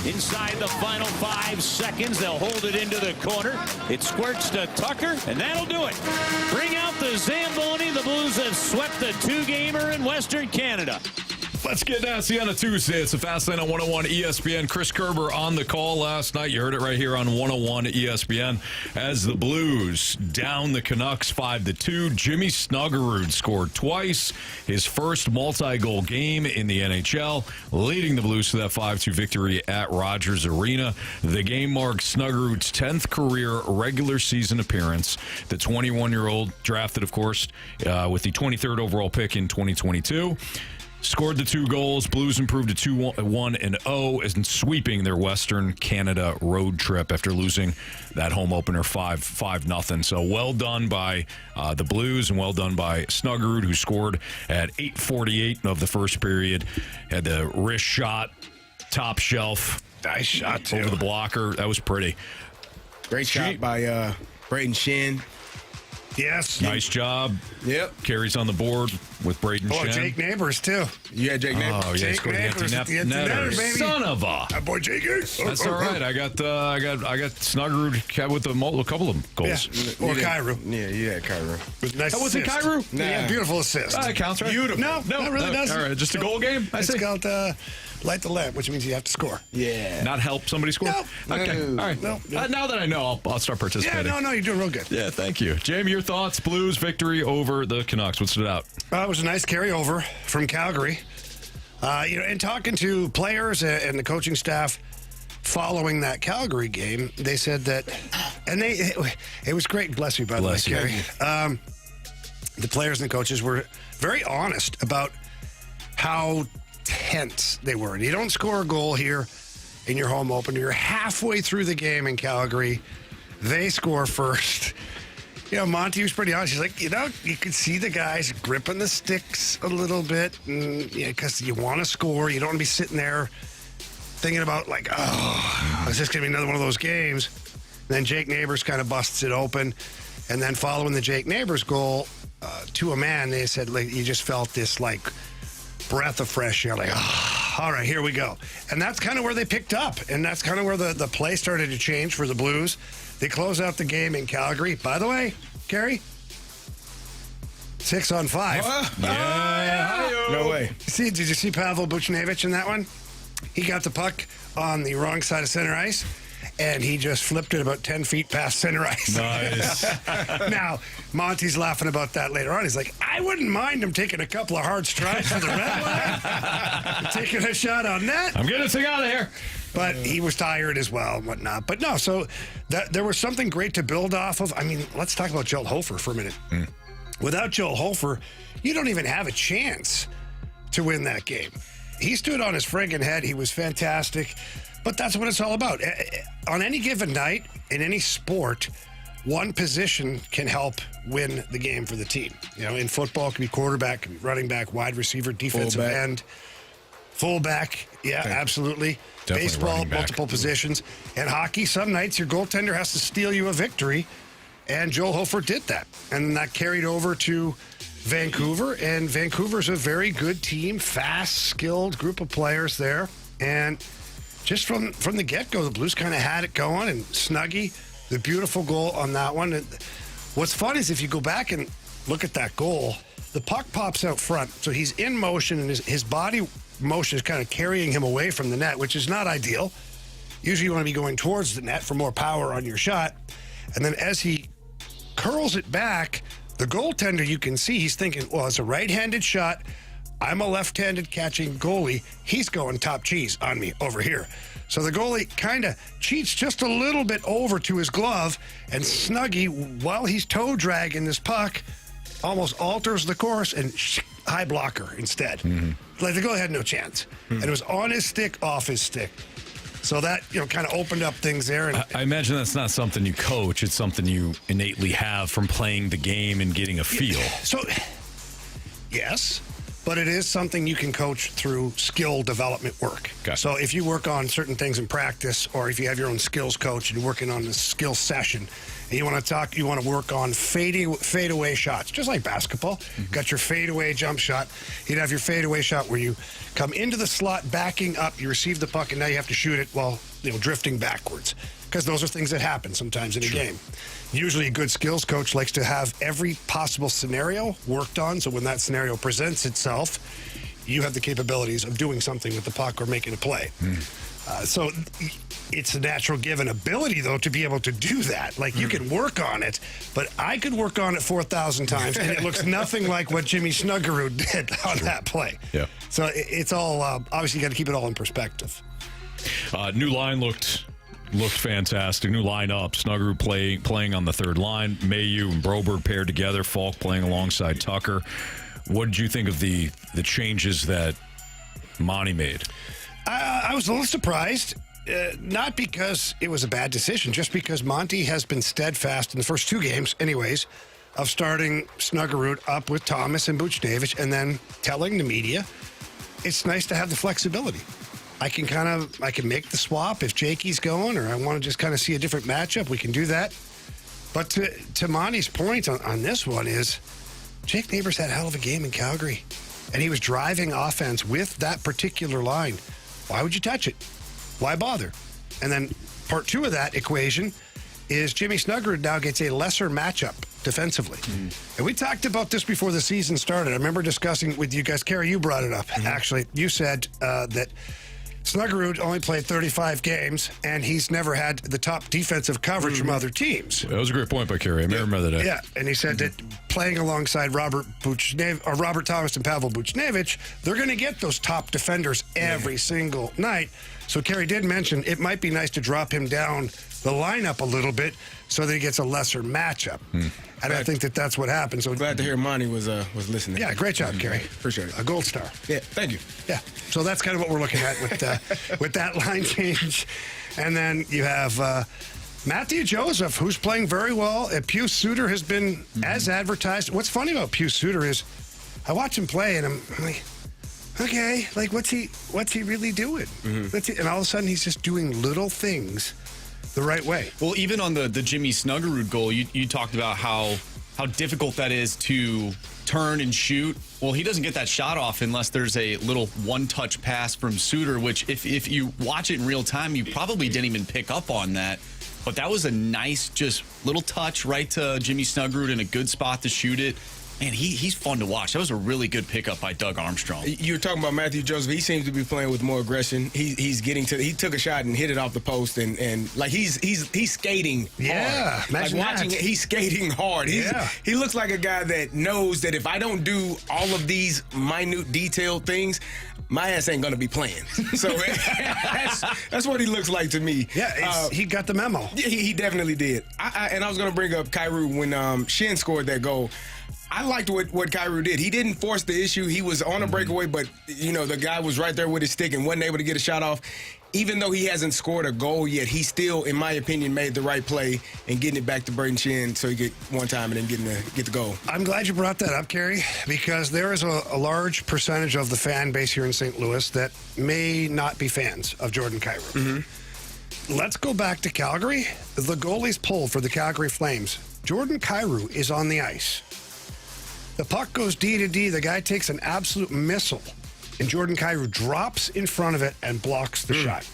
inside the final 5 seconds. They'll hold it into the corner. It squirts to Tucker, and that'll do it. Bring out the Zamboni. The Blues have swept the 2-gamer in Western Canada. Let's get nasty on a Tuesday. It's a Fast Lane on 101 ESPN. Chris Kerber on the call last night. You heard it right here on 101 ESPN. As the Blues down the Canucks 5-2. Jimmy Snuggerud scored twice. His first multi-goal game in the NHL, leading the Blues to that 5-2 victory at Rogers Arena. The game marks Snuggerud's 10th career regular season appearance. The 21-year-old, drafted, of course, with the 23rd overall pick in 2022. Scored the 2 goals. Blues improved to 2-1-0 and sweeping their Western Canada road trip after losing that home opener 5-0. So well done by the Blues and well done by Snuggerud, who scored at 8:48 of the first period. Had the wrist shot, top shelf. Nice shot, too. Over the blocker. That was pretty. Great shot by Braden Shin. Yes. Nice job. Yep. Carey's on the board with Braden Shen. Jake Neighbors, too. Yeah, Jake Neighbors. Oh, yeah, Jake scored the empty Neighbors, netter. baby. Son of a. That boy Jake. That's all right. I got Snuggerud with a couple of goals. Yeah. Or Cairo. Yeah, yeah, Cairo. With nice Was it assist. Cairo? Nah. Yeah, beautiful assist. That counts, right? Beautiful. No, it really doesn't. All right, just a goal game, I It's see. called light the lamp, which means you have to score. Yeah. Not help somebody score? No. Okay, all right. No. Now that I know, I'll start participating. Yeah, no, you're doing real good. Yeah, thank you. Jamie, your thoughts? Blues victory over the Canucks. What stood out? It was a nice carryover from Calgary. And talking to players and the coaching staff following that Calgary game, they said that, and it was great. Bless you, by the way, Bless you. Carey. The players and the coaches were very honest about how tense they were. You don't score a goal here in your home opener. You're halfway through the game in Calgary. They score first. Monty was pretty honest. He's like, you could see the guys gripping the sticks a little bit, because you want to score. You don't want to be sitting there thinking about, is this going to be another one of those games? And then Jake Neighbors kind of busts it open. And then following the Jake Neighbors goal, to a man, they said, you just felt this, breath of fresh air. All right, here we go. And that's kind of where they picked up. And that's kind of where the play started to change for the Blues. They close out the game in Calgary. By the way, Carey, 6 on 5. Yeah. No way. Did you see Pavel Buchnevich in that one? He got the puck on the wrong side of center ice, and he just flipped it about 10 feet past center ice. Nice. Now, Monty's laughing about that later on. He's like, I wouldn't mind him taking a couple of hard strides to the red line, taking a shot on net. I'm getting this thing out of here. But he was tired as well and whatnot. But no, so there was something great to build off of. I mean, let's talk about Joel Hofer for a minute. Without Joel Hofer, you don't even have a chance to win that game. He stood on his friggin' head. He was fantastic. But that's what it's all about. On any given night, in any sport, one position can help win the game for the team. In football, it can be quarterback, it can be running back, wide receiver, defensive end, fullback. Yeah, okay. Absolutely. Definitely baseball, multiple positions. And hockey, some nights your goaltender has to steal you a victory. And Joel Hofer did that. And that carried over to Vancouver. And Vancouver's a very good team, fast, skilled group of players there. And just from the get-go, the Blues kind of had it going. And Snuggie, the beautiful goal on that one. And what's fun is if you go back and look at that goal, the puck pops out front. So he's in motion, and his body motion is kind of carrying him away from the net, which is not ideal. Usually you want to be going towards the net for more power on your shot. And then as he curls it back, the goaltender, you can see he's thinking, well, it's a right-handed shot. I'm a left-handed catching goalie. He's going top cheese on me over here. So the goalie kind of cheats just a little bit over to his glove, and Snuggie, while he's toe dragging this puck, almost alters the course and high blocker instead. The goalie had no chance. And it was on his stick, off his stick. So that, kind of opened up things there. And I imagine that's not something you coach. It's something you innately have from playing the game and getting a feel. So, yes. but it is something you can coach through skill development work. Okay. So if you work on certain things in practice, or if you have your own skills coach and you're working on a skill session, and you want to work on fadeaway shots, just like basketball. Got your fadeaway jump shot. You'd have your fadeaway shot where you come into the slot, backing up, you receive the puck, and now you have to shoot it while drifting backwards. Because those are things that happen sometimes in a game. Usually a good skills coach likes to have every possible scenario worked on, so when that scenario presents itself, you have the capabilities of doing something with the puck or making a play. So it's a natural given ability, though, to be able to do that. Like, you can work on it, but I could work on it 4,000 times, and it looks nothing like what Jimmy Snuggerud did on that play. Yeah. So it's all, obviously, you got to keep it all in perspective. New line looked fantastic. New lineup. Snuggerud playing on the third line. Mayu and Broberg paired together. Falk playing alongside Tucker. What did you think of the changes that Monty made? I was a little surprised. Not because it was a bad decision, just because Monty has been steadfast in the first 2 games, anyways, of starting Snuggerud up with Thomas and Buchnevich, and then telling the media, it's nice to have the flexibility. I can make the swap if Jakey's going, or I want to just kind of see a different matchup. We can do that. But to Monty's point on this one is, Jake Neighbors had a hell of a game in Calgary, and he was driving offense with that particular line. Why would you touch it? Why bother? And then part 2 of that equation is Jimmy Snuggerud now gets a lesser matchup defensively. And we talked about this before the season started. I remember discussing with you guys. Carey, you brought it up. Actually, you said that Snuggerud only played 35 games, and he's never had the top defensive coverage from other teams. That was a great point by Carey. I remember that. Yeah, and he said that playing alongside Robert Thomas and Pavel Buchnevich, they're going to get those top defenders every single night. So Carey did mention it might be nice to drop him down the lineup a little bit so that he gets a lesser matchup. And I think that's what happened. So Glad to hear Monty was listening. yeah, great job, Carey. Appreciate it. A gold star. Yeah, thank you. Yeah. So that's kind of what we're looking at with that line change. And then you have Matthew Joseph, who's playing very well. Pius Suter has been as advertised. What's funny about Pius Suter is I watch him play, and I'm like, okay, like what's he really doing? And all of a sudden he's just doing little things the right way. Well, even on the Jimmy Snuggerud goal, you talked about how difficult that is to turn and shoot. Well, he doesn't get that shot off unless there's a little one-touch pass from Suter, which if you watch it in real time, you probably didn't even pick up on that. But that was a nice, just little touch right to Jimmy Snuggerud in a good spot to shoot it. Man, he's fun to watch. That was a really good pickup by Doug Armstrong. You were talking about Matthew Joseph. He seems to be playing with more aggression. He's getting to. He took a shot and hit it off the post, and like he's skating hard. Like watching it, he's skating hard. He looks like a guy that knows that if I don't do all of these minute detailed things, my ass ain't gonna be playing. So that's what he looks like to me. Yeah, he got the memo. He definitely did. And I was gonna bring up Kyrou when Shin scored that goal. I liked what Kyrou did. He didn't force the issue. He was on a breakaway, but, the guy was right there with his stick and wasn't able to get a shot off. Even though he hasn't scored a goal yet, he still, in my opinion, made the right play and getting it back to Braden Shin so he get one time and then get the goal. I'm glad you brought that up, Carey, because there is a large percentage of the fan base here in St. Louis that may not be fans of Jordan Kyrou. Let's go back to Calgary. The goalie's pulled for the Calgary Flames. Jordan Kyrou is on the ice. The puck goes D to D. The guy takes an absolute missile, and Jordan Kyrou drops in front of it and blocks the shot.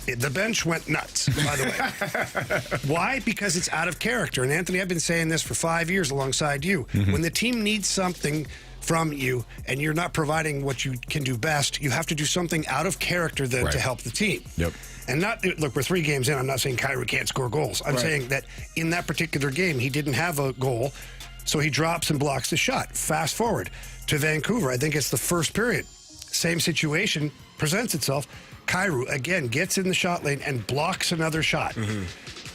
The bench went nuts, by the way. Why? Because it's out of character. And Anthony, I've been saying this for 5 years alongside you. When the team needs something from you and you're not providing what you can do best, you have to do something out of character then to help the team. Yep. And look, we're 3 games in. I'm not saying Kyrou can't score goals. I'm saying that in that particular game, he didn't have a goal. So he drops and blocks the shot. Fast forward to Vancouver. I think it's the first period. Same situation presents itself. Kyrou, again, gets in the shot lane and blocks another shot.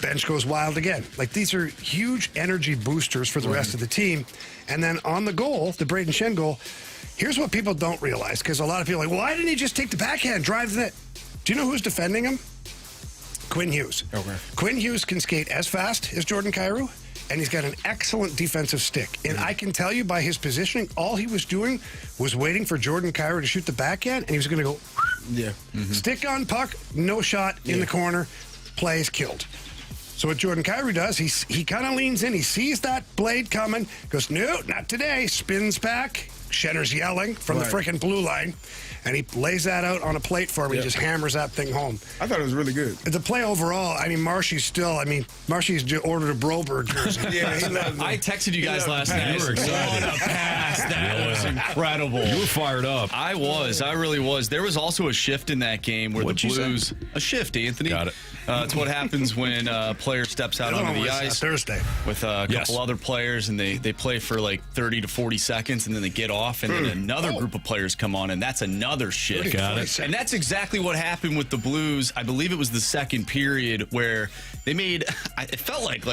Bench goes wild again. Like, these are huge energy boosters for the rest of the team. And then on the goal, the Braden Shen goal, here's what people don't realize, because a lot of people are like, why didn't he just take the backhand, drive the net? Do you know who's defending him? Quinn Hughes. Okay. Quinn Hughes can skate as fast as Jordan Kyrou. and he's got an excellent defensive stick. And I can tell you by his positioning, all he was doing was waiting for Jordan Carey to shoot the backhand, and he was going to go stick on puck, no shot in the corner, play is killed. So what Jordan Carey does, he kind of leans in, he sees that blade coming, goes, no, not today, spins back. Schenner's yelling from the freaking blue line, and he lays that out on a plate for him. He just hammers that thing home. I thought it was really good. The play overall, Marshy's ordered a Broberg jersey. I texted you guys last night. You were excited. What a pass. That was incredible. You were fired up. I was. I really was. There was also a shift in that game where What'd the Blues... A shift, Anthony. Got it. It's what happens when a player steps out onto the ice Thursday with a couple other players, and they play for like 30 to 40 seconds, and then they get off, and then another group of players come on, and that's another shift. Got it. And that's exactly what happened with the Blues. I believe it was the second period where they made... It felt like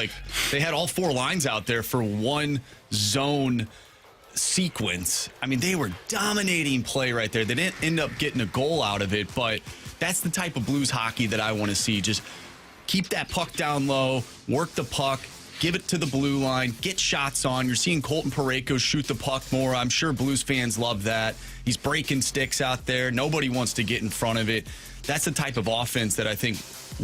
they had all four lines out there for one zone sequence. They were dominating play right there. They didn't end up getting a goal out of it, but that's the type of Blues hockey that I want to see. Just keep that puck down low, work the puck, give it to the blue line, get shots on. You're seeing Colton Parayko shoot the puck more. I'm sure Blues fans love that. He's breaking sticks out there. Nobody wants to get in front of it. That's the type of offense that I think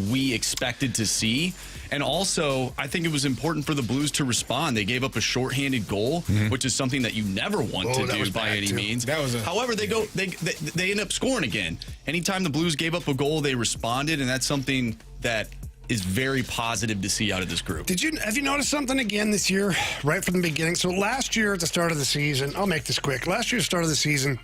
we expected to see. And also, I think it was important for the Blues to respond. They gave up a shorthanded goal, which is something that you never want to do by any means. However, they end up scoring again. Anytime the Blues gave up a goal, they responded, and that's something that is very positive to see out of this group. Have you noticed something again this year, right from the beginning? So last year at the start of the season, I'll make this quick. Last year at the start of the season,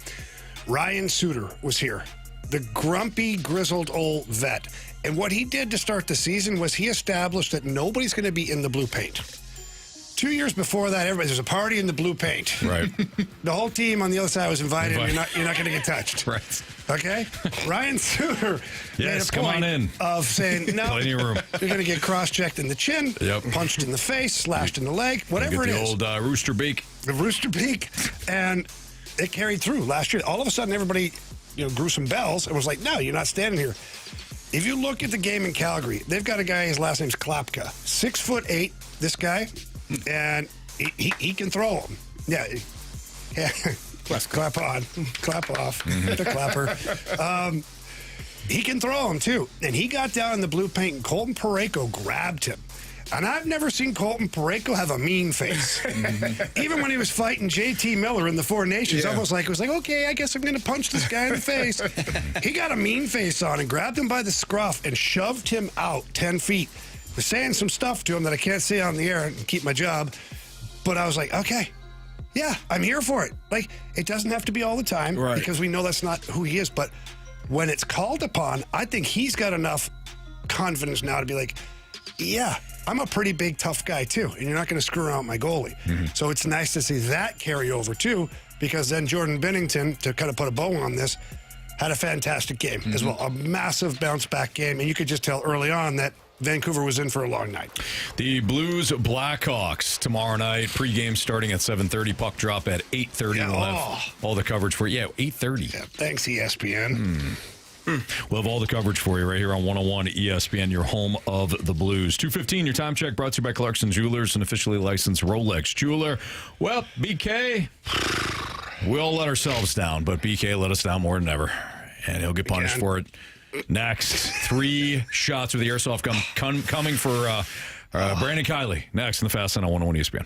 Ryan Suter was here, the grumpy, grizzled old vet. And what he did to start the season was he established that nobody's going to be in the blue paint. 2 years before that, there's a party in the blue paint. Right. The whole team on the other side was invited. And you're not going to get touched. Right. Okay? Ryan Suter made a come on in. point of saying, no, Plenty of room. you're going to get cross-checked in the chin, punched in the face, slashed in the leg, whatever it is. The old rooster beak. The rooster beak. And it carried through last year. All of a sudden, everybody grew some bells and was like, no, you're not standing here. If you look at the game in Calgary, they've got a guy, his last name's Klapka. 6'8", this guy, and he can throw him. Yeah. Clap on, clap off, the clapper. He can throw him, too. And he got down in the blue paint, and Colton Parayko grabbed him. And I've never seen Colton Parayko have a mean face. Even when he was fighting JT Miller in the Four Nations, almost like it was like, okay, I guess I'm going to punch this guy in the face. He got a mean face on and grabbed him by the scruff and shoved him out 10 feet. Was saying some stuff to him that I can't say on the air and keep my job. But I was like, okay, yeah, I'm here for it. Like, it doesn't have to be all the time because we know that's not who he is. But when it's called upon, I think he's got enough confidence now to be like, yeah, I'm a pretty big, tough guy, too, and you're not going to screw around my goalie. So it's nice to see that carry over, too, because then Jordan Binnington, to kind of put a bow on this, had a fantastic game as well. A massive bounce-back game, and you could just tell early on that Vancouver was in for a long night. The Blues Blackhawks tomorrow night. Pregame starting at 7:30. Puck drop at 8:30. We'll have all the coverage for you. 8:30. Yeah, thanks, ESPN. We'll have all the coverage for you right here on 101 ESPN, your home of the Blues. 2:15, your time check brought to you by Clarkson Jewelers, an officially licensed Rolex jeweler. Well, BK, we all let ourselves down, but BK let us down more than ever, and he'll get punished for it. Next, 3 shots with the airsoft gun coming for Brandon Kiley. Next in the Fast Lane on 101 ESPN.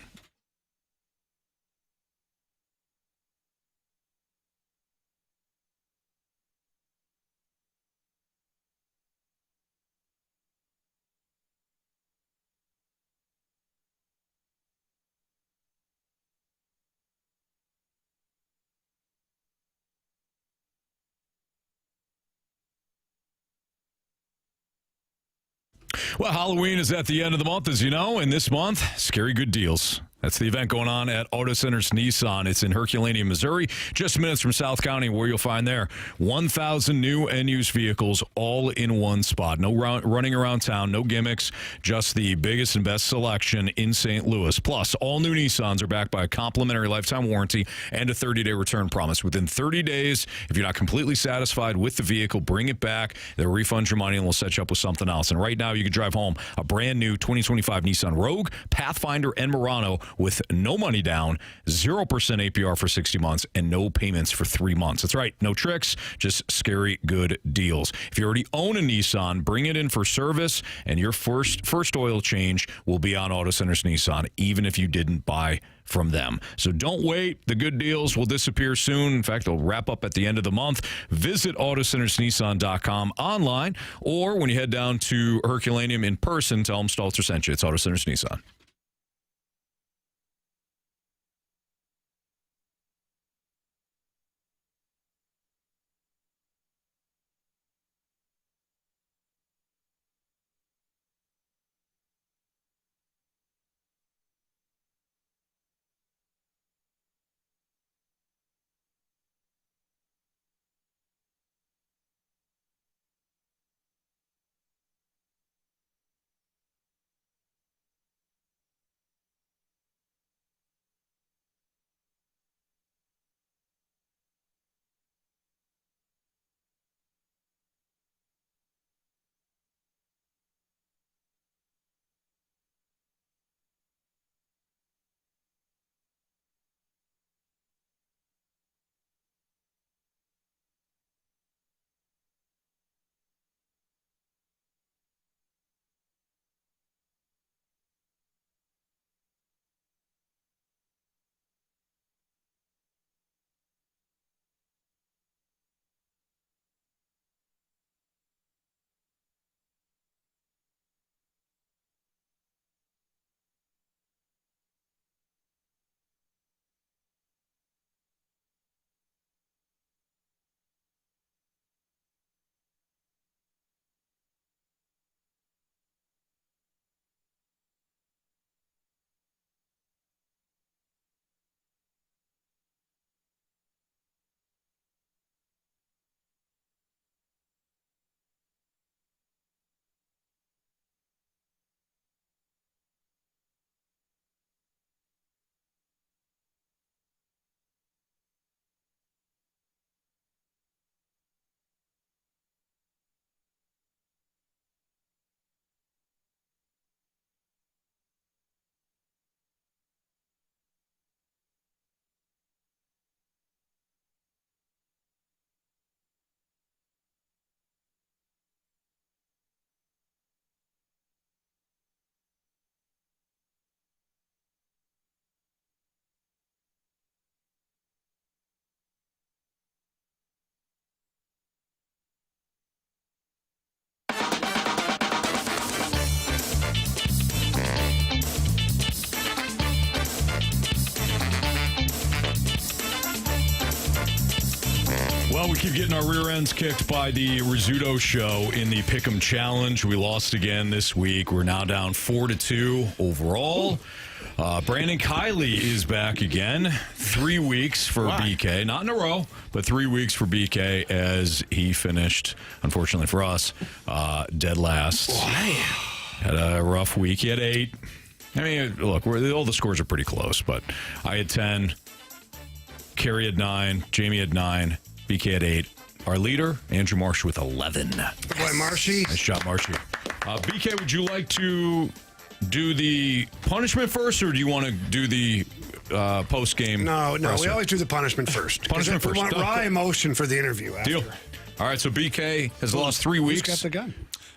Well, Halloween is at the end of the month, as you know, and this month, scary good deals That's the event going on at Auto Centers Nissan. It's in Herculaneum, Missouri, just minutes from South County, where you'll find there 1,000 new and used vehicles all in one spot. No running around town, no gimmicks, just the biggest and best selection in St. Louis. Plus, all new Nissans are backed by a complimentary lifetime warranty and a 30-day return promise. Within 30 days, if you're not completely satisfied with the vehicle, bring it back. They'll refund your money and we'll set you up with something else. And right now, you can drive home a brand new 2025 Nissan Rogue, Pathfinder, and Murano with no money down, 0% APR for 60 months, and no payments for 3 months. That's right, no tricks, just scary good deals. If you already own a Nissan, bring it in for service, and your first oil change will be on Auto Centers Nissan, even if you didn't buy from them. So don't wait. The good deals will disappear soon. In fact, they'll wrap up at the end of the month. Visit AutoCentersNissan.com online, or when you head down to Herculaneum in person, tell them Stalter sent you. It's Auto Centers Nissan. Well, we keep getting our rear ends kicked by the Rizzuto show in the Pick'em Challenge. We lost again this week. We're now down 4-2 overall. Brandon Kiley is back again. 3 weeks for BK. Not in a row, but 3 weeks for BK as he finished, unfortunately for us, dead last. Had a rough week. He had 8. I mean, look, all the scores are pretty close, but I had 10. Carey had 9. Jamie had 9. BK had 8. Our leader, Andrew Marsh, with 11. Good boy, Marshy. Nice job, Marshy. BK, would you like to do the punishment first, or do you want to do the post-game? No, we always do the punishment first. Punishment first. We want raw emotion for the interview after. Deal. All right, so BK has lost 3 weeks. Who's got the gun?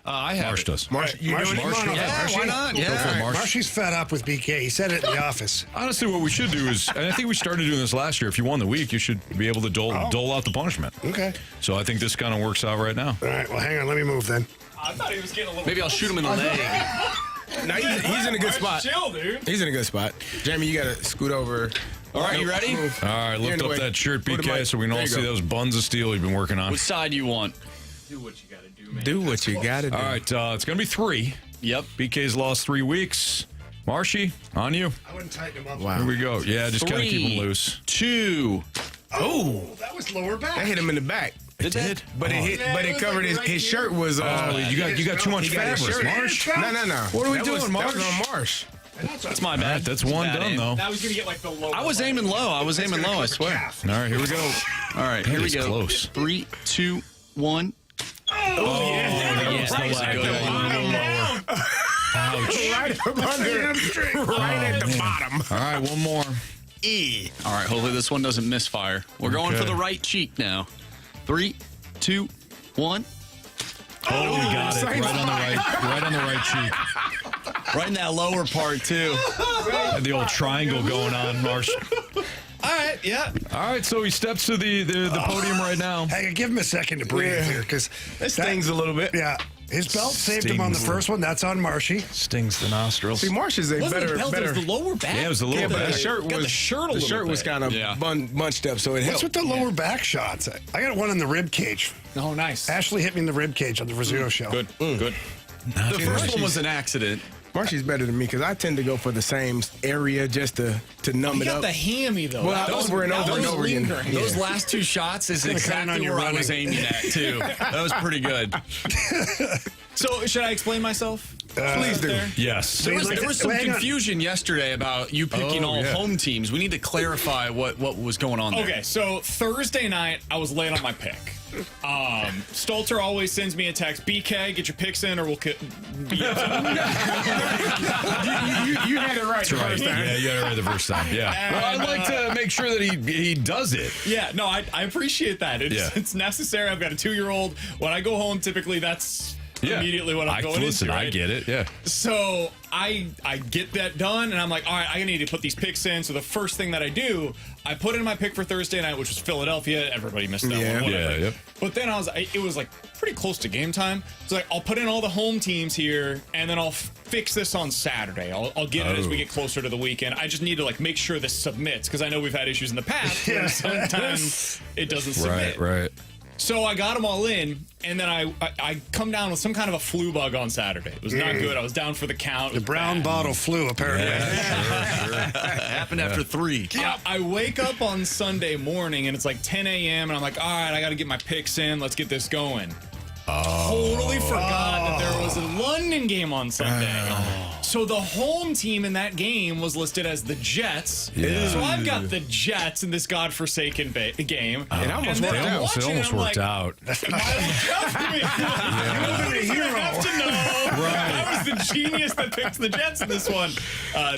I have Marsh it. does. Marsh, Yeah, why not? Yeah. Marshy's fed up with BK. He said it in the office. Honestly, what we should do is, and I think we started doing this last year, if you won the week, you should be able to dole out the punishment. Okay. So I think this kind of works out right now. All right, well, hang on. Let me move then. I thought he was getting a little. Maybe I'll shoot him in the leg. No, he's in a good spot. Chill, dude. He's in a good spot. Jamie, you got to scoot over. All right, you ready? Move. All right, lift up that shirt, BK, so we can all see those buns of steel you've been working on. Which side do you want? Do what you got to do, man. Do what you got to do. All right, it's going to be 3. Yep. BK's lost 3 weeks. Marshy, on you. I wouldn't tighten him up. Wow. Here we go. Yeah, just kind of keep him loose. 2. Oh, that was lower back. That hit him in the back. It did. But it covered his shirt was. You got too much he got his fabric, shirt. Marsh. No. What are we That doing, was- Marsh? That was on Marsh. That's my bad. That's one Bad done, aim. though. That was going to get like the low. I was aiming low. I swear. All right, here we go. All right, here we is go. close. 3, 2, 1. Yes, that was good. Right up under. Right at the bottom. All right, one more. All right, hopefully this one doesn't misfire. We're going for Okay. the right cheek now. 3, 2, 1. Oh, we got it. Right on the right cheek. Right in that lower part, too. Had the old triangle going on, Marsh. All right, yeah. All right, so he steps to the podium right now. Hey, give him a second to breathe here, because It stings a little bit. Yeah, his belt saved him on the Stings. first one. That's on Marshy. Stings the nostrils. See, Marsh is a Wasn't better. the belt, it was the lower back. Yeah, it was a little Yeah, but bit. the shirt Got was the shirt a little was bit. kind of Yeah. bunched up, so it What's helped. with the lower back shots? I got one in the rib cage. Oh, nice. Ashley hit me in the rib cage on the Rizzuto show. Good, good. The first one was an accident. Marshy's better than me because I tend to go for the same area just to numb You it got up. the hammy though. Well, That was- over and that over and was over again. lingering. Yeah. Those last 2 shots is count on exactly your where I was running. aiming at, too. That was pretty good. So should I explain myself? Please do. Yes. There was, like- there was some hang on. confusion yesterday about you picking all home teams. We need to clarify what was going on there. Okay, so Thursday night I was late on my pick. Stalter always sends me a text. BK, get your picks in, or we'll. You had it right the first time. Yeah, you got it right the first time. Yeah. Well, I'd like to make sure that he does it. Yeah, no, I appreciate that. It's necessary. I've got a 2-year-old. When I go home, typically that's immediately what I'm going listen, into. I Right? get it. Yeah. So I get that done, and I'm like, all right, I need to put these picks in. So the first thing that I do, I put in my pick for Thursday night, which was Philadelphia. Everybody missed that one. Whatever. Yeah, yep. But then it was like pretty close to game time. So like, I'll put in all the home teams here, and then I'll fix this on Saturday. I'll get it as we get closer to the weekend. I just need to like make sure this submits because I know we've had issues in the past where sometimes it doesn't submit. Right. So I got them all in, and then I come down with some kind of a flu bug on Saturday. It was not good. I was down for the count. The brown bottle flu, apparently. Happened after 3. I wake up on Sunday morning, and it's like 10 a.m., and I'm like, all right, I got to get my picks in. Let's get this going. Totally forgot that there was a London game on Sunday. So the home team in that game was listed as the Jets. Yeah. So I've got the Jets in this godforsaken game. It almost And then worked I'm out. watching, It almost I'm worked like, out. You don't have to know. I was the genius that picked the Jets in this one.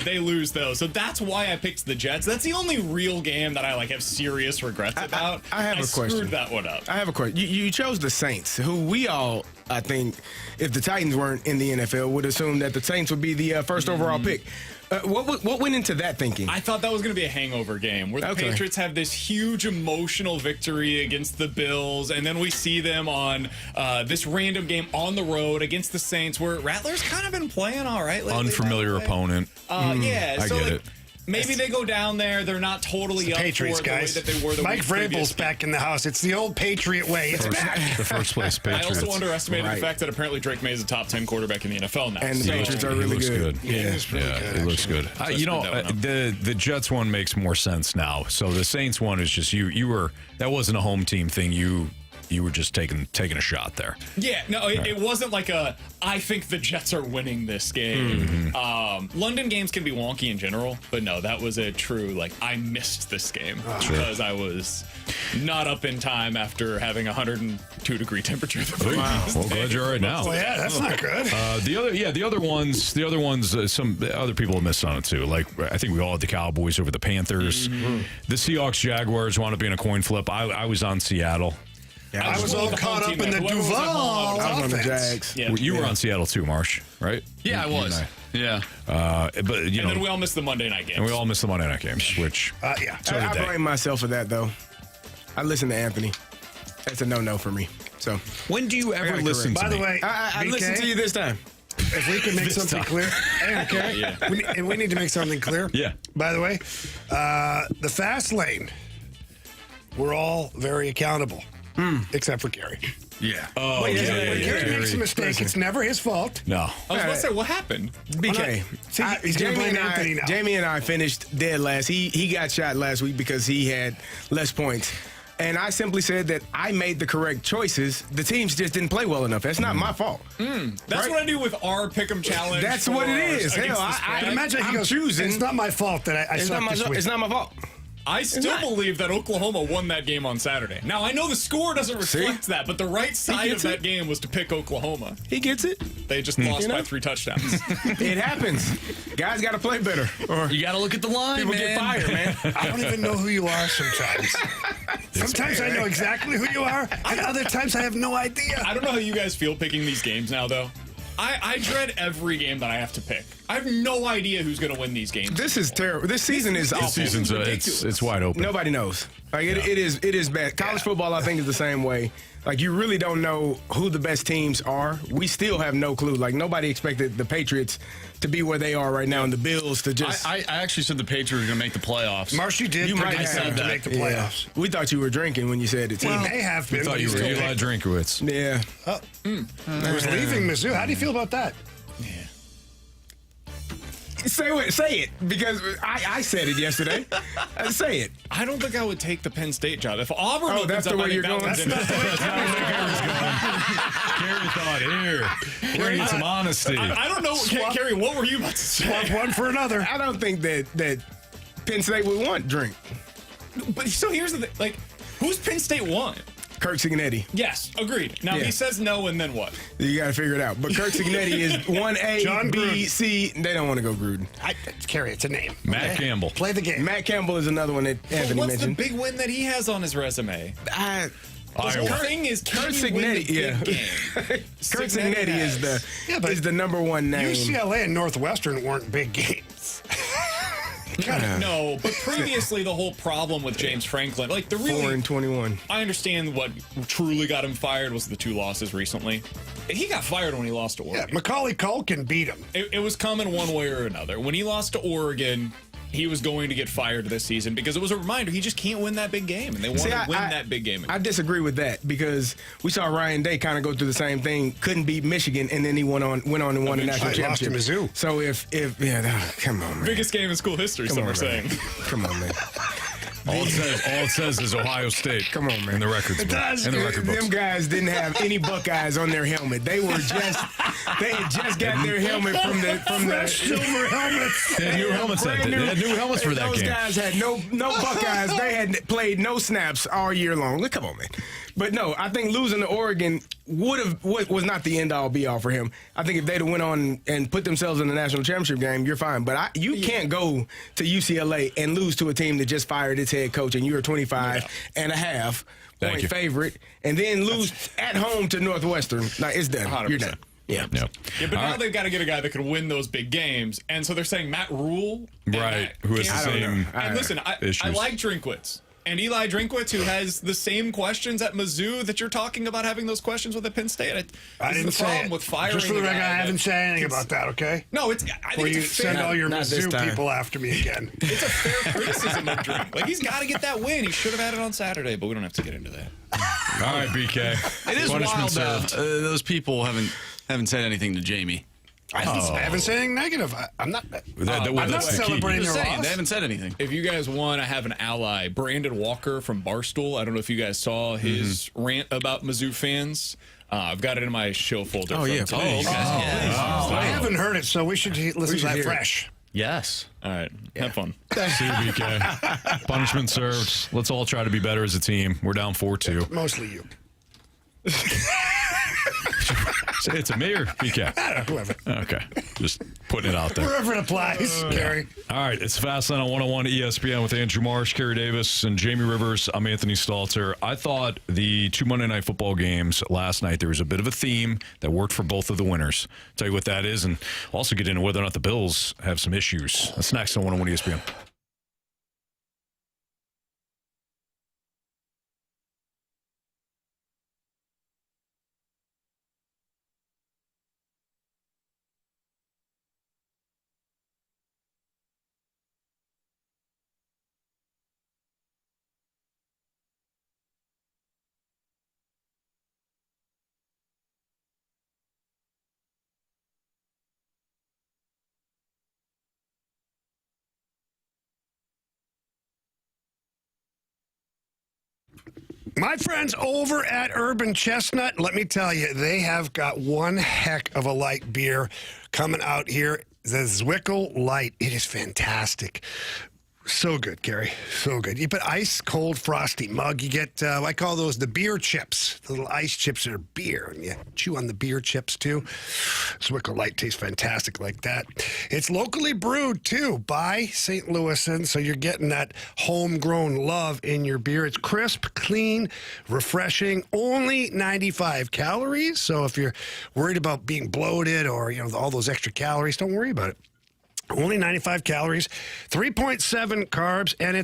They lose though, so that's why I picked the Jets. That's the only real game that I like have serious regrets about. I have a question. Screwed that one up. I have a question. You chose the Saints, who we all, I think, if the Titans weren't in the NFL, would assume that the Saints would be the first overall pick. What went into that thinking? I thought that was going to be a hangover game where the Okay. Patriots have this huge emotional victory against the Bills, and then we see them on this random game on the road against the Saints, where Rattler's kind of been playing all right lately. Unfamiliar by the way. opponent. Yeah, I so get like, it. maybe they go down there. They're not totally up Patriots, for it guys. the way that they were the Mike week previous. Vrabel's back in the house. It's the old Patriot way. It's back. The first place I Patriots. also underestimated Right. the fact that apparently Drake May is a top 10 quarterback in the NFL now. And the So- Patriots are He really looks good. Yeah. He looks good. You know, screwed that one up. the Jets one makes more sense now. So the Saints one is just you were that wasn't a home team thing. You were just taking a shot there. Yeah, no, it wasn't like I think the Jets are winning this game. London games can be wonky in general, but no, that was a true, like, I missed this game because I was not up in time after having 102-degree temperature the previous Well, day. glad you're all right now. Well, yeah, that's not good. The other ones. Some other people have missed on it too. Like I think we all had the Cowboys over the Panthers. The Seahawks Jaguars wound up being a coin flip. I was on Seattle. I was all the caught home up team in the there. Whoever was at home, Duval I was on the offense. Jags. Yeah. You were on Seattle too, Marsh, right? Yeah, I You was. and Yeah. But you And know, then we all missed the Monday night games. and we all missed the Monday night games, which Yeah. so did I they. blame myself for that, though. I listened to Anthony. That's a no-no for me. So When do you ever gotta listen to By me? the way, I BK, listened to you this time. if we can make something clear. Hey, okay. And we need to make something clear. Yeah. By the way, the fast lane, we're all very accountable, except for Carey. Yeah. Oh, When yeah. Carey makes a mistake, it's never his fault. No. I was about to say, what happened? BK. See, he's gonna blame Anthony now. Jamie and I finished dead last. He got shot last week because he had less points. And I simply said that I made the correct choices. The teams just didn't play well enough. That's not my fault. That's Right? what I do with our pick'em challenge. That's what it is. against Hell, the spread. Imagine he I'm goes, choosing. it's not my fault that I It's not suck my this week. It's not my fault. I still not. believe that Oklahoma won that game on Saturday. Now, I know the score doesn't reflect that, but the right side of gets that it. game was to pick Oklahoma. He gets it. They just lost know? by 3 touchdowns. It happens. Guys got to play better, or You got to look at the line, people man. get fired, man. I don't even know who you are sometimes. Sometimes I know exactly who you are, and other times I have no idea. I don't know how you guys feel picking these games now, though. I dread every game that I have to pick. I have no idea who's going to win these games. This is terrible. This season is awful. This season's it's wide open. Nobody knows. Like it is bad. College football, I think, is the same way. Like you really don't know who the best teams are. We still have no clue. Like nobody expected the Patriots to be where they are right now, and the Bills to just. I actually said the Patriots were going to make the playoffs. Marshy did You might predict have them to that. make the playoffs. We thought you were drinking when you said it. Too. He may have been. I thought but you he were still Eli picked- Drinkowitz. Yeah. He was leaving Mizzou. How do you feel about that? Say it because I said it yesterday. Say it. I don't think I would take the Penn State job. If Auburn opens that's up, the way I think you're that going? one's That's in. not Gary thought, here, we need some honesty. I don't know, Carey, what were you about to say? Swap one for another. I don't think that Penn State would want drink. But so here's the thing. Like, who's Penn State won? Kirk Cignetti. Yes, agreed. Now Yeah. he says no, and then what? You got to figure it out. But Kirk Cignetti is 1A, John B, Gruden. C. They don't want to go Gruden. Carey, it's a name. Matt Campbell. Play the game. Matt Campbell is another one that But Anthony what's mentioned. the big win that he has on his resume? The whole Iowa. thing is Kurt can you win the Cignetti, big yeah. game? Kurt Cignetti is the Yeah, but is the number one name. UCLA and Northwestern weren't big games. No, but previously the whole problem with James Franklin, like the 4-21. I understand what truly got him fired was the 2 losses recently. He got fired when he lost to Yeah, Oregon. Macaulay Culkin beat him. It was coming one way or another. When he lost to Oregon, he was going to get fired this season because it was a reminder he just can't win that big game, and they want to win that big game. I disagree with that because we saw Ryan Day kind of go through the same thing. Couldn't beat Michigan, and then he went on and won the national He lost to championship. Mizzou. So come on, man. Biggest game in school history, some are saying. Come on, man. All it says is Ohio State. Come on, man. In the records. It does. In the record books. Them guys didn't have any Buckeyes on their helmet. They had just got their helmet from the Silver helmets. They had new helmets that day. They had new helmets for that Those game. guys had no Buckeyes. They had played no snaps all year long. Come on, man. But no, I think losing to Oregon was not the end all be all for him. I think if they'd have went on and put themselves in the national championship game, you're fine. But you can't go to UCLA and lose to a team that just fired its head coach and you're a 25 and a half point favorite, and then lose at home to Northwestern. Like, it's done. 100%. You're done. Yeah. No. Yeah, but now they've got to get a guy that could win those big games, and so they're saying Matt Rule, and Right, Matt who has the Campbell. same And listen, I issues. like Drinkwitz. And Eli Drinkwitz, who has the same questions at Mizzou that you're talking about having those questions with at Penn State. I didn't the say problem it. with firing. Just for the a record, guy I haven't that- said anything about that, okay? No, I Or think you it's a send fair. all your Not this Mizzou time. people after me again. It's a fair criticism of Drink. Like he's got to get that win. He should have had it on Saturday, but we don't have to get into that. All right, BK. It is Punishment wild that served. those people haven't said anything to Jamie. I haven't said anything negative. I'm not. Well, I'm not that's the key. celebrating Just their saying, loss. they haven't said anything. If you guys want to have an ally, Brandon Walker from Barstool. I don't know if you guys saw his rant about Mizzou fans. I've got it in my show folder. Oh, from yeah, today. please. I haven't heard it, so we should listen to that hear it. fresh. Yes. All right, have fun. See you, BK. Punishment served. Let's all try to be better as a team. We're down 4-2. Mostly you. It's a me or BK? Whoever. Okay. Just putting it out there. Wherever it applies, Carey. All right, it's Fastlane on 101 ESPN with Andrew Marsh, Carey Davis, and Jamie Rivers. I'm Anthony Stalter. I thought the 2 Monday Night Football games last night, there was a bit of a theme that worked for both of the winners. Tell you what that is, and also get into whether or not the Bills have some issues. That's next on 101 ESPN. My friends over at Urban Chestnut, let me tell you, they have got one heck of a light beer coming out here. The Zwickle Light. It is fantastic. So good, Carey. So good. You put ice cold frosty mug. You get, I call those the beer chips. The little ice chips that are beer. And you chew on the beer chips, too. Zwickle Light tastes fantastic like that. It's locally brewed, too, by St. Louisan. So you're getting that homegrown love in your beer. It's crisp, clean, refreshing. Only 95 calories. So if you're worried about being bloated or, all those extra calories, don't worry about it. Only 95 calories, 3.7 carbs, and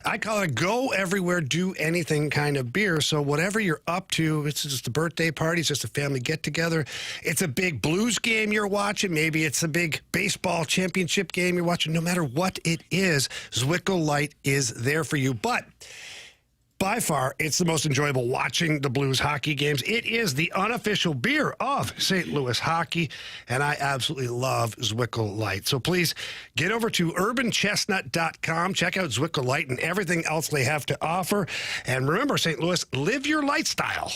I call it a go everywhere, do anything kind of beer. So whatever you're up to, it's just a birthday party, it's just a family get-together. It's a big Blues game you're watching. Maybe it's a big baseball championship game you're watching. No matter what it is, Zwickle Light is there for you. But by far, it's the most enjoyable watching the Blues hockey games. It is the unofficial beer of St. Louis hockey, and I absolutely love Zwickle Light. So please get over to urbanchestnut.com. Check out Zwickle Light and everything else they have to offer. And remember, St. Louis, live your lifestyle.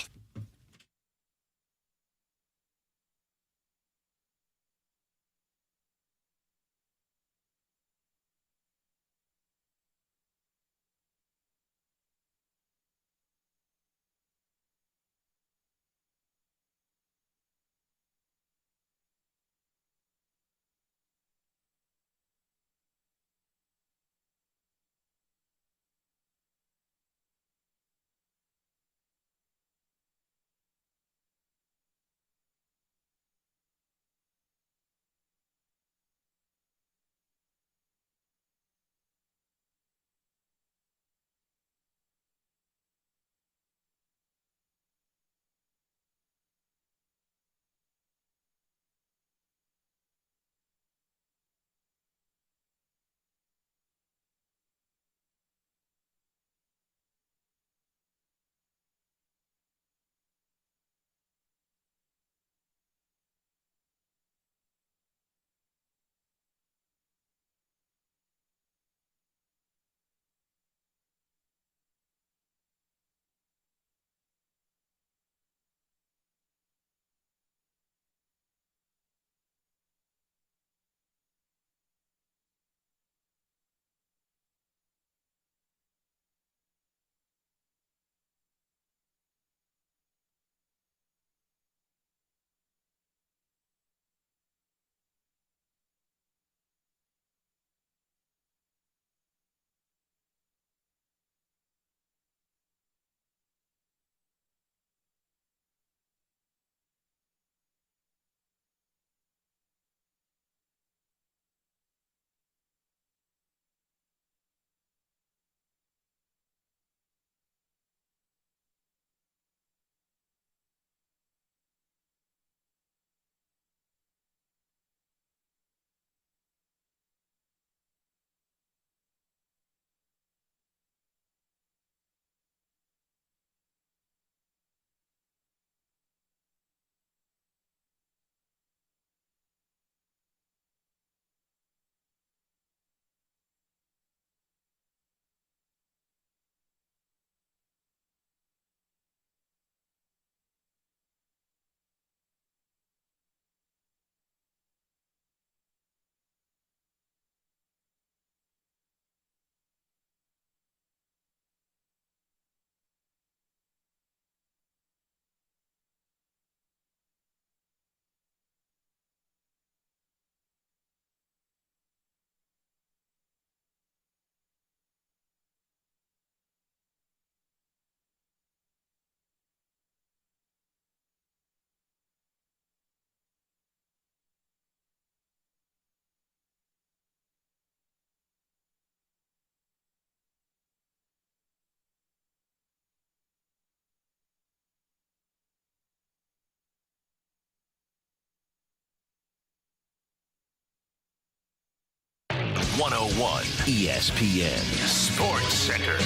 .101 ESPN Sports Center.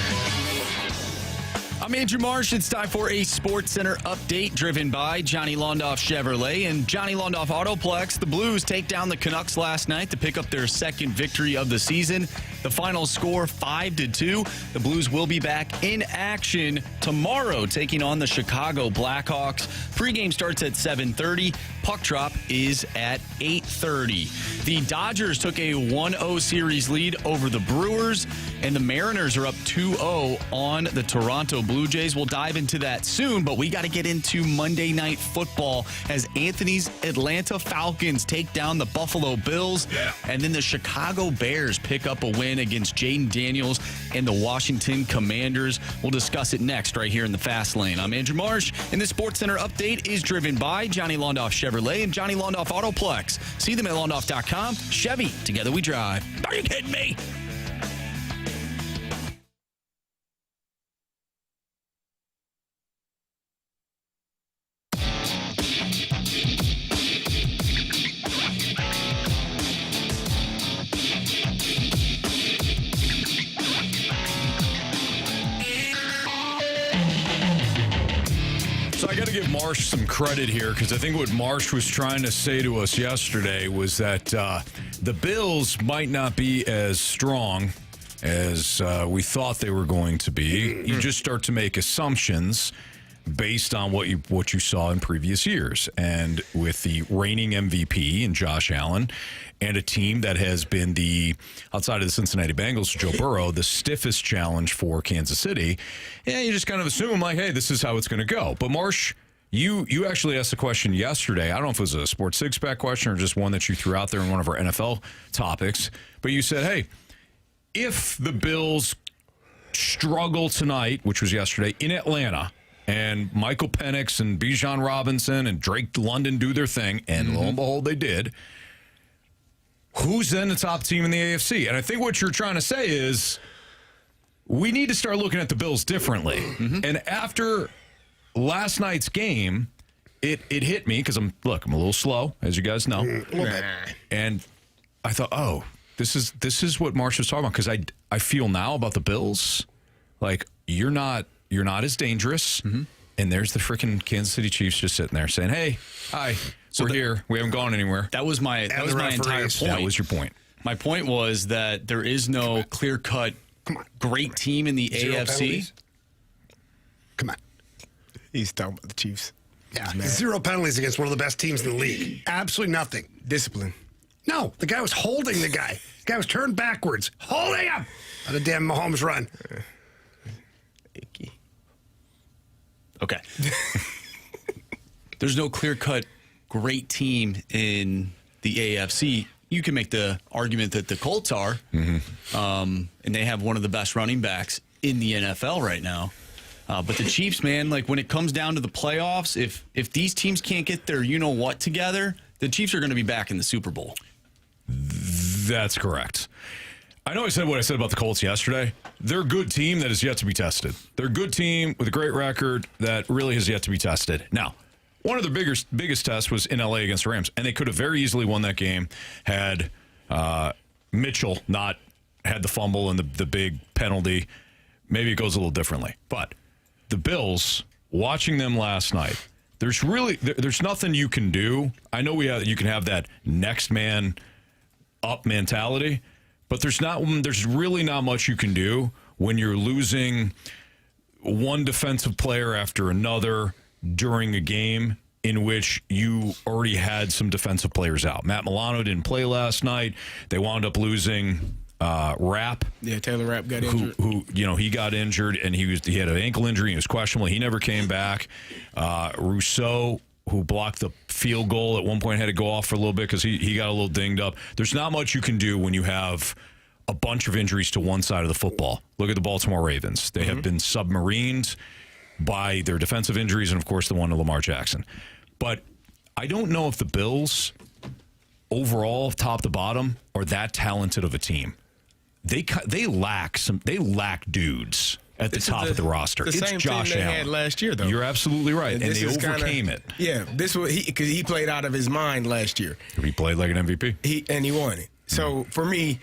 I'm Andrew Marsh. It's time for a Sports Center update driven by Johnny Londoff Chevrolet and Johnny Londoff Autoplex. The Blues take down the Canucks last night to pick up their second victory of the season. The final score 5-2. The Blues will be back in action tomorrow, taking on the Chicago Blackhawks. Pregame starts at 7:30. Puck drop is at 8:30. The Dodgers took a 1-0 series lead over the Brewers, and the Mariners are up 2-0 on the Toronto Blue Jays. We'll dive into that soon, but we got to get into Monday Night Football as Anthony's Atlanta Falcons take down the Buffalo Bills, and then the Chicago Bears pick up a win against Jaden Daniels and the Washington Commanders. We'll discuss it next right here in the Fast Lane. I'm Andrew Marsh, and this Sports Center update is driven by Johnny Londoff Chevrolet and Johnny Londoff Autoplex. See them at londoff.com. Chevy, together we drive. Are you kidding me? So I got to give Marsh some credit here because I think what Marsh was trying to say to us yesterday was that the Bills might not be as strong as we thought they were going to be. You just start to make assumptions based on what you saw in previous years. And with the reigning MVP in Josh Allen and a team that has been outside of the Cincinnati Bengals, Joe Burrow, the stiffest challenge for Kansas City, you just kind of assume like, hey, this is how it's going to go. But Marsh, you actually asked a question yesterday. I don't know if it was a Sports Six-Pack question or just one that you threw out there in one of our NFL topics. But you said, hey, if the Bills struggle tonight, which was yesterday, in Atlanta, and Michael Penix and Bijan Robinson and Drake London do their thing, and lo and behold, they did, who's then the top team in the AFC? And I think what you're trying to say is we need to start looking at the Bills differently. And after last night's game, it hit me because I'm a little slow, as you guys know. And I thought, oh, this is what Marsh was talking about, because I feel now about the Bills like you're not as dangerous. And there's the freaking Kansas City Chiefs just sitting there saying, hey, hi, we're here. We haven't gone anywhere. That was my entire point. That was your point. My point was that there is no clear-cut great team in the AFC. Penalties. Come on. He's talking about the Chiefs. Yeah, 0 penalties against one of the best teams in the league. Absolutely nothing. Discipline. No, the guy was holding the guy. The guy was turned backwards, holding him. Let a damn Mahomes run. Icky. Okay. There's no clear-cut great team in the AFC. You can make the argument that the Colts are, and they have one of the best running backs in the NFL right now. But the Chiefs, man, like when it comes down to the playoffs, if these teams can't get their you-know-what together, the Chiefs are going to be back in the Super Bowl. That's correct. I know I said what I said about the Colts yesterday. They're a good team that is yet to be tested. They're a good team with a great record that really has yet to be tested. Now, one of the biggest tests was in LA against the Rams, and they could have very easily won that game had Mitchell not had the fumble and the big penalty. Maybe it goes a little differently. But the Bills, watching them last night, there's nothing you can do. I know you can have that next man up mentality, but there's really not much you can do when you're losing one defensive player after another during a game in which you already had some defensive players out. Matt Milano didn't play last night. They wound up losing Rapp. Yeah, Taylor Rapp got injured. Who he got injured, and he had an ankle injury. He was questionable. He never came back. Rousseau, who blocked the field goal at one point, had to go off for a little bit because he got a little dinged up. There's not much you can do when you have a bunch of injuries to one side of the football. Look at the Baltimore Ravens. They have been submarined by their defensive injuries and, of course, the one to Lamar Jackson. But I don't know if the Bills, overall, top to bottom, are that talented of a team. They lack dudes at the top of the roster. It's same Josh team they Allen had last year, though. You're absolutely right, and they overcame it. Yeah, this was because he played out of his mind last year. He played like an MVP. He won it. So for me,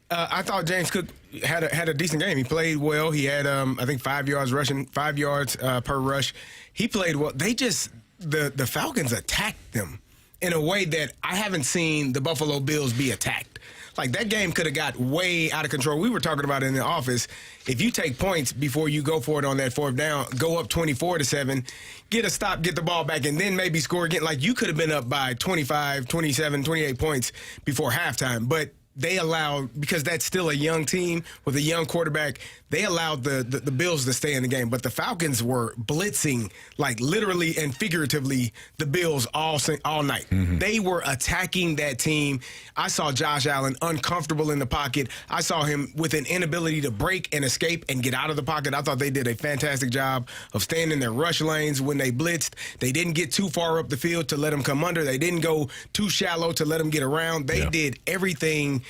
I thought James Cook had a decent game. He played well. He had, I think, 5 yards rushing, 5 yards per rush. He played well. The Falcons attacked them in a way that I haven't seen the Buffalo Bills be attacked. Like, that game could have got way out of control. We were talking about it in the office. If you take points before you go for it on that fourth down, go up 24-7, get a stop, get the ball back, and then maybe score again. Like, you could have been up by 25, 27, 28 points before halftime. But they allowed, because that's still a young team with a young quarterback, they allowed the Bills to stay in the game. But the Falcons were blitzing, like literally and figuratively, the Bills all night. Mm-hmm. They were attacking that team. I saw Josh Allen uncomfortable in the pocket. I saw him with an inability to break and escape and get out of the pocket. I thought they did a fantastic job of staying in their rush lanes when they blitzed. They didn't get too far up the field to let them come under. They didn't go too shallow to let them get around. They did everything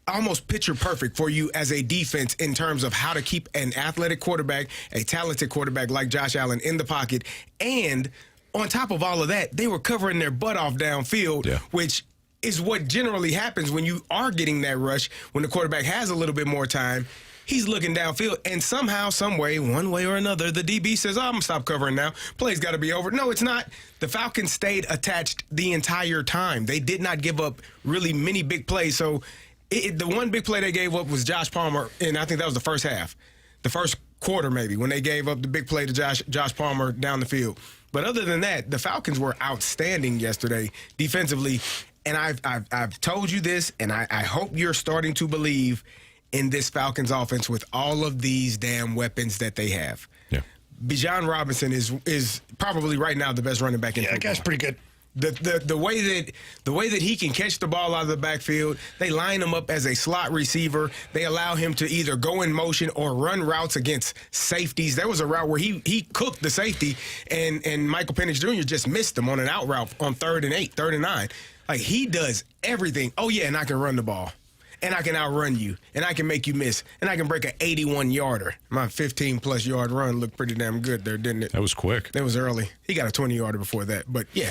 almost picture perfect for you as a defense in terms of how to keep an athletic quarterback, a talented quarterback like Josh Allen in the pocket. And on top of all of that, they were covering their butt off downfield, which is what generally happens when you are getting that rush, when the quarterback has a little bit more time. He's looking downfield, and somehow, some way, one way or another, the DB says, I'm going to stop covering now. Play's got to be over. No, it's not. The Falcons stayed attached the entire time. They did not give up really many big plays. So the one big play they gave up was Josh Palmer, and I think that was the first half. The first quarter, maybe, when they gave up the big play to Josh Palmer down the field. But other than that, the Falcons were outstanding yesterday defensively. And I've told you this, and I hope you're starting to believe in this Falcons offense with all of these damn weapons that they have. Yeah. Bijan Robinson is probably right now the best running back in football. That guy's pretty good. The way that he can catch the ball out of the backfield, they line him up as a slot receiver. They allow him to either go in motion or run routes against safeties. There was a route where he cooked the safety, and Michael Penix Jr. just missed him on an out route on 3rd and 8, 3rd and 9. Like, he does everything. Oh, yeah, and I can run the ball. And I can outrun you. And I can make you miss. And I can break an 81-yarder. My 15-plus yard run looked pretty damn good there, didn't it? That was quick. That was early. He got a 20-yarder before that. But, yeah,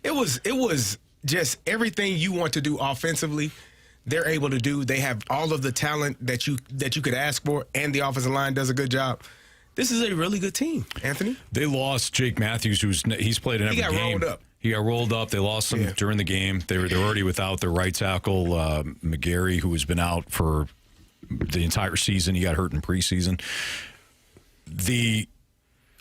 it was just everything you want to do offensively, they're able to do. They have all of the talent that you could ask for, and the offensive line does a good job. This is a really good team, Anthony. They lost Jake Matthews, he's played in every game. He got rolled up. He got rolled up. They lost him during the game. They're already without their right tackle, McGarry, who has been out for the entire season. He got hurt in preseason.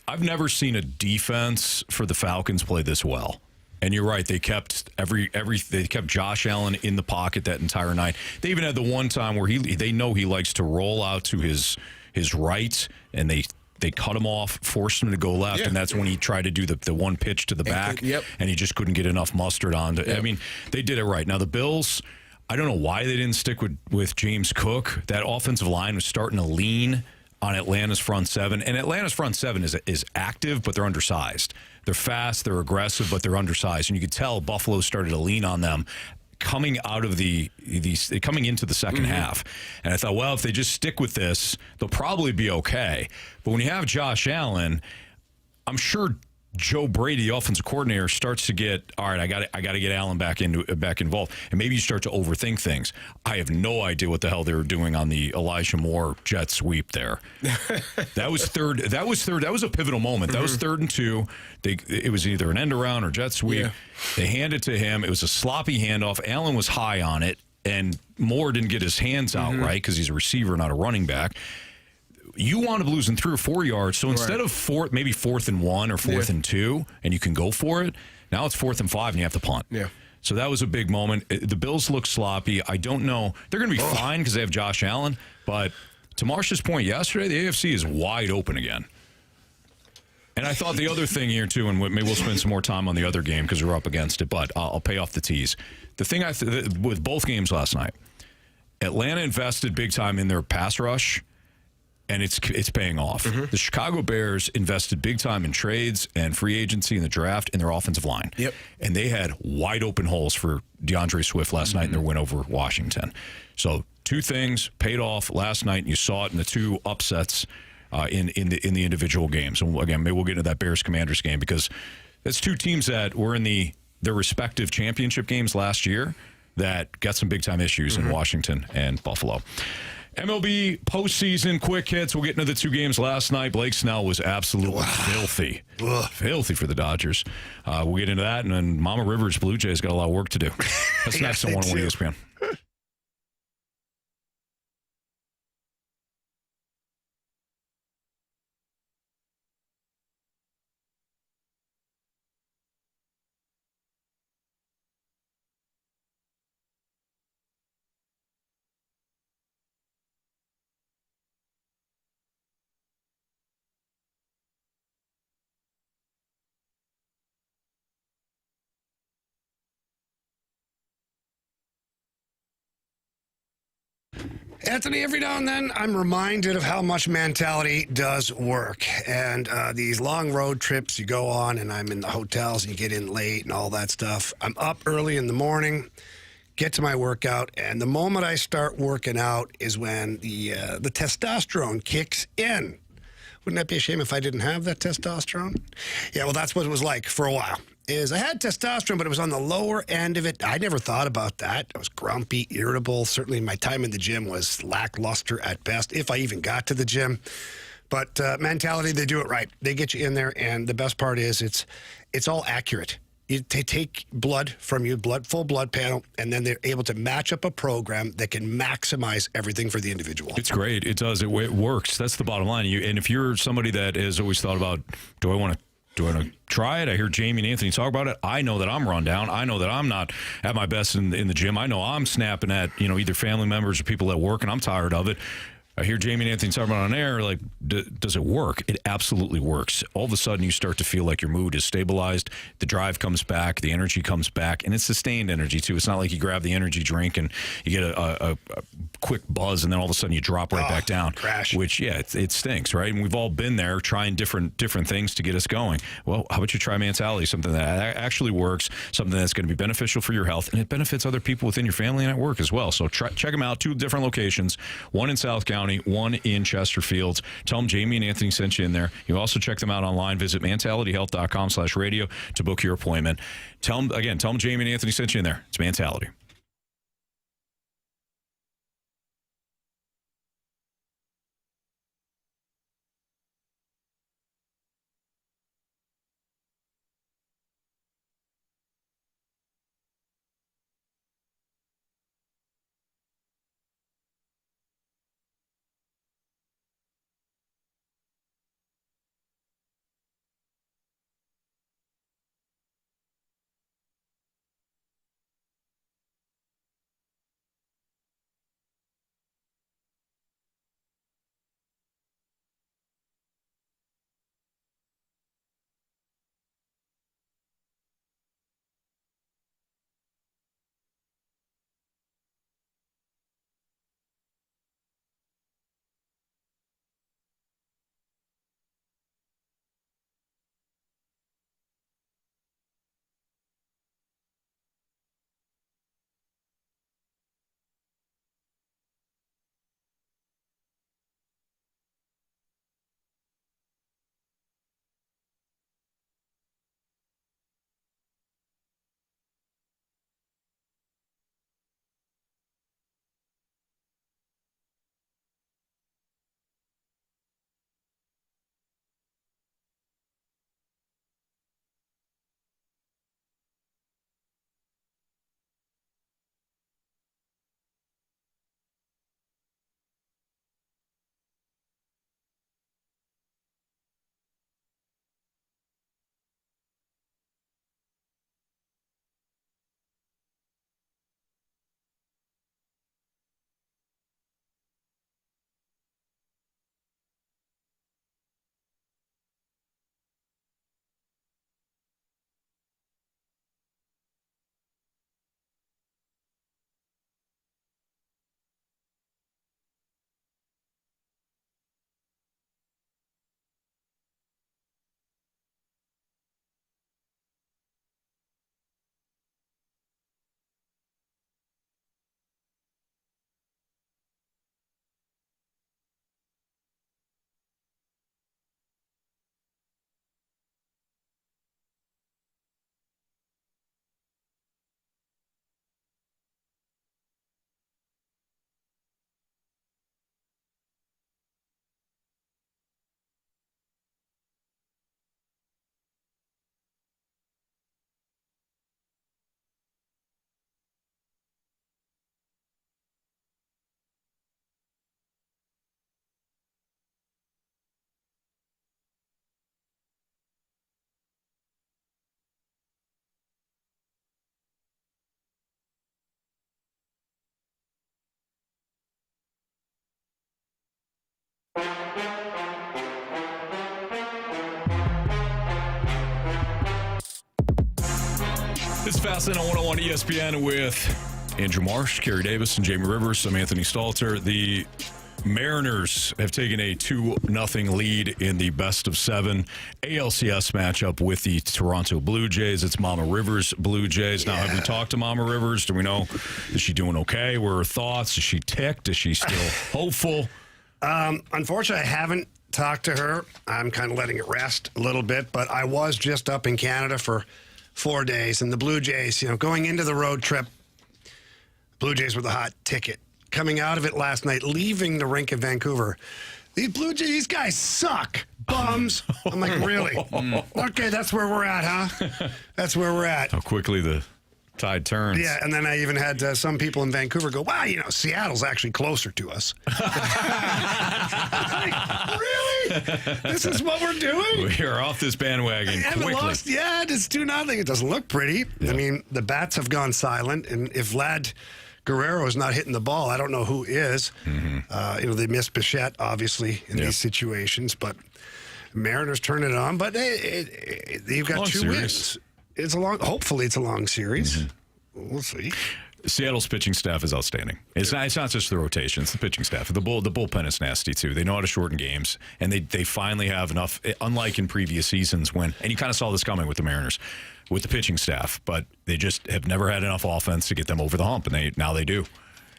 I've never seen a defense for the Falcons play this well. And you're right. They kept they kept Josh Allen in the pocket that entire night. They even had the one time where they know he likes to roll out to his right, and they cut him off, forced him to go left, and that's when he tried to do the one pitch to the back, and he just couldn't get enough mustard on. I mean, they did it right. Now, the Bills, I don't know why they didn't stick with James Cook. That offensive line was starting to lean on Atlanta's front seven, and Atlanta's front seven is active, but they're undersized. They're fast, they're aggressive, but they're undersized, and you could tell Buffalo started to lean on them coming out of coming into the second half. And I thought, well, if they just stick with this, they'll probably be okay. But when you have Josh Allen, I'm sure Joe Brady, the offensive coordinator, starts to get, all right, I got to get Allen back involved. And maybe you start to overthink things. I have no idea what the hell they were doing on the Elijah Moore jet sweep there. That was third. That was a pivotal moment. That was 3rd and 2. It was either an end around or jet sweep. Yeah. They handed to him. It was a sloppy handoff. Allen was high on it, and Moore didn't get his hands out right because he's a receiver, not a running back. You wound up losing 3 or 4 yards. So instead of 4th and 1 or 4th and 2, and you can go for it, now it's 4th and 5 and you have to punt. Yeah. So that was a big moment. The Bills look sloppy. I don't know. They're going to be fine because they have Josh Allen. But to Marcia's point yesterday, the AFC is wide open again. And I thought the other thing here, too, and maybe we'll spend some more time on the other game because we're up against it, but I'll pay off the tease. The thing with both games last night, Atlanta invested big time in their pass rush, and it's paying off. The Chicago Bears invested big time in trades and free agency in the draft in their offensive line. Yep. And they had wide open holes for DeAndre Swift last night in their win over Washington. So 2 things paid off last night, and you saw it in the 2 upsets in the individual games. And again, maybe we'll get into that Bears-Commanders game because that's 2 teams that were in their respective championship games last year. that got some big-time issues in Washington and Buffalo. MLB postseason quick hits. We'll get into the 2 games last night. Blake Snell was absolutely filthy. Filthy for the Dodgers. We'll get into that, and then Mama Rivers Blue Jays got a lot of work to do. That's next on 101 ESPN. Anthony, every now and then I'm reminded of how much mentality does work. And these long road trips you go on, and I'm in the hotels and you get in late and all that stuff. I'm up early in the morning, get to my workout, and the moment I start working out is when the testosterone kicks in. Wouldn't that be a shame if I didn't have that testosterone? Yeah, well, that's what it was like for a while. I had testosterone, but it was on the lower end of it. I never thought about that. I was grumpy, irritable. Certainly my time in the gym was lackluster at best, if I even got to the gym. But mentality, they do it right. They get you in there, and the best part is it's all accurate. They take blood from you, full blood panel, and then they're able to match up a program that can maximize everything for the individual. It's great. It does. It works. That's the bottom line. And if you're somebody that has always thought about, do I want to try it? I hear Jamie and Anthony talk about it. I know that I'm run down. I know that I'm not at my best in the gym. I know I'm snapping at either family members or people at work, and I'm tired of it. I hear Jamie and Anthony talking about on air, like, does it work? It absolutely works. All of a sudden, you start to feel like your mood is stabilized. The drive comes back. The energy comes back. And it's sustained energy, too. It's not like you grab the energy drink and you get a quick buzz, and then all of a sudden you drop right back down. Crash. Which, yeah, it stinks, right? And we've all been there trying different things to get us going. Well, how about you try mentality, something that actually works, something that's going to be beneficial for your health, and it benefits other people within your family and at work as well. So check them out. 2 different locations, one in South County, one in Chesterfield. Tell them Jamie and Anthony sent you in there. You also check them out online. Visit mentalityhealth.com/radio to book your appointment. Tell them Jamie and Anthony sent you in there. It's Mentality. It's Fastlane on 101 ESPN with Andrew Marsh, Carey Davis, and Jamie Rivers. I'm Anthony Stalter. The Mariners have taken a 2-0 lead in the best-of-7 ALCS matchup with the Toronto Blue Jays. It's Mama Rivers Blue Jays. Now, have we talked to Mama Rivers? Do we know, is she doing okay? What are her thoughts? Is she ticked? Is she still hopeful? Unfortunately, I haven't talked to her. I'm kind of letting it rest a little bit, but I was just up in Canada for 4 days, and the Blue Jays, going into the road trip, Blue Jays were the hot ticket. Coming out of it last night, leaving the rink in Vancouver, these Blue Jays, these guys suck. Bums. I'm like, really? Okay, that's where we're at, huh? That's where we're at. How quickly the tide turns. Yeah, and then I even had some people in Vancouver go, wow, Seattle's actually closer to us. Like, really? This is what we're doing? We are off this bandwagon quickly. Lost, it's 2-0. It doesn't look pretty. Yeah. I mean, the bats have gone silent, and if Vlad Guerrero is not hitting the ball, I don't know who is. Mm-hmm. They miss Bichette, obviously, in these situations, but Mariners turn it on. But you've got 2 wins. Hopefully it's a long series. Mm-hmm. We'll see. Seattle's pitching staff is outstanding. It's not just the rotation; it's the pitching staff. The bullpen is nasty too. They know how to shorten games, and they finally have enough. Unlike in previous seasons, and you kind of saw this coming with the Mariners, with the pitching staff, but they just have never had enough offense to get them over the hump, and now they do.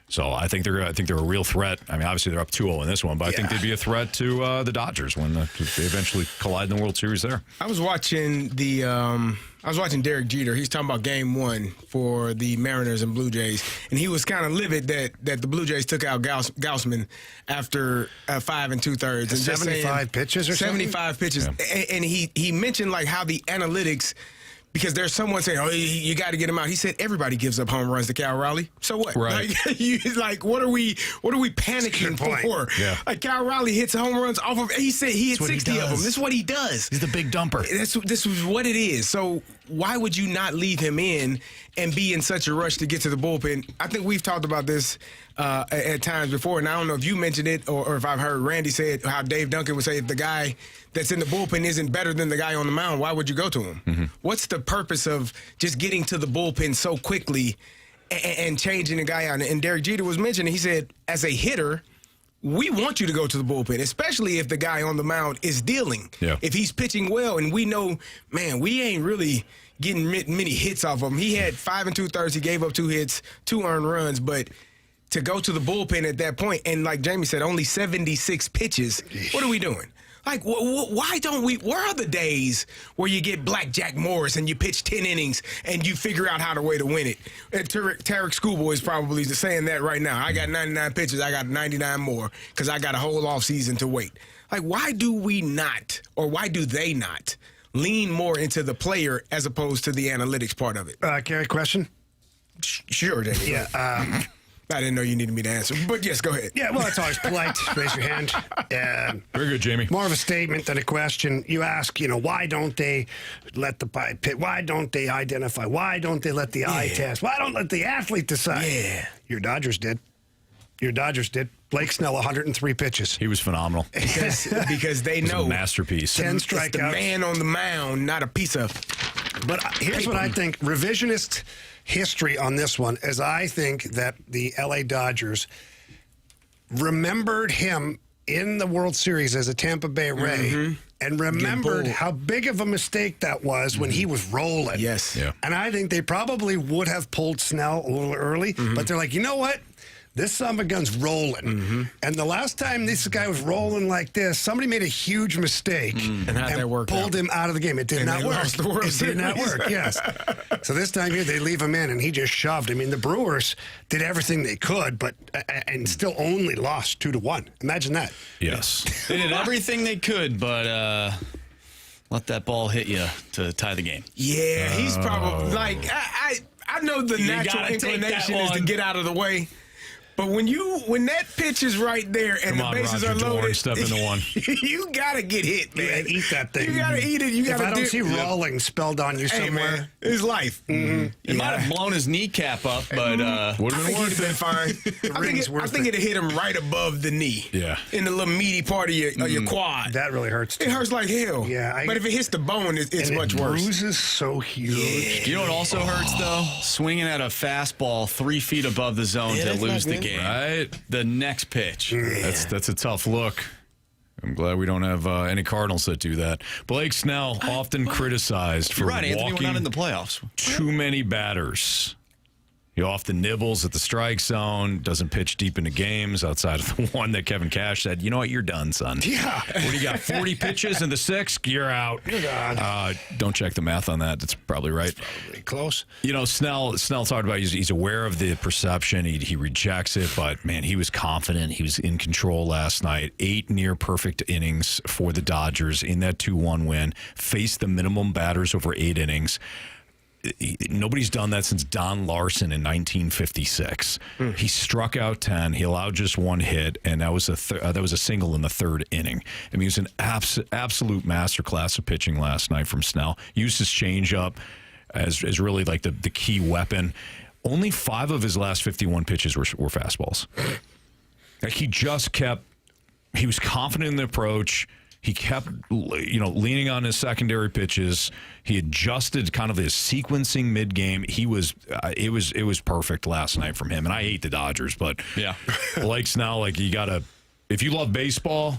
So I think they're a real threat. I mean, obviously they're up 2-0 in this one, but I think they'd be a threat to the Dodgers when they eventually collide in the World Series there. I was watching Derek Jeter. He's talking about Game 1 for the Mariners and Blue Jays, and he was kind of livid that the Blue Jays took out Gaussman after 5 2/3 and 75 pitches or 75 pitches, and he mentioned like how the analytics. Because there's someone saying, "Oh, you got to get him out." He said, "Everybody gives up home runs to Cal Raleigh. So what? Right? What are we panicking for? Yeah. Like Cal Raleigh hits home runs off of. He said he hit 60 of them. This is what he does. He's the big dumper. This is what it is. So why would you not leave him in and be in such a rush to get to the bullpen? I think we've talked about this at times before, and I don't know if you mentioned it or if I've heard Randy say it. How Dave Duncan would say if the guy that's in the bullpen isn't better than the guy on the mound, why would you go to him? Mm-hmm. What's the purpose of just getting to the bullpen so quickly and changing the guy out? And Derek Jeter was mentioning, he said, as a hitter, we want you to go to the bullpen, especially if the guy on the mound is dealing. Yeah. If he's pitching well, and we know, man, we ain't really getting many hits off of him. He had 5 2/3. He gave up 2 hits, 2 earned runs, but to go to the bullpen at that point, and like Jamie said, only 76 pitches, what are we doing? Like, why don't we? Where are the days where you get Black Jack Morris and you pitch 10 innings and you figure out how to way to win it? And Tarek Schoolboy is probably saying that right now. I got 99 pitches. I got 99 more because I got a whole offseason to wait. Like, why do we not, or why do they not, lean more into the player as opposed to the analytics part of it? Carey, question? Sure, David. Yeah. I didn't know you needed me to answer, but yes, go ahead. Yeah, well, it's always polite. Raise your hand. Very good, Jamie. More of a statement than a question. You ask, why don't they let the pit? Why don't they identify? Why don't they let the eye test? Why don't let the athlete decide? Yeah. Your Dodgers did. Blake Snell, 103 pitches. He was phenomenal. Because they know. A masterpiece. 10 strikeouts. It's the man on the mound, not a piece of. But here's what I think. Revisionist history on this one is I think that the LA Dodgers remembered him in the World Series as a Tampa Bay Ray and remembered how big of a mistake that was when he was rolling. Yes. Yeah. And I think they probably would have pulled Snell a little early, but they're like, you know what? This son of a gun's rolling. And the last time this guy was rolling like this, somebody made a huge mistake and pulled him out of the game. It did not work. It did not work, yes. So this time here, they leave him in, and he just shoved. I mean, the Brewers did everything they could, and still only lost 2-1. Imagine that. Yes. They did everything they could, but let that ball hit you to tie the game. Yeah, he's probably like, I know the natural inclination is to get out of the way. But when that pitch is right there and Come on, the bases Roger are loaded, Dorn, step into one. You gotta get hit, man. Yeah, eat that thing. You gotta eat it. You gotta. If I don't see Rawlings spelled on you Hey, somewhere, man, it's life. It might have blown his kneecap up, but Would I have think been he'd have been fine. I think it'd hit him right above the knee. Yeah. In the little meaty part of your quad. that really hurts. It hurts like hell. Yeah, but if it hits the bone, it's much worse. Bruises so huge. you know what also hurts though? Swinging at a fastball 3 feet above the zone to that's lose not the good. game. Right. The next pitch. That's a tough look. I'm glad we don't have any Cardinals that do that. Blake Snell, often criticized for You're right, Anthony. We're walking not in the playoffs. too many batters. He often nibbles at the strike zone, doesn't pitch deep into games outside of the one that Kevin Cash said, you know what, you're done, son. Yeah. What do you got, 40 pitches in the sixth? You're out. You're done. Don't check the math on that. That's probably right. Pretty close. You know, Snell talked about he's aware of the perception. He rejects it, but, man, he was confident. He was in control last night. 8 near-perfect innings for the Dodgers in that 2-1 win. Faced the minimum batters over 8 innings. Nobody's done that since Don Larson in 1956. He struck out 10. He allowed just 1 hit, and that was a single in the 3rd inning. I mean, it was an absolute masterclass of pitching last night from Snell. Used his changeup as really like the key weapon. Only 5 of his last 51 pitches were fastballs. Like he just kept. He was confident in the approach. He kept, leaning on his secondary pitches. He adjusted kind of his sequencing mid-game. It was perfect last night from him. And I hate the Dodgers, but Yeah. Blake Snell, if you love baseball,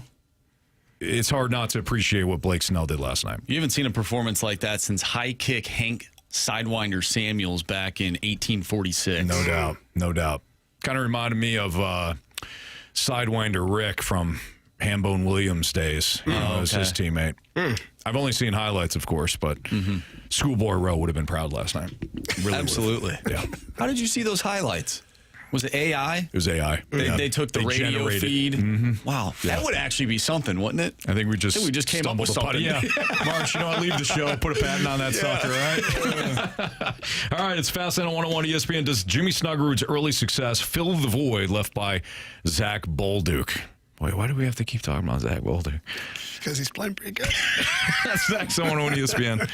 it's hard not to appreciate what Blake Snell did last night. You haven't seen a performance like that since high kick Hank Sidewinder Samuels back in 1846. No doubt. Kind of reminded me of Sidewinder Rick from Hambone Williams days. It was his teammate. I've only seen highlights, of course, but Schoolboy Rowe would have been proud last night. Really Absolutely. would've. Yeah. How did you see those highlights? Was it AI? It was AI. They took the radio generated. feed. Wow. That would actually be something, wouldn't it? I think we just came up with stumbled upon something. it. Yeah. Marsh, I leave the show, put a patent on that sucker, all right? All right, it's Fastlane on 101 ESPN. Does Jimmy Snuggerud's early success fill the void left by Zack Bolduc? Boy, why do we have to keep talking about Zack Bolduc? Because he's playing pretty good. That's next on 101 ESPN.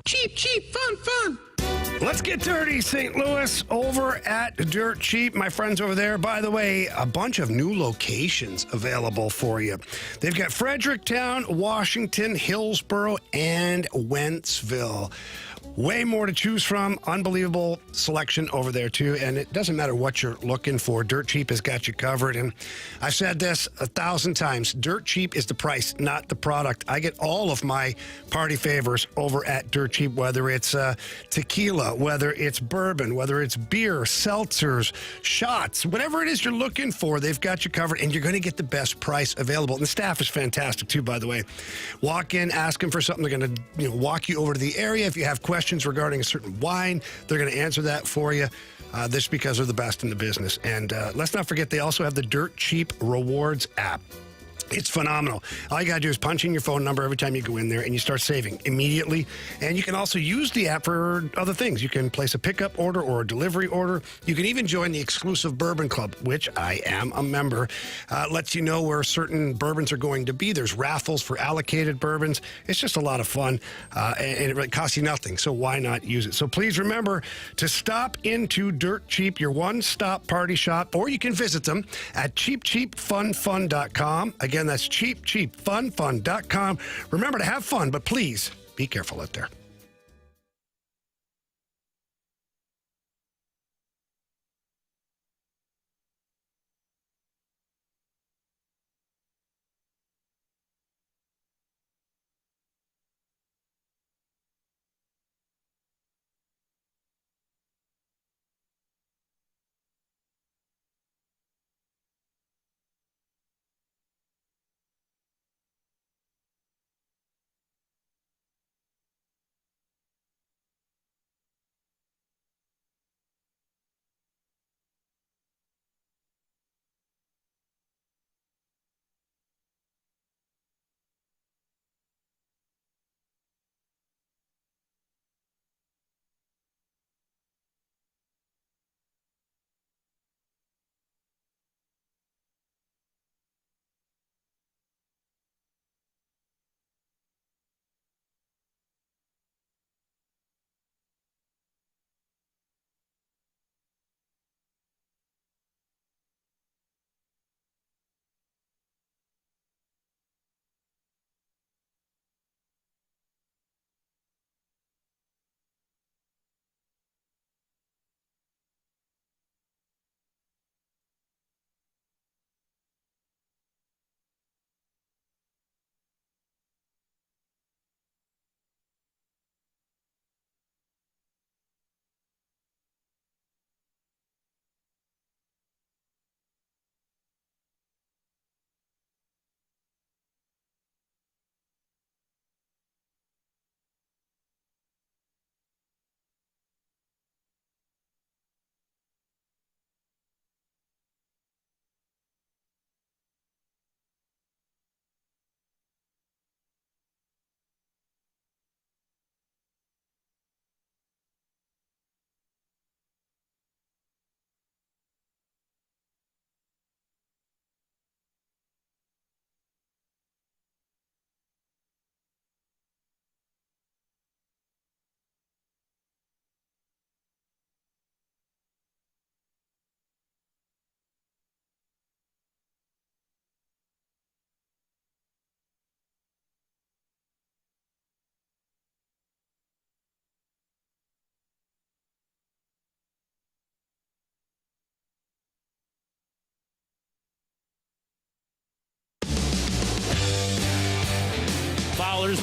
Cheap, fun. Let's get dirty, St. Louis, over at Dirt Cheap. My friends over there, by the way, a bunch of new locations available for you. They've got Fredericktown, Washington, Hillsboro, and Wentzville. Way more to choose from. Unbelievable selection over there, too. And it doesn't matter what you're looking for. Dirt Cheap has got you covered. And I've said this 1,000 times. Dirt Cheap is the price, not the product. I get all of my party favors over at Dirt Cheap, whether it's tequila, whether it's bourbon, whether it's beer, seltzers, shots, whatever it is you're looking for, they've got you covered. And you're going to get the best price available. And the staff is fantastic, too, by the way. Walk in, ask them for something. They're going to walk you over to the area. If you have questions regarding a certain wine, they're going to answer that for you. This because they're the best in the business. And let's not forget, they also have the Dirt Cheap Rewards app. It's phenomenal. All you got to do is punch in your phone number every time you go in there, and you start saving immediately. And you can also use the app for other things. You can place a pickup order or a delivery order. You can even join the exclusive Bourbon Club, which I am a member. Lets you know where certain bourbons are going to be. There's raffles for allocated bourbons. It's just a lot of fun, and it really costs you nothing, so why not use it? So please remember to stop into Dirt Cheap, your one-stop party shop, or you can visit them at cheapcheapfunfun.com. Again, that's cheapcheapfunfun.com. Remember to have fun, but please be careful out there.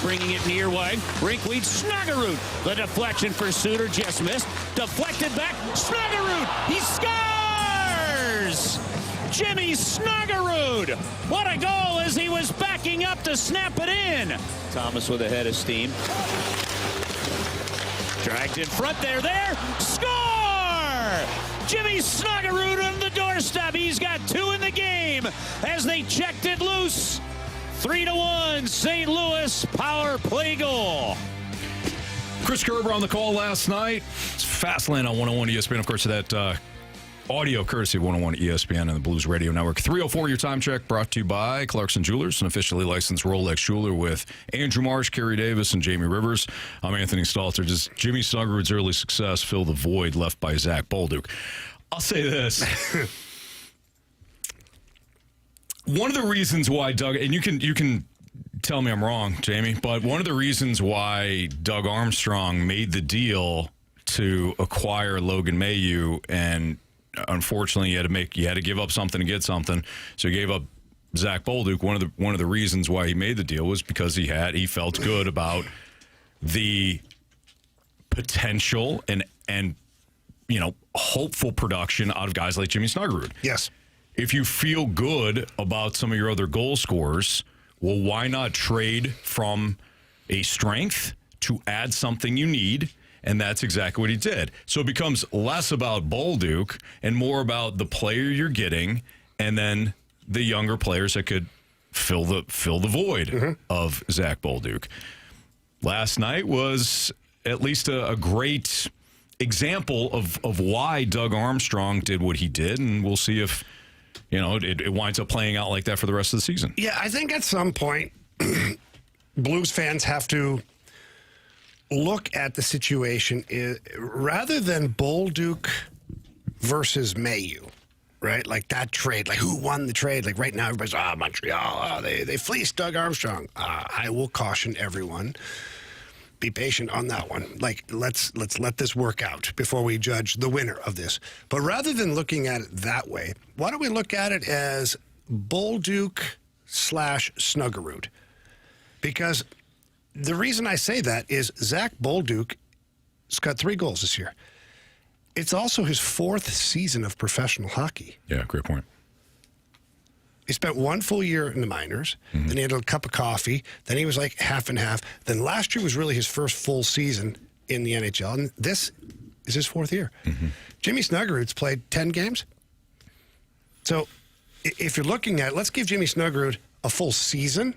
bringing it near wide. Rinkwede, Snuggerud. The deflection for Suter, just missed. Deflected back, Snuggerud. He scores! Jimmy Snuggerud. What a goal as he was backing up to snap it in. Thomas with a head of steam. Dragged in front there. Score! Jimmy Snuggerud on the doorstep. He's got 2 in the game as they checked it loose. 3-1 St. Louis power play goal. Chris Kerber on the call last night. It's Fastlane on 101 ESPN. Of course, that audio courtesy of 101 ESPN and the Blues Radio Network. 3:04 your time check brought to you by Clarkson Jewelers, an officially licensed Rolex jeweler with Andrew Marsh, Carey Davis, and Jamie Rivers. I'm Anthony Stalter. Does Jimmy Snuggerud's early success fill the void left by Zack Bolduc? I'll say this. One of the reasons why Doug, and you can tell me I'm wrong, Jamie, but one of the reasons why Doug Armstrong made the deal to acquire Logan Mailloux, and unfortunately you had to give up something to get something, so he gave up Zack Bolduc. One of the reasons why he made the deal was because he felt good about the potential and hopeful production out of guys like Jimmy Snuggerud. Yes. If you feel good about some of your other goal scorers, well, why not trade from a strength to add something you need? And that's exactly what he did. So it becomes less about Bolduc and more about the player you're getting, and then the younger players that could fill the void of Zack Bolduc. Last night was at least a great example of why Doug Armstrong did what he did, and we'll see if it winds up playing out like that for the rest of the season. Yeah, I think at some point, Blues fans have to look at the situation rather than Bolduc versus Mailloux, right? Like that trade, like who won the trade? Like right now, everybody's, Montreal, they fleeced Doug Armstrong. I will caution everyone, be patient on that one. Like, let's let this work out before we judge the winner of this. But rather than looking at it that way, why don't we look at it as Bolduc/Snuggerud? Because the reason I say that is Zack Bolduc has got 3 goals this year. It's also his 4th season of professional hockey. Yeah, great point. He spent 1 full year in the minors. Then he had a cup of coffee. Then he was like half and half. Then last year was really his first full season in the NHL. And this is his 4th year. Jimmy Snuggerud's played 10 games. So if you're looking at it, let's give Jimmy Snuggerud a full season,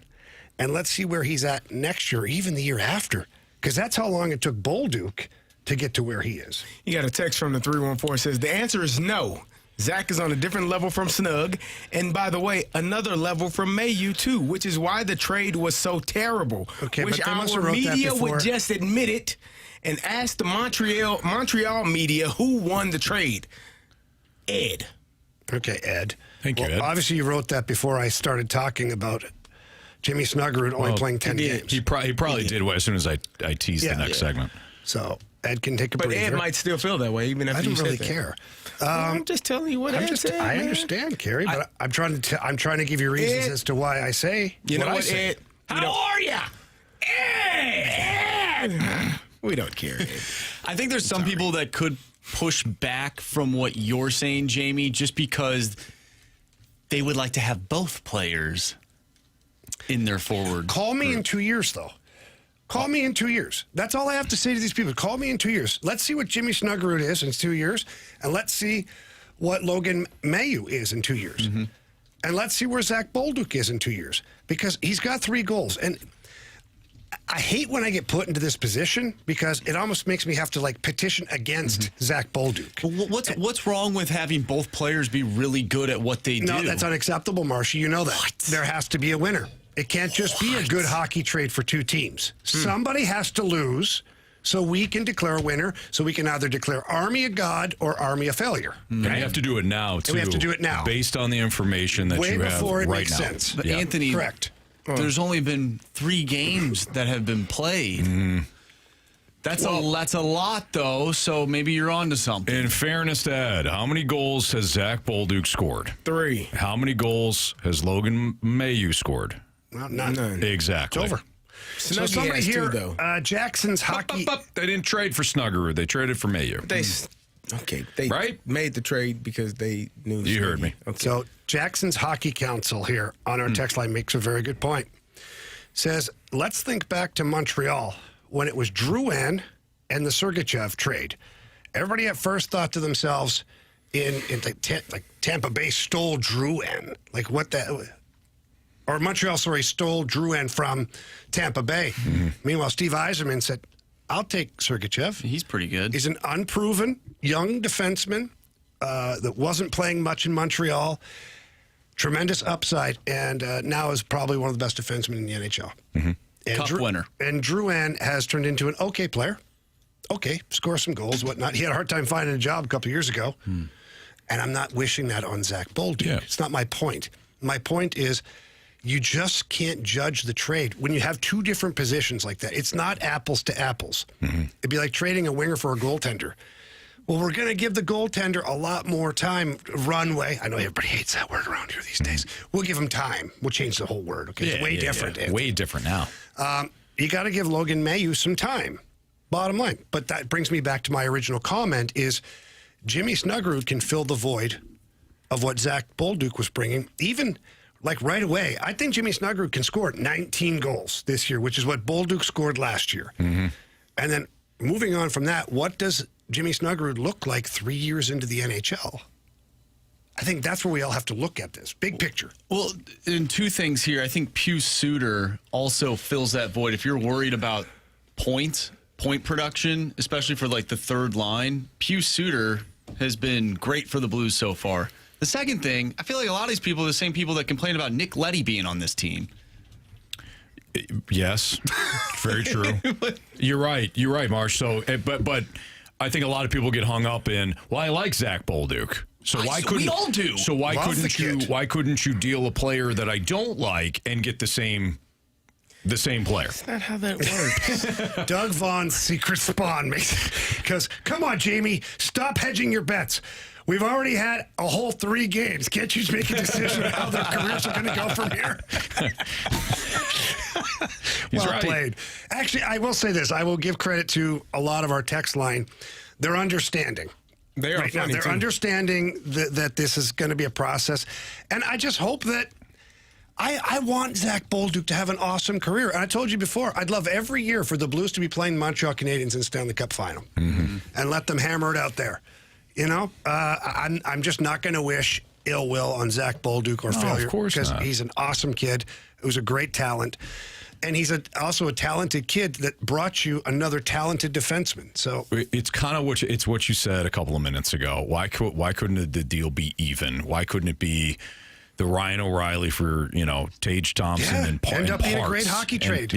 and let's see where he's at next year, even the year after. Because that's how long it took Bolduc to get to where he is. You got a text from the 314 says, the answer is no. Zach is on a different level from Snug, and by the way, another level from Mailloux too, which is why the trade was so terrible. Okay, which but they must our have wrote that media before. would just admit it and ask the Montreal media who won the trade. Ed. Okay, Ed. Thank you, Ed. Obviously, you wrote that before I started talking about Jimmy Snuggerud only playing 10 games. He probably did as soon as I teased the next segment. So Ed can take a But breather. Ed might still feel that way, even if I you don't really said that. care. I'm just telling you what Ed said, I man. understand, Carey, but I'm trying to give you reasons Ed, as to why I say You know I what, say. Ed? How are you? Ed! We don't care, Ed. I think there's some people that could push back from what you're saying, Jamie, just because they would like to have both players in their forward. Call me in 2 years, though. Call me in 2 years. That's all I have to say to these people. Call me in 2 years. Let's see what Jimmy Snuggerud is in 2 years, and let's see what Logan Mailloux is in 2 years. And let's see where Zack Bolduc is in 2 years, because he's got 3 goals. And I hate when I get put into this position because it almost makes me have to petition against Zack Bolduc. Well, what's wrong with having both players be really good at what they do? No, that's unacceptable, Marshy. You know that. What? There has to be a winner. It can't just be a good hockey trade for 2 teams. Somebody has to lose so we can declare a winner, so we can either declare Army of God or Army of Failure. And you have to do it now, too. we have to do it now. Based on the information that Way you have before it right makes now. sense. But Anthony, Correct. There's only been 3 games that have been played. That's a lot, though. So maybe you're on to something. In fairness to Ed, how many goals has Zack Bolduc scored? 3. How many goals has Logan Mailloux scored? Well, none. Exactly. It's over. Snuggie somebody has here, too, though. Jackson's hockey. They didn't trade for Snuggerud. They traded for Mayu. They right? made the trade because they knew. You heard me. Okay. So Jackson's Hockey Council here on our text line makes a very good point. Says, let's think back to Montreal when it was Drouin and the Sergachev trade. Everybody at first thought to themselves, like Tampa Bay stole Drouin. Like what that... Or Montreal, stole Drouin from Tampa Bay. Meanwhile, Steve Yzerman said, I'll take Sergachev. He's pretty good. He's an unproven young defenseman that wasn't playing much in Montreal. Tremendous upside, and now is probably one of the best defensemen in the NHL. And Cup winner. And Drouin has turned into an okay player. Okay, score some goals, whatnot. He had a hard time finding a job a couple years ago. And I'm not wishing that on Zack Bolduc. Yeah. It's not my point. My point is you just can't judge the trade when you have two different positions like that. It's not apples to apples. It'd be like trading a winger for a goaltender. Well, we're going to give the goaltender a lot more time, runway. I know everybody hates that word around here these days. We'll give him time. We'll change the whole word. Okay, it's way different. Yeah. Way different now. You got to give Logan Mailloux some time. Bottom line. But that brings me back to my original comment is Jimmy Snuggerud can fill the void of what Zack Bolduc was bringing, even like right away. I think Jimmy Snuggerud can score 19 goals this year, which is what Bolduc scored last year. And then moving on from that, what does Jimmy Snuggerud look like 3 years into the NHL? I think that's where we all have to look at this. Big picture. Well, and two things here. I think Pius Suter also fills that void. If you're worried about point production, especially for like the third line, Pius Suter has been great for the Blues so far. The second thing, I feel like a lot of these people are the same people that complain about Nick Leddy being on this team. Yes, very true. You're right, Marsh. So, but I think a lot of people get hung up in, well, I like Zack Bolduc. So we all do. So why couldn't you deal a player that I don't like and get the same player? That's not how that works. Doug Vaughn's secret spawn makes because come on, Jamie, stop hedging your bets. We've already had a whole 3 games. Can't you just make a decision how their careers are going to go from here? He's well right. played. Actually, I will say this. I will give credit to a lot of our text line. They're understanding. They are right now. They're understanding that this is going to be a process. And I just hope that I want Zack Bolduc to have an awesome career. And I told you before, I'd love every year for the Blues to be playing Montreal Canadiens in the Stanley Cup final and let them hammer it out there. You know, I'm just not going to wish ill will on Zack Bolduc or failure. Of course because not. he's an awesome kid who's a great talent. And he's also a talented kid that brought you another talented defenseman. So it's kind of what you said a couple of minutes ago. Why couldn't the deal be even? Why couldn't it be the Ryan O'Reilly for Tage Thompson and end up being a great hockey trade?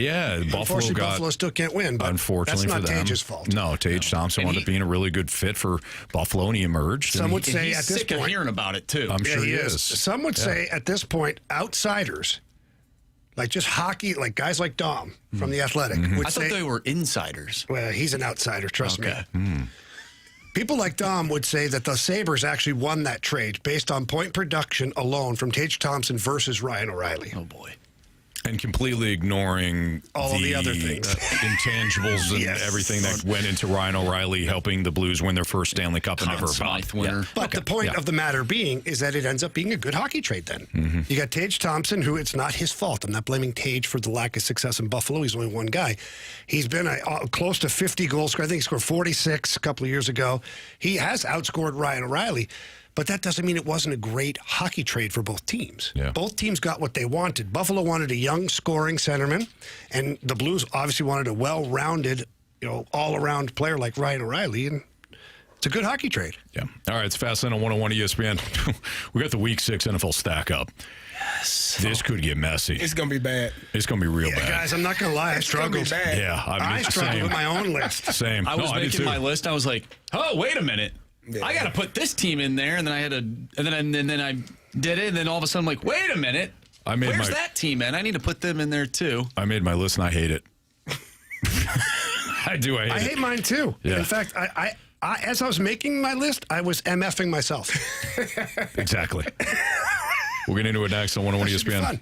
Buffalo still can't win. But unfortunately that's not for them, Tage's fault. No, Tage Thompson wound up being a really good fit for Buffalo, and he emerged. Some would say he's at this sick point, of hearing about it too. I'm sure he is. Some would say at this point, outsiders. Like just hockey, like guys like Dom from The Athletic. Would I thought they were insiders. Well, he's an outsider, trust me. People like Dom would say that the Sabres actually won that trade based on point production alone from Tage Thompson versus Ryan O'Reilly. Oh, boy. And completely ignoring all the other things. Intangibles and everything that went into Ryan O'Reilly helping the Blues win their first Stanley Cup and ever winner. Yeah. But the point of the matter being is that it ends up being a good hockey trade then. You got Tage Thompson, who it's not his fault. I'm not blaming Tage for the lack of success in Buffalo. He's only one guy. He's been close to 50 goals scorer. I think he scored 46 a couple of years ago. He has outscored Ryan O'Reilly. But that doesn't mean it wasn't a great hockey trade for both teams. Yeah. Both teams got what they wanted. Buffalo wanted a young scoring centerman, and the Blues obviously wanted a well-rounded, all-around player like Ryan O'Reilly, and it's a good hockey trade. Yeah. All right, it's Fastlane on 101 ESPN. We got the Week 6 NFL stack up. Yes. This could get messy. It's going to be bad. It's going to be real bad. Guys, I'm not going to lie. I struggled. Yeah. I struggled with my own list. Same. I was making my list. I was like, oh, wait a minute. Yeah. I got to put this team in there, and then I had and then I did it, and then all of a sudden I'm like, wait a minute, where's that team in? I need to put them in there too. I made my list, and I hate it. I do. I hate mine too. Yeah. In fact, I as I was making my list, I was MFing myself. Exactly. We'll get into it next on 101 ESPN.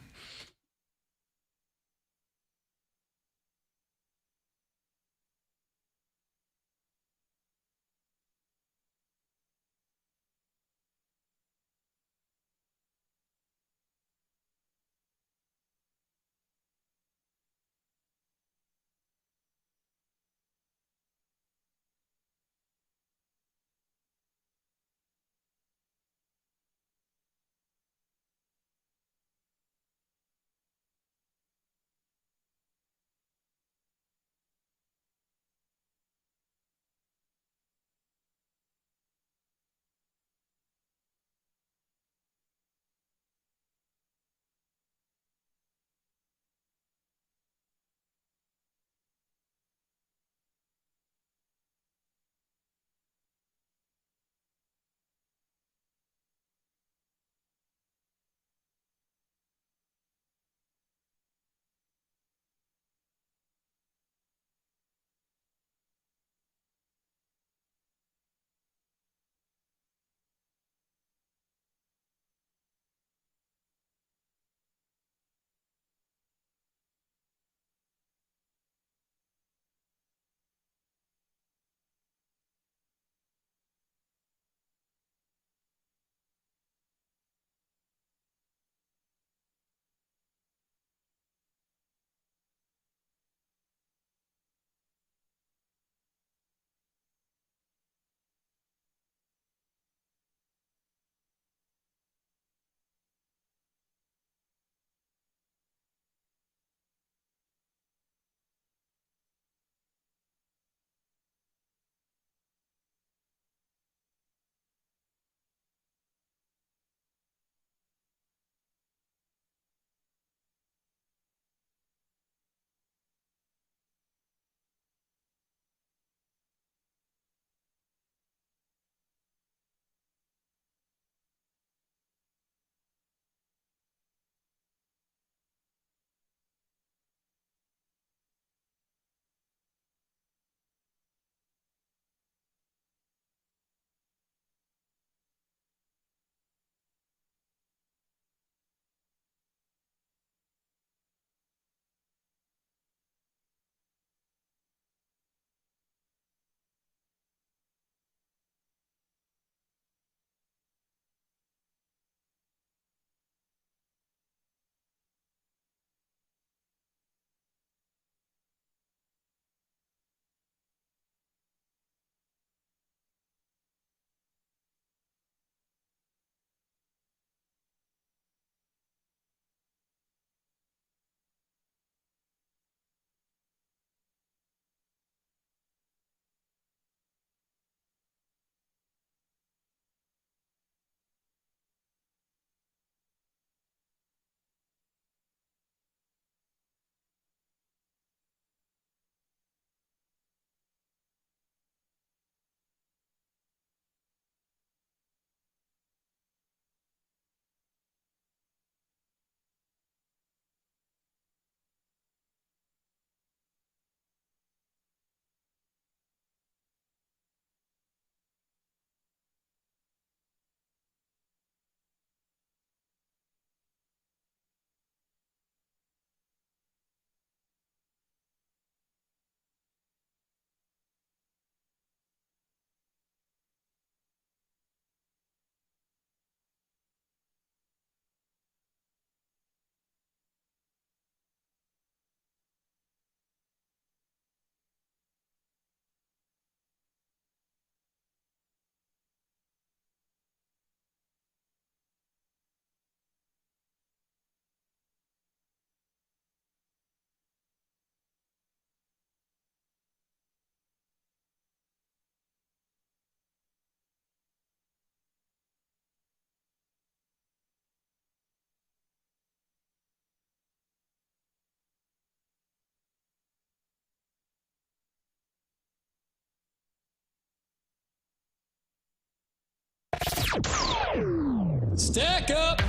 Stack up.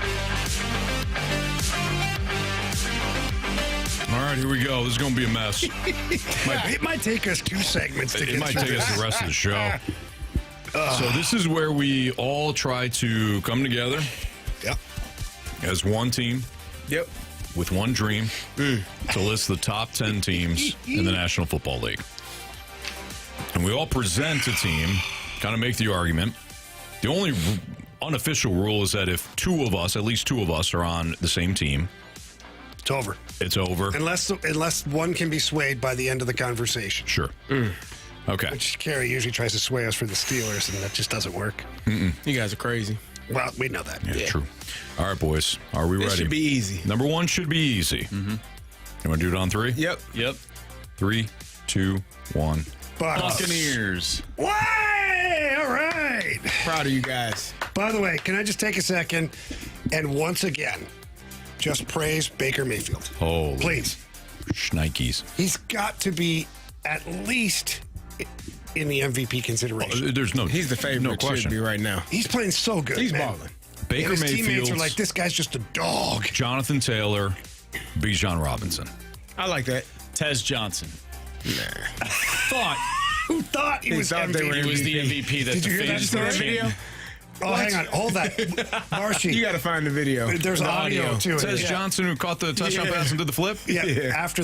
All right, here we go. This is going to be a mess. It might take us 2 segments to get It might through take us this. the rest of the show. So this is where we all try to come together Yep. as one team Yep. with one dream to list the top 10 teams in the National Football League. And we all present a team, kind of make the argument. The only unofficial rule is that if at least two of us, are on the same team, It's over. it's over. Unless one can be swayed by the end of the conversation. Sure. Okay. Which Carey usually tries to sway us for the Steelers, and that just doesn't work. You guys are crazy. Well, we know that. Yeah, true. All right, boys. Are we It ready? should be easy. Number one should be easy. You want to do it on 3? Yep. 3, 2, 1. Buccaneers. Way! All right. Proud of you guys. By the way, can I just take a second and once again just praise Baker Mayfield? Holy Please. Schnikes. He's got to be at least in the MVP consideration. There's no. He's the favorite. No question. Should be right now. He's playing so good. He's man. balling. Baker And his teammates Mayfield, are like, this guy's just a dog. Jonathan Taylor, Bijan Robinson. I like that. Tez Johnson. Who thought he was thought they MVP? were He was the MVP that Did the you hear that fans story? were That video? chanting. Oh, hang on. Hold that. Marshy, You got to find the video. there's The audio, too. Says Yeah. Johnson, who caught the touchdown pass and did the flip. Yeah, Yeah. after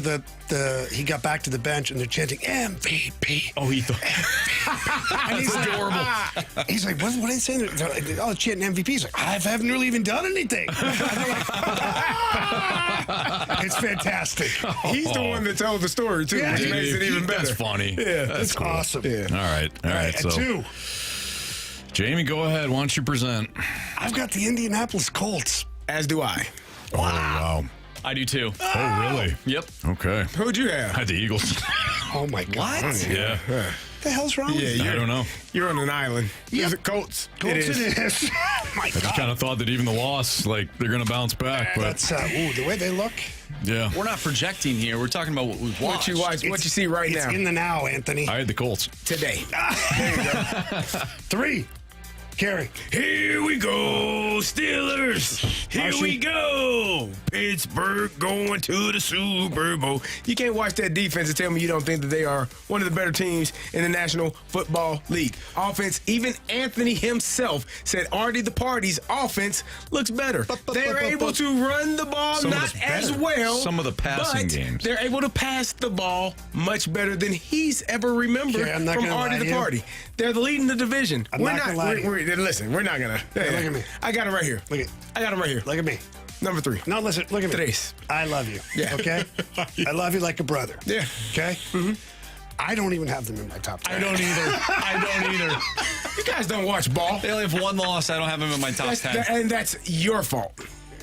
he got back to the bench and they're chanting MVP. Oh, he thought. And he's Adorable. He's like, what are they saying? They're like, oh, chanting MVP. He's like, I haven't really even done anything. It's fantastic. He's the one that told the story, too, Yeah, which he- makes it even better. That's funny. Yeah. That's cool. Awesome. Yeah. All right. All right. And So, 2, Jamie, go ahead. Why don't you present? I've got the Indianapolis Colts. As do I. Oh, wow. I do too. Oh, really? Yep. Okay. Who'd you I have? had the Eagles. Oh, my God. Yeah. What the hell's wrong with you? I don't know. You're on an island. Yep. Is it Colts? Colts it is. My I just God. kind of thought that even the loss, like, they're going to bounce back. But, That's, the way they look. yeah. We're not projecting here. We're talking about what we've What watched. you watch? What you see right It's now? in the now, Anthony. I had the Colts. Today. 3, Carey. Here we go, Steelers. Here we go. Pittsburgh going to the Super Bowl. You can't watch that defense and tell me you don't think that they are one of the better teams in the National Football League. Offense, even Anthony himself said Artie the Party's offense looks better. They're able to run the ball Some of not it's as better. well. Some of the passing but games. They're able to pass the ball much better than he's ever remembered Okay, I'm not from gonna lie Artie to the you. Party. They're the leading the division. I'm not gonna lie to you. Listen, we're not gonna. Look at me. I got it right here. I got it right here. Look at me. Number 3. No, listen, look at me. Tres. I love you. Yeah. Okay? I love you like a brother. Yeah. Okay? Mm-hmm. I don't even have them in my top 10. I don't either. I don't either. You guys don't watch ball. They only have one loss. I don't have him in my top 10. And that's your fault.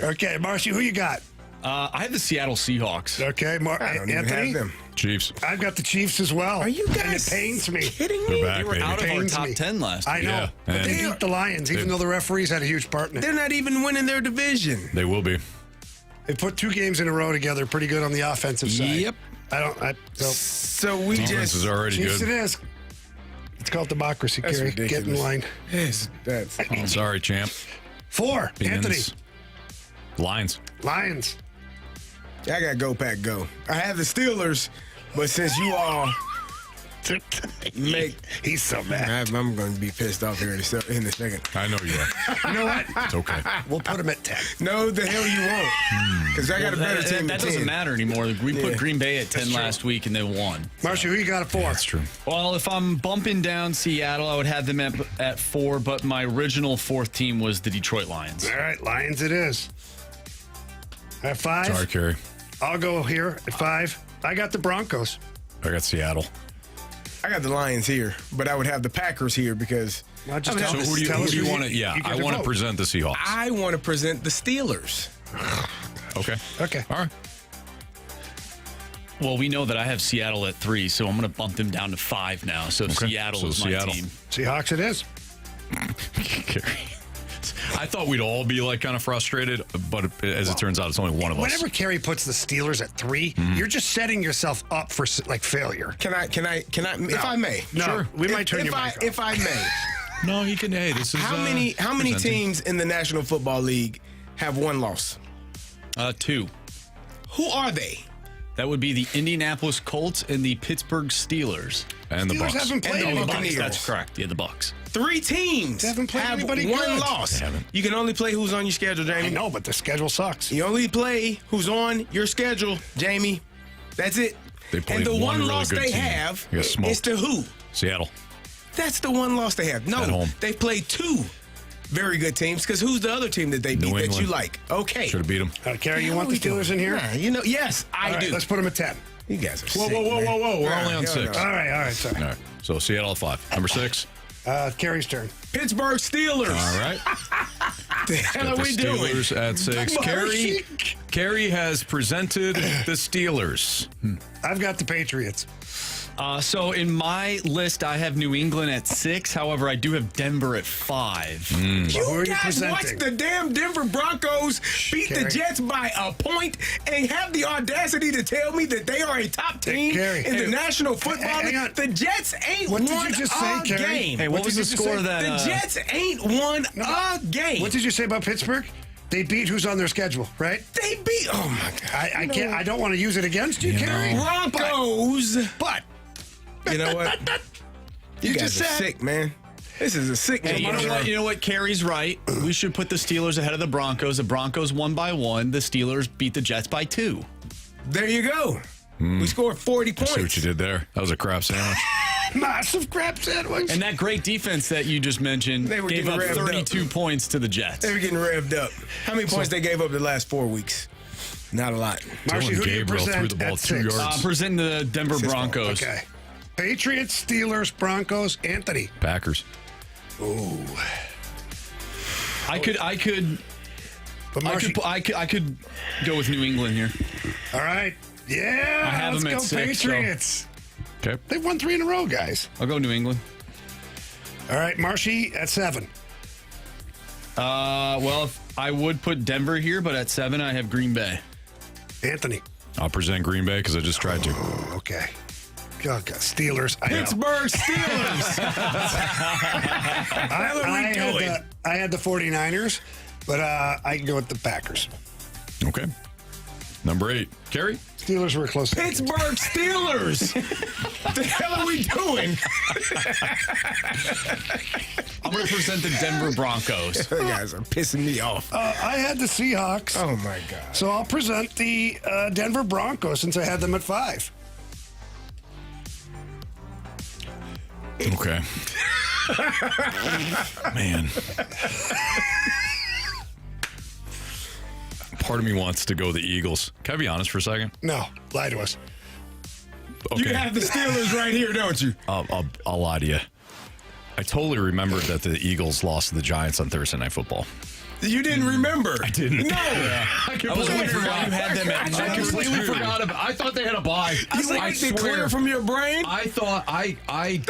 Okay, Marcy, who you got? I have the Seattle Seahawks. Okay, I don't even Anthony? have them. Chiefs. I've got the Chiefs as well. Are you And guys it pains me. kidding They're me? back, They were baby. out of our Pains top me. 10 last I week. know. Yeah, But and- they beat the Lions, even though the referees had a huge part in it. They're not even winning their division. They will be. They put 2 games in a row together, pretty good on the offensive side. Yep. So So we Defense just. is already Chiefs it good. is. It's called democracy, That's Carey. Get in ridiculous. line. Yes, that's. Sorry, champ. 4, Anthony. Beans. Lions. Lions. I got go pack go. I have the Steelers, but since you all make. He's so mad. I'm going to be pissed off here in a second. I know you are. You know what? It's okay. We'll put him at 10. No, the hell you won't. Because I got a better team That than doesn't 10. matter anymore. We Yeah. put Green Bay at 10 That's true. last week and they won. Marshall, who you got at 4? That's true. Well, if I'm bumping down Seattle, I would have them at 4, but my original 4th team was the Detroit Lions. All right, Lions it is. At 5, Sorry, Carey. I'll go here at 5. I got the Broncos. I got Seattle. I got the Lions here, but I would have the Packers here because Well, just I mean, tell So us- who tell us do you who want to? Yeah, you get I to want to vote. present the Seahawks. I want to present the Steelers. Okay. Okay. All right. Well, we know that I have Seattle at 3, so I'm going to bump them down to 5 now. So Okay. Seattle So is my Seattle. team. Seahawks it is. Carey. I thought we'd all be like kind of frustrated, but as it turns out, it's only one of us. Whenever Carey puts the Steelers at 3, you're just setting yourself up for like failure. Can I, if I may? No, Sure. we might turn if your I, mic off. If I may, No, he can. Hey, this is How many presenting. teams in the National Football League have one loss? 2. Who are they? That would be the Indianapolis Colts and the Pittsburgh Steelers. And the Steelers Bucks. haven't played And the anybody. Buccaneers. That's correct. Yeah, the Bucks. 3 teams They haven't played have anybody one good. loss. They haven't. You can only play who's on your schedule, I Jamie. know, but the schedule sucks. You only play who's on your schedule, Jamie. That's it. They played and the one one really loss good they team. have They got smoked. is to who? Seattle. That's the one loss they have. At No, home. they played 2 very good teams. Because who's the other team that they beat New that England. you like? Okay. Should have beat them. Carey, you How want are the we doing? Steelers in here? Nah, yes, I All right, do. let's put them at 10. You guys are Whoa, sick, whoa, whoa, man. whoa, whoa. We're Nah, only on hell 6. no. All right, sorry. All right. So Seattle at 5. Number 6. Carey's turn. Pittsburgh Steelers. All right. The hell are Got we the doing? Steelers at 6. Carey has presented the Steelers. I've got the Patriots. So in my list, I have New England at 6. However, I do have Denver at 5. Who are You you guys presenting? watched the damn Denver Broncos beat the Carey. Jets by a point and have the audacity to tell me that they are a top team Carey. in the Hey, National Football hang League. on. The Jets ain't What won did you just say, a Carey? game. Hey, what was did the you score say? of that? The Jets ain't won a game. What did you say about Pittsburgh? They beat who's on their schedule, right? They beat? Oh my God! I can't. I don't want to use it against you, Carey. Broncos. But You know what? You guys just are said- sick, man. This is a sick Hey, you know what? You know what? Carey's right. We should put the Steelers ahead of the Broncos. The Broncos won by 1. The Steelers beat the Jets by 2. There you go. We scored 40 points. See what you did there. That was a crap sandwich. massive crap sandwich. And that great defense that you just mentioned They were gave getting up revved up. 32 points to the Jets. They were getting revved up. How many points they gave up the last 4 weeks? Not a lot. Marcy, Dylan who do you Gabriel present threw the ball at 2 6? yards. Presenting the Denver Broncos. Okay. Patriots, Steelers, Broncos, Anthony. Packers. Ooh. I could But Marcy, I could go with New England here. all right. Yeah. I have let's them at go 6, so- Patriots. Okay. They've won 3 in a row, guys. I'll go New England. All right, Marshy at 7. Well, I would put Denver here, but at 7 I have Green Bay. Anthony. I'll present Green Bay because I just tried to. Okay. God, Steelers. I know. Pittsburgh Steelers. I had the 49ers, but I can go with the Packers. Okay. Number 8. Carey? Steelers were close. Pittsburgh Steelers. What the hell are we doing? I'm going to present the Denver Broncos. You guys are pissing me off. I had the Seahawks. Oh, my God. So I'll present the Denver Broncos since I had them at 5. Okay. Man. Part of me wants to go the Eagles. Can I be honest for a second? No, lie to us. Okay. You have the Steelers right here, don't you? I'll lie to you. I totally remembered that the Eagles lost to the Giants on Thursday Night Football. You didn't remember. I didn't. No. I was wondering why you had them at I completely forgot about. I thought they had a bye. You wiped it clear from your brain? I thought I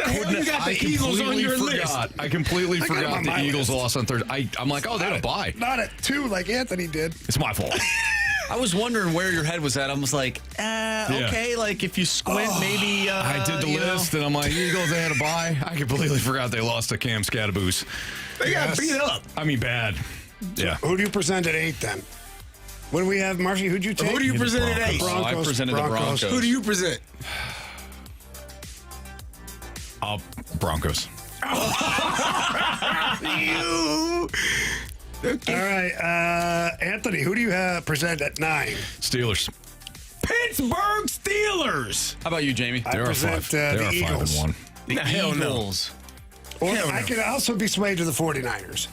hell couldn't. you got the I Eagles on completely your forgot. I completely got them forgot on the my Eagles list. lost on Thursday. I'm like, oh, they had a bye. Not at 2 like Anthony did. It's my fault. I was wondering where your head was at. I was like, okay, like if you squint, maybe. I did the list, and I'm like, Eagles, they had a bye. I completely forgot they lost to Cam Scataboos. They got Yes. beat up. I mean, bad. Yeah. Who do you present at 8 then? What do we have, Marshy? Who'd you take? Who do you present at 8? I presented the Broncos. Who do you present? Broncos. You. All right, Anthony, who do you present at 9? Steelers. Pittsburgh Steelers. How about you, Jamie? I They are present 5. the They are Eagles. 5-1. The hell no. Eagles. Or Hell I no. could also be swayed to the 49ers.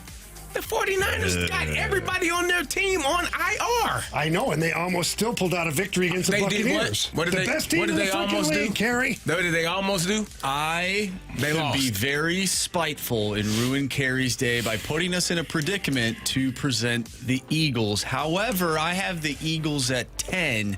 The 49ers got everybody on their team on IR. I know, and they almost still pulled out a victory against the They did Buccaneers. what? What did the they- best team what did in the they freaking almost do? league, Carey. What did they almost do? I They could lost. be very spiteful and ruin Carey's day by putting us in a predicament to present the Eagles. However, I have the Eagles at 10,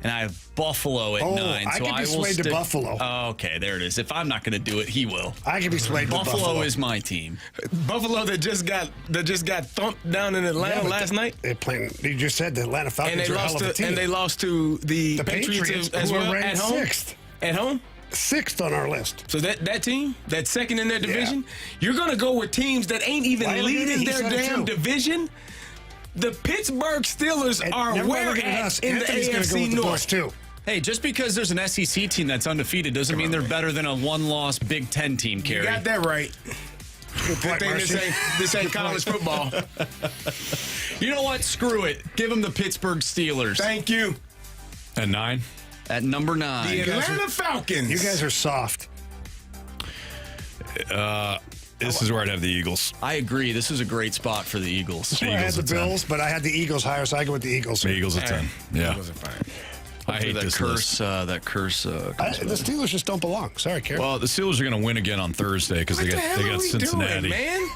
and I have Buffalo at 9. I could be will swayed to stick- Buffalo. Oh, okay, there it is. If I'm not going to do it, he will. I could be swayed to Buffalo is my team. Buffalo that just got thumped down in Atlanta last night. They playing. You just said the Atlanta Falcons And they are a hell lost of a team. to they lost to the the Patriots as who well are ranked at home. 6th. At home? 6th on our list. So that team, that's second in their division, you're going to go with teams that ain't even leading their damn division? The Pittsburgh Steelers are where at in the AFC North, too. Hey, just because there's an SEC team that's undefeated doesn't mean they're better than a one-loss Big Ten team, Carey. You got that right. Good point, This ain't college football. You know what? Screw it. Give them the Pittsburgh Steelers. Thank you. At 9? At number 9. The Atlanta Falcons. You guys are soft. This is where I'd have the Eagles. I agree. This is a great spot for the Eagles. I had the Bills, but I had the Eagles higher, so I go with the Eagles. The Eagles at 10. Yeah. Eagles are fine. I hate that this curse. list. That curse. The Steelers just don't belong. Sorry, Carey. Well, the Steelers are going to win again on Thursday because they got Cincinnati. Doing, man?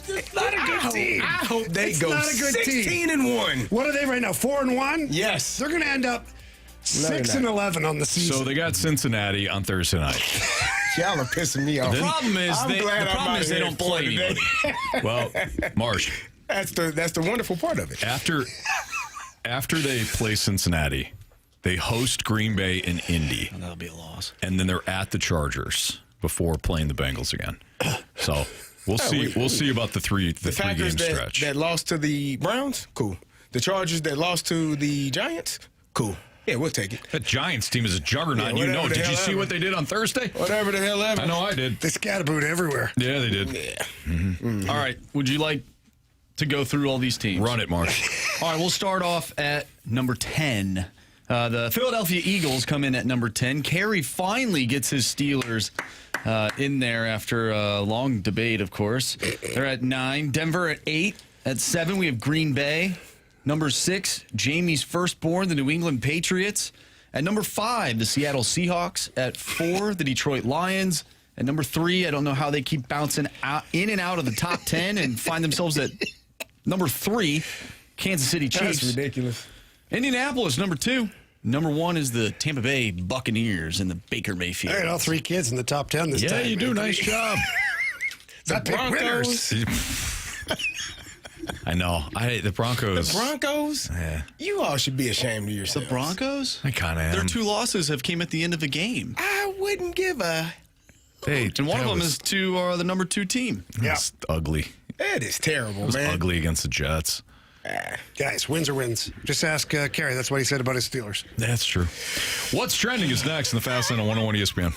It's not a good team. I hope they go not a good 16-1. What are they right now? 4-1? Yes. They're going to end up 6-11 on the season. So they got Cincinnati on Thursday night. Y'all are pissing me off. The problem is they don't play today. anybody. Well, Marsh. That's the wonderful part of it. After they play Cincinnati, they host Green Bay and Indy. Oh, that'll be a loss. And then they're at the Chargers before playing the Bengals again. So we'll see. We'll see about the three Packers game stretch. that lost to the Browns, cool. The Chargers that lost to the Giants, cool. Yeah, we'll take it. That Giants team is a juggernaut. Yeah, You know. the Did you hell see ever. what they did on Thursday? Whatever the hell ever. I know I did. They scatterboot everywhere. Yeah, they did. Yeah. All right. Would you like to go through all these teams? Run it, Marsh. All right. We'll start off at number 10. The Philadelphia Eagles come in at number 10. Carey finally gets his Steelers in there after a long debate, of course. They're at 9. Denver at 8. At 7, we have Green Bay. Number 6, Jamie's firstborn, the New England Patriots. At number 5, the Seattle Seahawks. At 4, the Detroit Lions. At number 3, I don't know how they keep bouncing in and out of the top 10 and find themselves at number 3, Kansas City Chiefs. That's ridiculous. Indianapolis, number 2. Number 1 is the Tampa Bay Buccaneers and the Baker Mayfield. I had all 3 kids in the top 10 this time. Yeah, you do. Nice job. The Broncos. I know. The Broncos. The Broncos? Yeah. You all should be ashamed of The yourselves. Broncos? I kind of am. Their 2 losses have came at the end of a game. I wouldn't give a... And one of them is to the number 2 team. Yeah. It's ugly. That is terrible, It was man. ugly against the Jets. Guys, wins are wins. Just ask Carey. That's what he said about his Steelers. That's true. What's trending is next in the Fast Lane on 101 ESPN.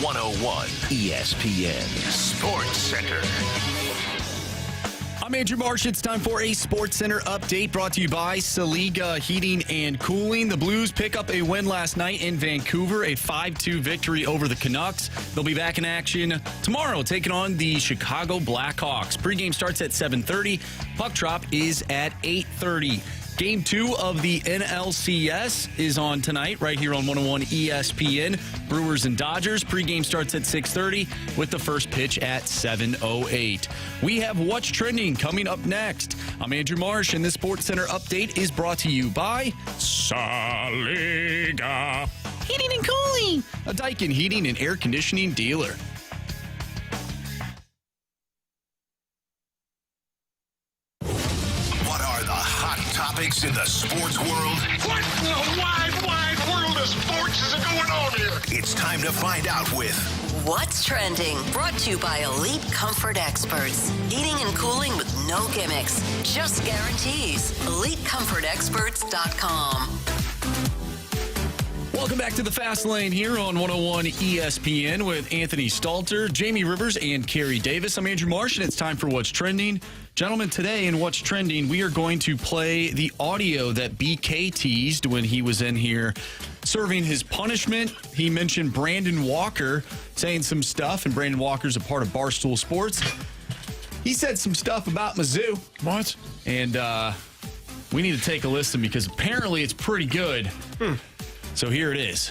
101 ESPN Sports Center. I'm Andrew Marsh. It's time for a Sports Center update brought to you by Saliga Heating and Cooling. The Blues pick up a win last night in Vancouver, a 5-2 victory over the Canucks. They'll be back in action tomorrow, taking on the Chicago Blackhawks. Pregame starts at 7:30. Puck drop is at 8:30. Game 2 of the NLCS is on tonight right here on 101 ESPN. Brewers and Dodgers. Pregame starts at 6:30 with the first pitch at 7:08. We have What's Trending coming up next. I'm Andrew Marsh, and this Sports Center update is brought to you by Saliga Heating and Cooling, a Daikin heating and air conditioning dealer. Topics in the sports world. What in the wide world of sports is going on here? It's time to find out with What's Trending, brought to you by Elite Comfort Experts. Heating and cooling with no gimmicks, just guarantees. EliteComfortExperts.com. Welcome back to the Fast Lane here on 101 ESPN with Anthony Stalter, Jamie Rivers, and Carey Davis. I'm Andrew Marsh, and it's time for What's Trending. Gentlemen, today in What's Trending, we are going to play the audio that BK teased when he was in here serving his punishment. He mentioned Brandon Walker saying some stuff, and Brandon Walker's a part of Barstool Sports. He said some stuff about Mizzou. What? And we need to take a listen because apparently it's pretty good. So here it is.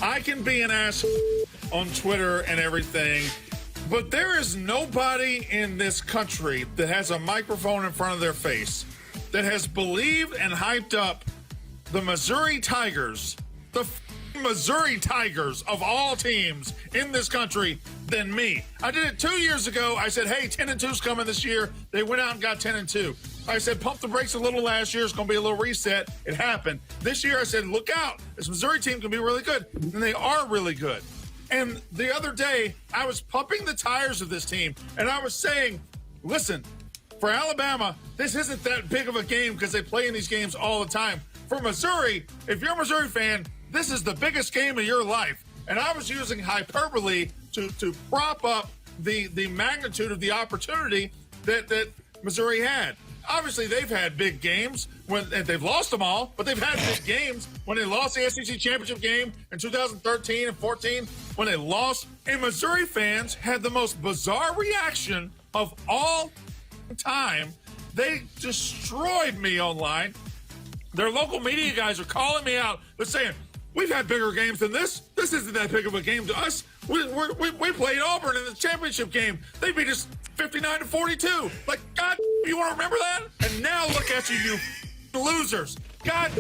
I can be an ass on Twitter and everything, but there is nobody in this country that has a microphone in front of their face that has believed and hyped up the Missouri Tigers, the Missouri Tigers of all teams in this country than me. I did it 2 years ago. I said, hey, 10-2's coming this year. They went out and got 10-2. I said, pump the brakes a little last year. It's going to be a little reset. It happened. This year, I said, look out. This Missouri team can be really good. And they are really good. And the other day, I was pumping the tires of this team. And I was saying, listen, for Alabama, this isn't that big of a game because they play in these games all the time. For Missouri, if you're a Missouri fan, this is the biggest game of your life. And I was using hyperbole to prop up the magnitude of the opportunity that Missouri had. Obviously, they've had big games and they've lost them all, but they've had big games when they lost the SEC championship game in 2013 and 14, when they lost. And Missouri fans had the most bizarre reaction of all time. They destroyed me online. Their local media guys are calling me out. They're saying, we've had bigger games than this. This isn't that big of a game to us. We played Auburn in the championship game. They beat us 59-42. Like, God, you want to remember that? And now look at you losers. God,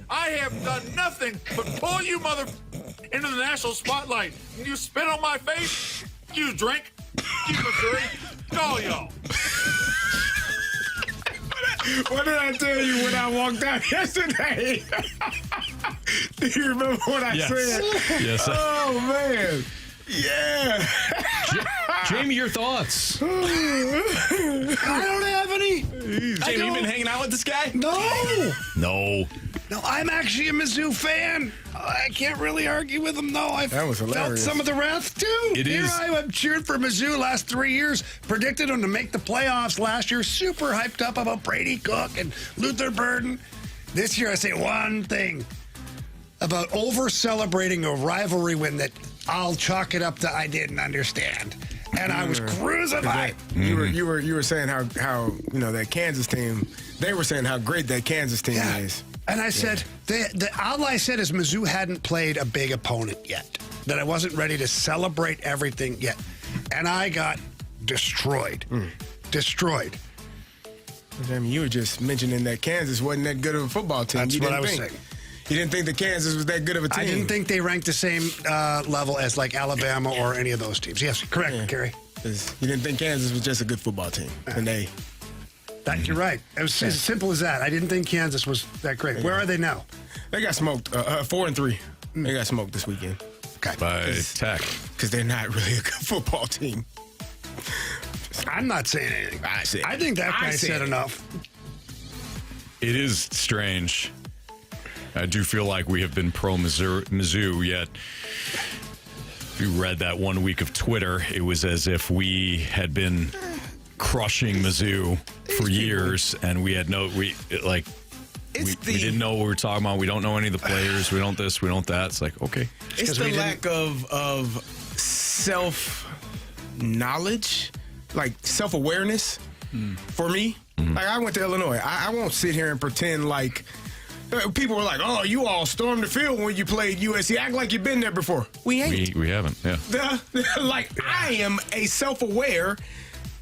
I have done nothing but pull you mother into the national spotlight. And you spit on my face. You drink. You Missouri. All y'all. What did I tell you when I walked out yesterday? Do you remember what I said? Yes. Oh, man. Yeah. Jamie, your thoughts? I don't have any. Jamie, you been hanging out with this guy? No. No, I'm actually a Mizzou fan. I can't really argue with him, though. That was felt hilarious. some of the wrath, too. Here I have cheered for Mizzou last 3 years, predicted them to make the playoffs last year, super hyped up about Brady Cook and Luther Burden. This year I say one thing about over-celebrating a rivalry win that I'll chalk it up to I didn't understand. And I was cruising by. You were saying how that Kansas team, they were saying how great that Kansas team is. And I said, all I said is Mizzou hadn't played a big opponent yet, that I wasn't ready to celebrate everything yet. And I got destroyed. Destroyed. I mean, you were just mentioning that Kansas wasn't that good of a football team. That's what I was saying. You didn't think that Kansas was that good of a team? I didn't think they ranked the same level as like Alabama or any of those teams. Yes, correct, Carey. You didn't think Kansas was just a good football team. And you're right. It was as simple as that. I didn't think Kansas was that great. Where are they now? They got smoked 4-3. They got smoked this weekend. Okay. By Tech. Because they're not really a good football team. I'm not saying anything. I think that guy said enough. It is strange. I do feel like we have been pro Mizzou, yet If you read that 1 week of Twitter, it was as if we had been crushing Mizzou for years, and we had we didn't know what we were talking about. We don't know any of the players. We don't this. We don't that. It's like, okay. It's the lack of self-knowledge, like self-awareness for me. Mm-hmm. Like, I went to Illinois. I won't sit here and pretend like people were like, oh, you all stormed the field when you played USC. Act like you've been there before. We ain't. We haven't, yeah. I am a self-aware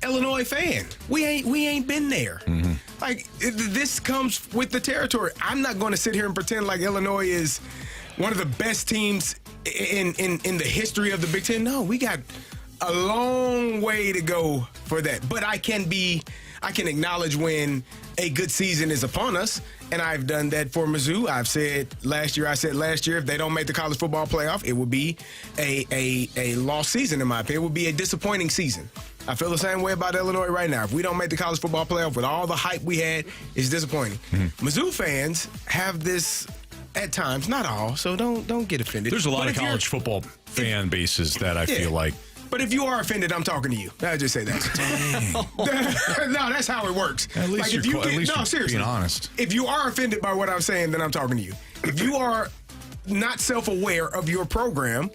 Illinois fan. We ain't been there. Mm-hmm. Like, this comes with the territory. I'm not going to sit here and pretend like Illinois is one of the best teams in the history of the Big Ten. No, we got a long way to go for that. But I can acknowledge when a good season is upon us, and I've done that for Mizzou. I said last year, if they don't make the college football playoff, it would be a lost season in my opinion. It would be a disappointing season. I feel the same way about Illinois right now. If we don't make the college football playoff with all the hype we had, it's disappointing. Mm-hmm. Mizzou fans have this at times, not all, so don't get offended. There's a lot of college football fan bases that I feel like. But if you are offended, I'm talking to you. I'll just say that. No, that's how it works. At least you're being honest. If you are offended by what I'm saying, then I'm talking to you. If you are not self-aware of your program,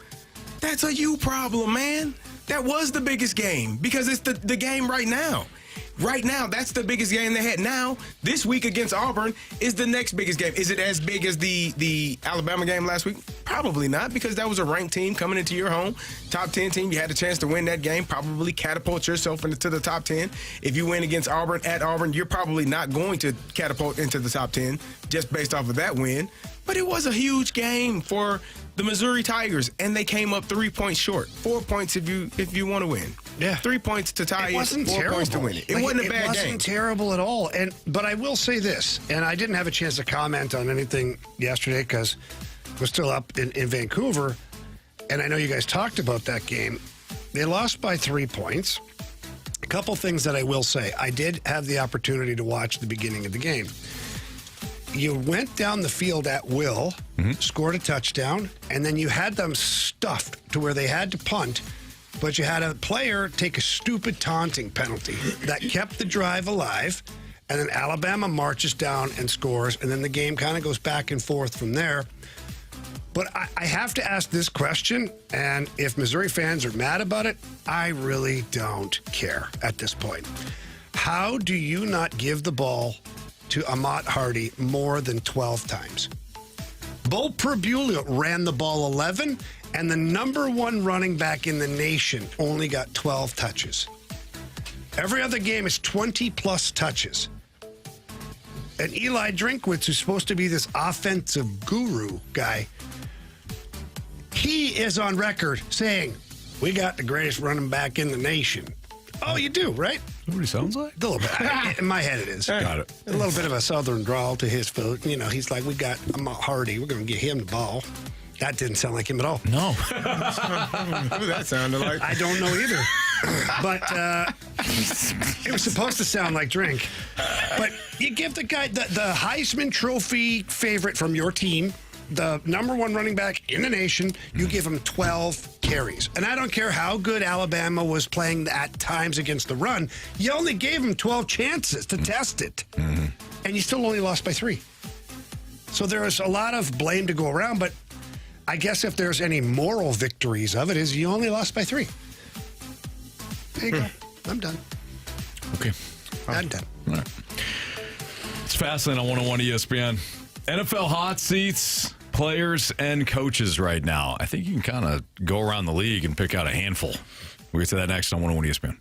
that's a you problem, man. That was the biggest game because it's the game right now. Right now, that's the biggest game they had. Now, this week against Auburn is the next biggest game. Is it as big as the Alabama game last week? Probably not, because that was a ranked team coming into your home. Top 10 team. You had a chance to win that game, probably catapult yourself into the top 10. If you win against Auburn at Auburn, you're probably not going to catapult into the top 10 just based off of that win. But it was a huge game for the Missouri Tigers, and they came up 3 points short. 4 points if you want to win. Yeah. 3 points to tie it, 4 points to win it. It wasn't a bad game. It wasn't terrible at all. But I will say this, and I didn't have a chance to comment on anything yesterday because I was still up in Vancouver, and I know you guys talked about that game. They lost by 3 points. A couple things that I will say. I did have the opportunity to watch the beginning of the game. You went down the field at will, scored a touchdown, and then you had them stuffed to where they had to punt, but you had a player take a stupid taunting penalty that kept the drive alive, and then Alabama marches down and scores, and then the game kind of goes back and forth from there. But I have to ask this question, and if Missouri fans are mad about it, I really don't care at this point. How do you not give the ball to Amat Hardy more than 12 times? Bo Prabula ran the ball 11, and the number one running back in the nation only got 12 touches. Every other game is 20-plus touches. And Eli Drinkwitz, who's supposed to be this offensive guru guy, he is on record saying, we got the greatest running back in the nation. Oh, you do, right? What he sounds like? A little bit. In my head, it is. Got it. A little bit of a southern drawl to his foot. You know, he's like, we got Amat Hardy. We're going to get him the ball. That didn't sound like him at all. No. What that sounded like? I don't know either. But it was supposed to sound like Drink. But you give the guy the Heisman Trophy favorite from your team, the number one running back in the nation, you give him 12 carries. And I don't care how good Alabama was playing at times against the run, you only gave him 12 chances to test it. Mm-hmm. And you still only lost by 3. So there is a lot of blame to go around, but I guess if there's any moral victories of it is you only lost by 3. There you go. I'm done. Okay. I'm done. All right. It's fascinating on 101 ESPN. NFL hot seats, players and coaches right now. I think you can kind of go around the league and pick out a handful. We'll get to that next on 101 ESPN.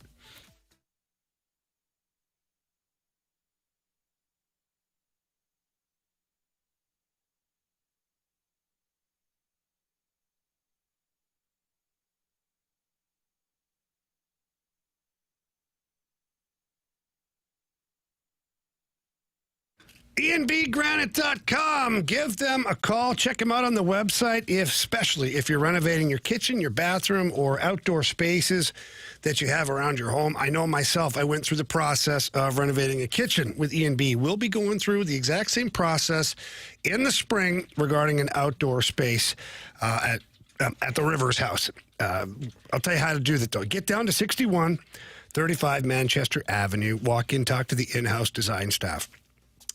ENBgranite.com. Give them a call. Check them out on the website, especially if you're renovating your kitchen, your bathroom, or outdoor spaces that you have around your home. I know myself, I went through the process of renovating a kitchen with ENB. We'll be going through the exact same process in the spring regarding an outdoor space at at the Rivers house. I'll tell you how to do that, though. Get down to 6135 Manchester Avenue. Walk in, talk to the in-house design staff.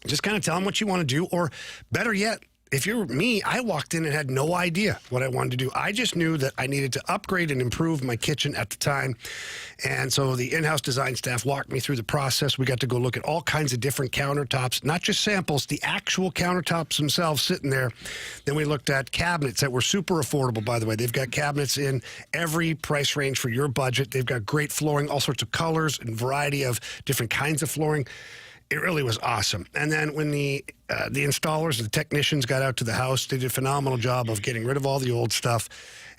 Just kind of tell them what you want to do, or better yet, if you're me, I walked in and had no idea what I wanted to do. I just knew that I needed to upgrade and improve my kitchen at the time. And so the in-house design staff walked me through the process. We got to go look at all kinds of different countertops, not just samples, the actual countertops themselves sitting there. Then we looked at cabinets that were super affordable, by the way. They've got cabinets in every price range for your budget. They've got great flooring, all sorts of colors and variety of different kinds of flooring. It really was awesome. And then when the installers, the technicians got out to the house, they did a phenomenal job of getting rid of all the old stuff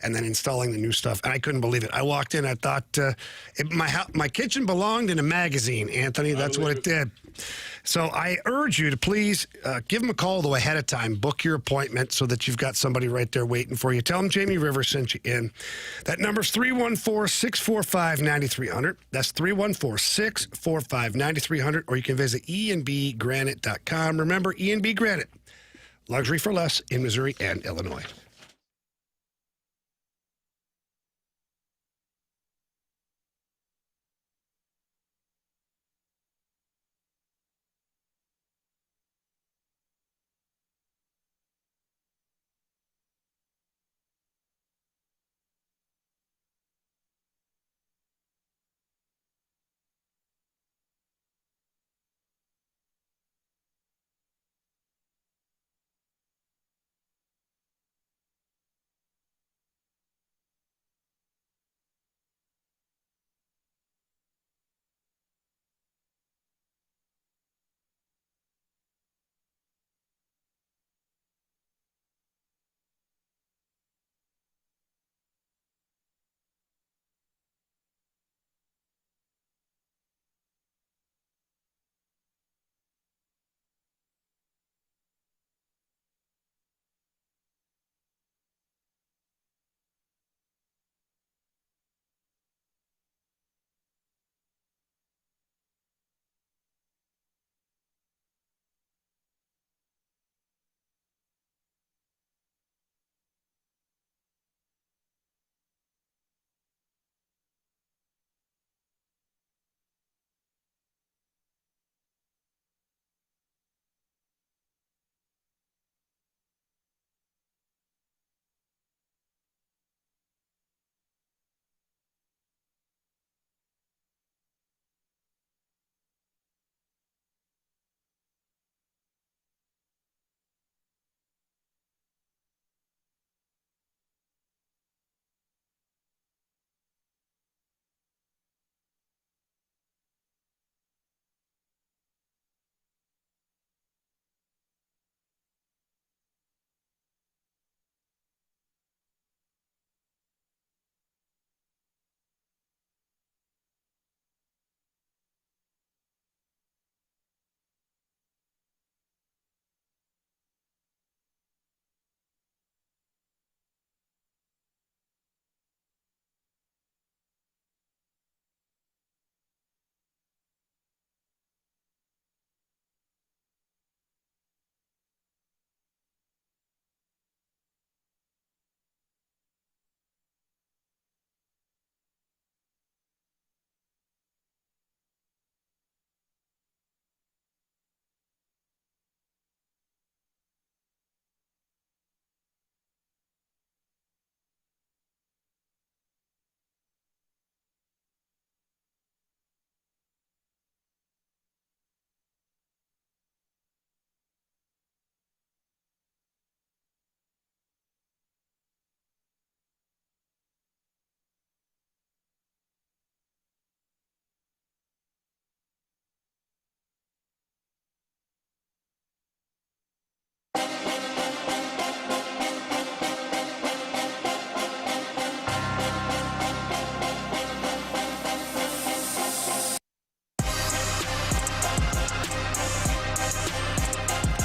and then installing the new stuff. And I couldn't believe it. I walked in, I thought my kitchen belonged in a magazine, Anthony. That's what it did. So I urge you to please give them a call, though, ahead of time. Book your appointment so that you've got somebody right there waiting for you. Tell them Jamie Rivers sent you in. That number's 314-645-9300. That's 314-645-9300. Or you can visit enbgranite.com. Remember, E&B Granite, luxury for less in Missouri and Illinois.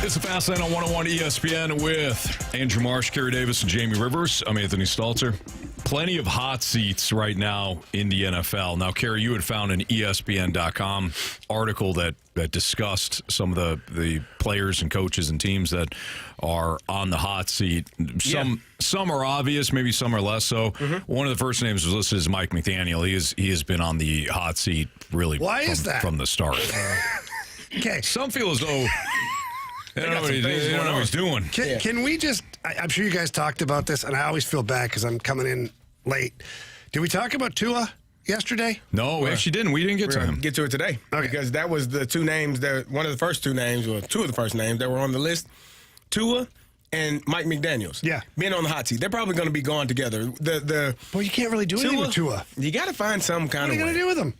It's a Fast Lane on 101 ESPN with Andrew Marsh, Carey Davis, and Jamie Rivers. I'm Anthony Stalter. Plenty of hot seats right now in the NFL. Now, Carey, you had found an ESPN.com article that that discussed some of the players and coaches and teams that are on the hot seat. Some are obvious, maybe some are less so. One of the first names was listed as Mike McDaniel. He has been on the hot seat really from the start. Okay. Some feel as though they don't know what he's doing. Can we just, I'm sure you guys talked about this, and I always feel bad because I'm coming in late. Did we talk about Tua yesterday? No, we actually didn't. We didn't get to him. Get to it today. Okay. Because that was the two names, one of the first two names, or two of the first names that were on the list. Tua and Mike McDaniels. Yeah. Being on the hot seat. They're probably going to be gone together. Well, you can't really do anything with Tua. You got to find some kind of way. What are you going to do with him?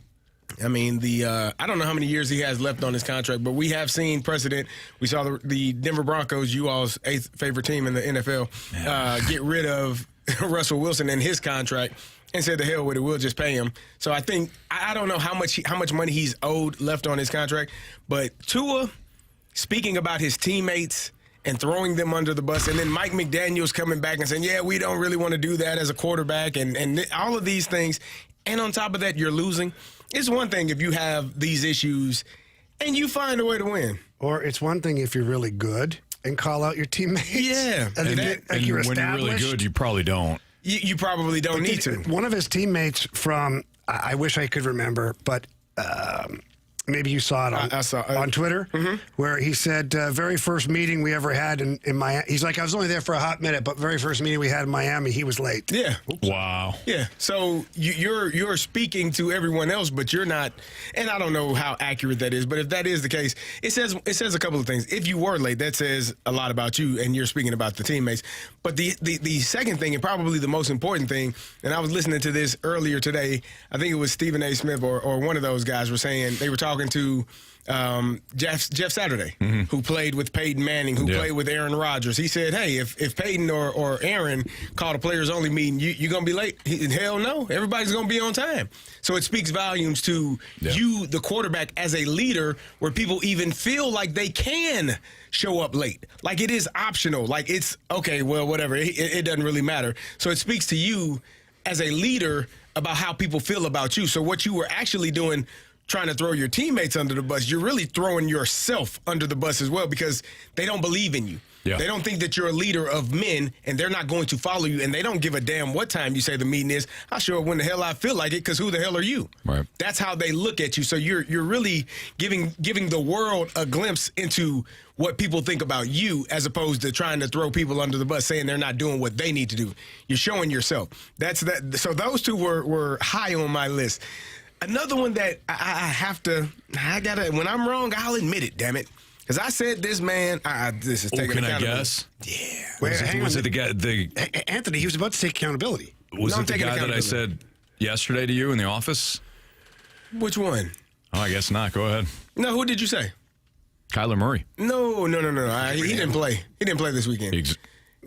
I mean, I don't know how many years he has left on his contract, but we have seen precedent. We saw the Denver Broncos, you all's 8th favorite team in the NFL, get rid of Russell Wilson and his contract and said, the hell with it, we'll just pay him. So I think, I don't know how much money he's owed left on his contract, but Tua, speaking about his teammates and throwing them under the bus, and then Mike McDaniels coming back and saying, yeah, we don't really want to do that as a quarterback, and all of these things. And on top of that, you're losing. It's one thing if you have these issues and you find a way to win. Or it's one thing if you're really good and call out your teammates. Yeah. And when you're really good, you probably don't. You probably don't need to. One of his teammates from, I wish I could remember, but maybe you saw it I saw it on Twitter, where he said, very first meeting we ever had in Miami. He's like, I was only there for a hot minute, but very first meeting we had in Miami, he was late. Yeah. Oops. Wow. Yeah. So you're speaking to everyone else, but you're not. And I don't know how accurate that is, but if that is the case, it says a couple of things. If you were late, that says a lot about you, and you're speaking about the teammates. But the second thing, and probably the most important thing, and I was listening to this earlier today. I think it was Stephen A. Smith or one of those guys were saying, they were talking to Jeff Saturday, who played with Peyton Manning, who played with Aaron Rodgers. He said, hey, if Peyton or Aaron called a players-only meeting, you going to be late? Hell no. Everybody's going to be on time. So it speaks volumes to you, the quarterback, as a leader, where people even feel like they can show up late. Like it is optional. Like it's, okay, well, whatever. It doesn't really matter. So it speaks to you as a leader about how people feel about you. So what you were actually doing, trying to throw your teammates under the bus, you're really throwing yourself under the bus as well, because they don't believe in you. Yeah. They don't think that you're a leader of men, and they're not going to follow you, and they don't give a damn what time you say the meeting is. I'll show up when the hell I feel like it, because who the hell are you? Right. That's how they look at you. So you're really giving the world a glimpse into what people think about you, as opposed to trying to throw people under the bus, saying they're not doing what they need to do. You're showing yourself. That's that. So those two were high on my list. Another one that I gotta, when I'm wrong, I'll admit it, damn it. Because I said this man, this is taking accountability. Can I guess? Yeah. Was it the guy? Anthony, he was about to take accountability. Was it the guy that I said yesterday to you in the office? Which one? Oh, I guess not. Go ahead. No, who did you say? Kyler Murray. No. He didn't play. He didn't play this weekend.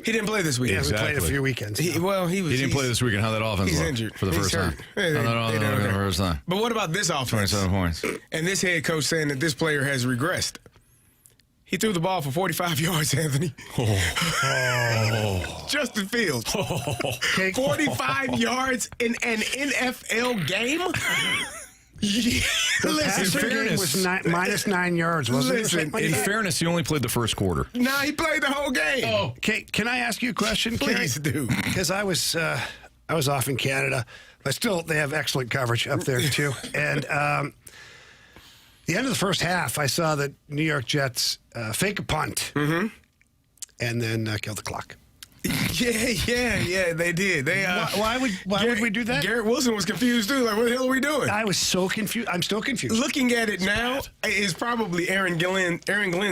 He didn't play this weekend. He hasn't played a few weekends. He didn't play this weekend. How that offense he's looked injured for the first time. First time. But what about this offense? 27 points. And this head coach saying that this player has regressed. He threw the ball for 45 yards, Anthony. Justin Fields. 45 yards in an NFL game? The passing game was minus 9 yards, wasn't it? In fairness, he only played the first quarter. Nah, he played the whole game. Oh, okay. Can I ask you a question, Carey? Please do. Because I was off in Canada, but still they have excellent coverage up there too. And the end of the first half, I saw the New York Jets fake a punt and then kill the clock. Yeah, they did. Why would we do that? Garrett Wilson was confused too. Like, what the hell are we doing? I was so confused. I'm still confused. Looking at it now, is probably Aaron Glenn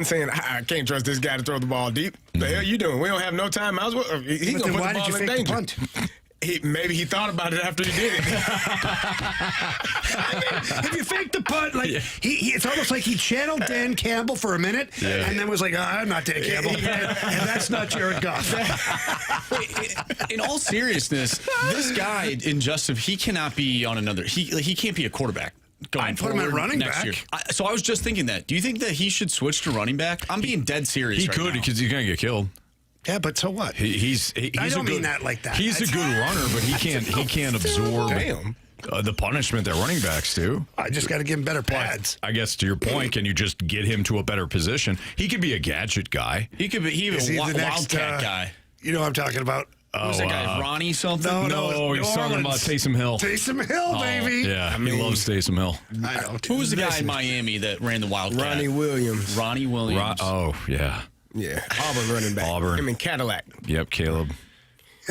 saying, I can't trust this guy to throw the ball deep. The hell you doing? We don't have no timeouts. He's going to put the ball in danger. Punt? Maybe he thought about it after he did it. If you fake the punt, it's almost like he channeled Dan Campbell for a minute, and then was like, I'm not Dan Campbell, and that's not Jared Goff. In all seriousness, this guy in Justin, he cannot be on another. He can't be a quarterback. I'd put him at running next back. Year. So I was just thinking that. Do you think that he should switch to running back? I'm being dead serious. He could, because he's going to get killed. Yeah, but so what? He's I don't mean that like that. He's a good runner, but he can't absorb. Damn. the punishment that running backs do. I just got to give him better pads. I guess to your point, can you just get him to a better position? He could be a gadget guy. He could be Is he the next, wildcat guy. You know what I'm talking about? Who's that guy? Ronnie something? No, he's talking about Taysom Hill. Taysom Hill, baby. Yeah, he loves Taysom Hill. I know. Who was the guy in Miami that ran the wildcat? Ronnie Williams. Ronnie Williams. Yeah. Yeah, Auburn running back. Auburn. Him in Cadillac. Yep, Caleb.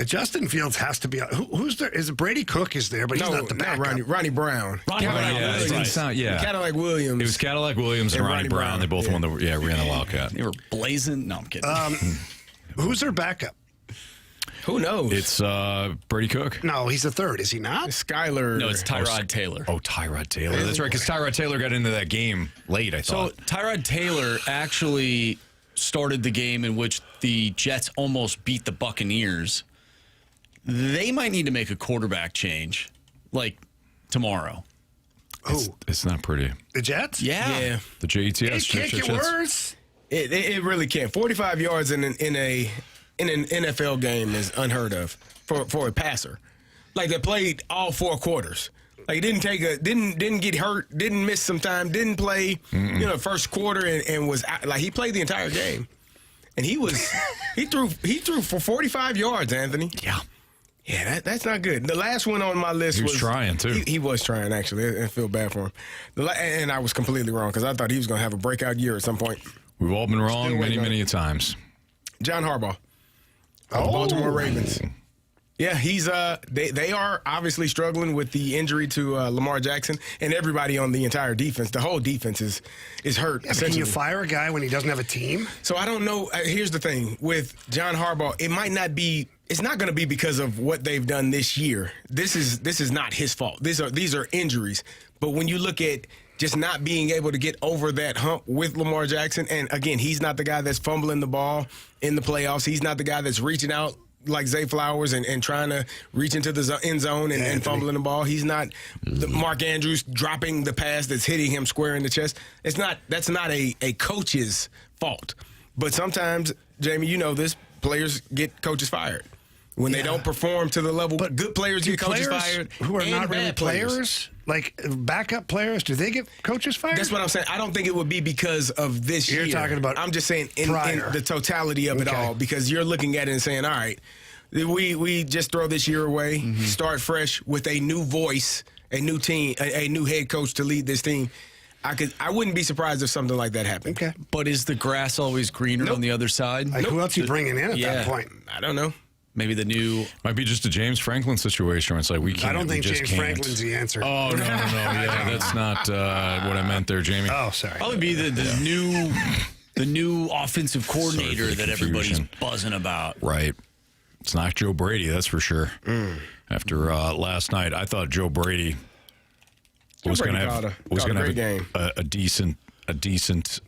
Justin Fields has to be. Who's there? Is it Brady Cook is there, but he's not the backup. Ronnie Brown. Yeah, it didn't sound, Cadillac Williams. It was Cadillac Williams and Ronnie Brown. They both ran the Wildcat. They were blazing. No, I'm kidding. Who's their backup? Who knows? It's Brady Cook. No, he's the third. Is he not? Skyler. No, it's Tyrod Taylor. Oh, Tyrod Taylor. That's right, because Tyrod Taylor got into that game late, I So thought. Tyrod Taylor actually started the game in which the Jets almost beat the Buccaneers. They might need to make a quarterback change, like tomorrow. It's not pretty. The Jets? Yeah. The JETS. It can't get worse. It really can't. 45 yards in an NFL game is unheard of for a passer. Like they played all 4 quarters. Like didn't get hurt, didn't miss some time, didn't play first quarter and was out. Like he played the entire game. And he threw for 45 yards, Anthony. Yeah. Yeah, that's not good. The last one on my list was trying too. He was trying actually. I feel bad for him. And I was completely wrong because I thought he was going to have a breakout year at some point. We've all been wrong many times. John Harbaugh, Baltimore Ravens. Yeah, he's they are obviously struggling with the injury to Lamar Jackson and everybody on the entire defense. The whole defense is hurt. Yeah, can you fire a guy when he doesn't have a team? So I don't know. Here's the thing with John Harbaugh. It might not be. It's not going to be because of what they've done this year. This is not his fault. These are injuries. But when you look at just not being able to get over that hump with Lamar Jackson, and again, he's not the guy that's fumbling the ball in the playoffs. He's not the guy that's reaching out like Zay Flowers and trying to reach into the end zone and fumbling the ball. He's not the Mark Andrews dropping the pass that's hitting him square in the chest. That's not a coach's fault. But sometimes, Jamie, you know this, players get coaches fired. When they don't perform to the level, but good players get coaches fired. Who are not really players, like backup players, do they get coaches fired? That's what I'm saying. I don't think it would be because of this year. You're talking about I'm just saying in the totality of it all, because you're looking at it and saying, all right, we just throw this year away, start fresh with a new voice, a new team, a new head coach to lead this team. I wouldn't be surprised if something like that happened. Okay. But is the grass always greener on the other side? Like who else are you bringing in at that point? I don't know. Maybe the new... Might be just a James Franklin situation where it's like we can't. I don't think James Franklin's the answer. Oh, no. Yeah, that's not what I meant there, Jamie. Oh, sorry. Probably be the new offensive coordinator that everybody's buzzing about. Right. It's not Joe Brady, that's for sure. After last night, I thought Joe Brady was going to have a decent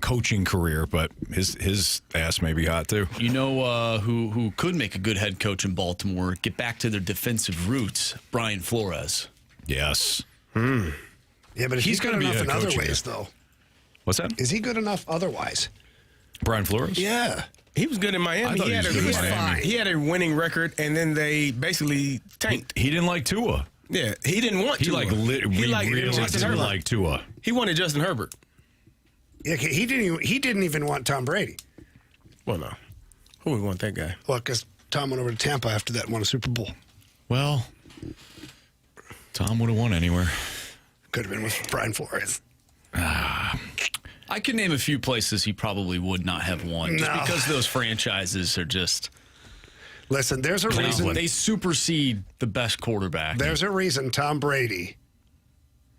coaching career, but his ass may be hot too. You know who could make a good head coach in Baltimore, get back to their defensive roots? Brian Flores. Yes. Yeah, but he's good enough in other ways, though. What's that? Is he good enough otherwise? Brian Flores? Yeah. He was good in Miami. He had a winning record, and then they basically tanked. He didn't like Tua. Yeah, he didn't want Tua. He really didn't like Tua. He wanted Justin Herbert. Yeah, he didn't even want Tom Brady. Well, no. Who would want that guy? Well, because Tom went over to Tampa after that and won a Super Bowl. Well, Tom would have won anywhere. Could have been with Brian Flores. I could name a few places he probably would not have won, just because those franchises are just... Listen, there's a reason... They supersede the best quarterback. There's a reason Tom Brady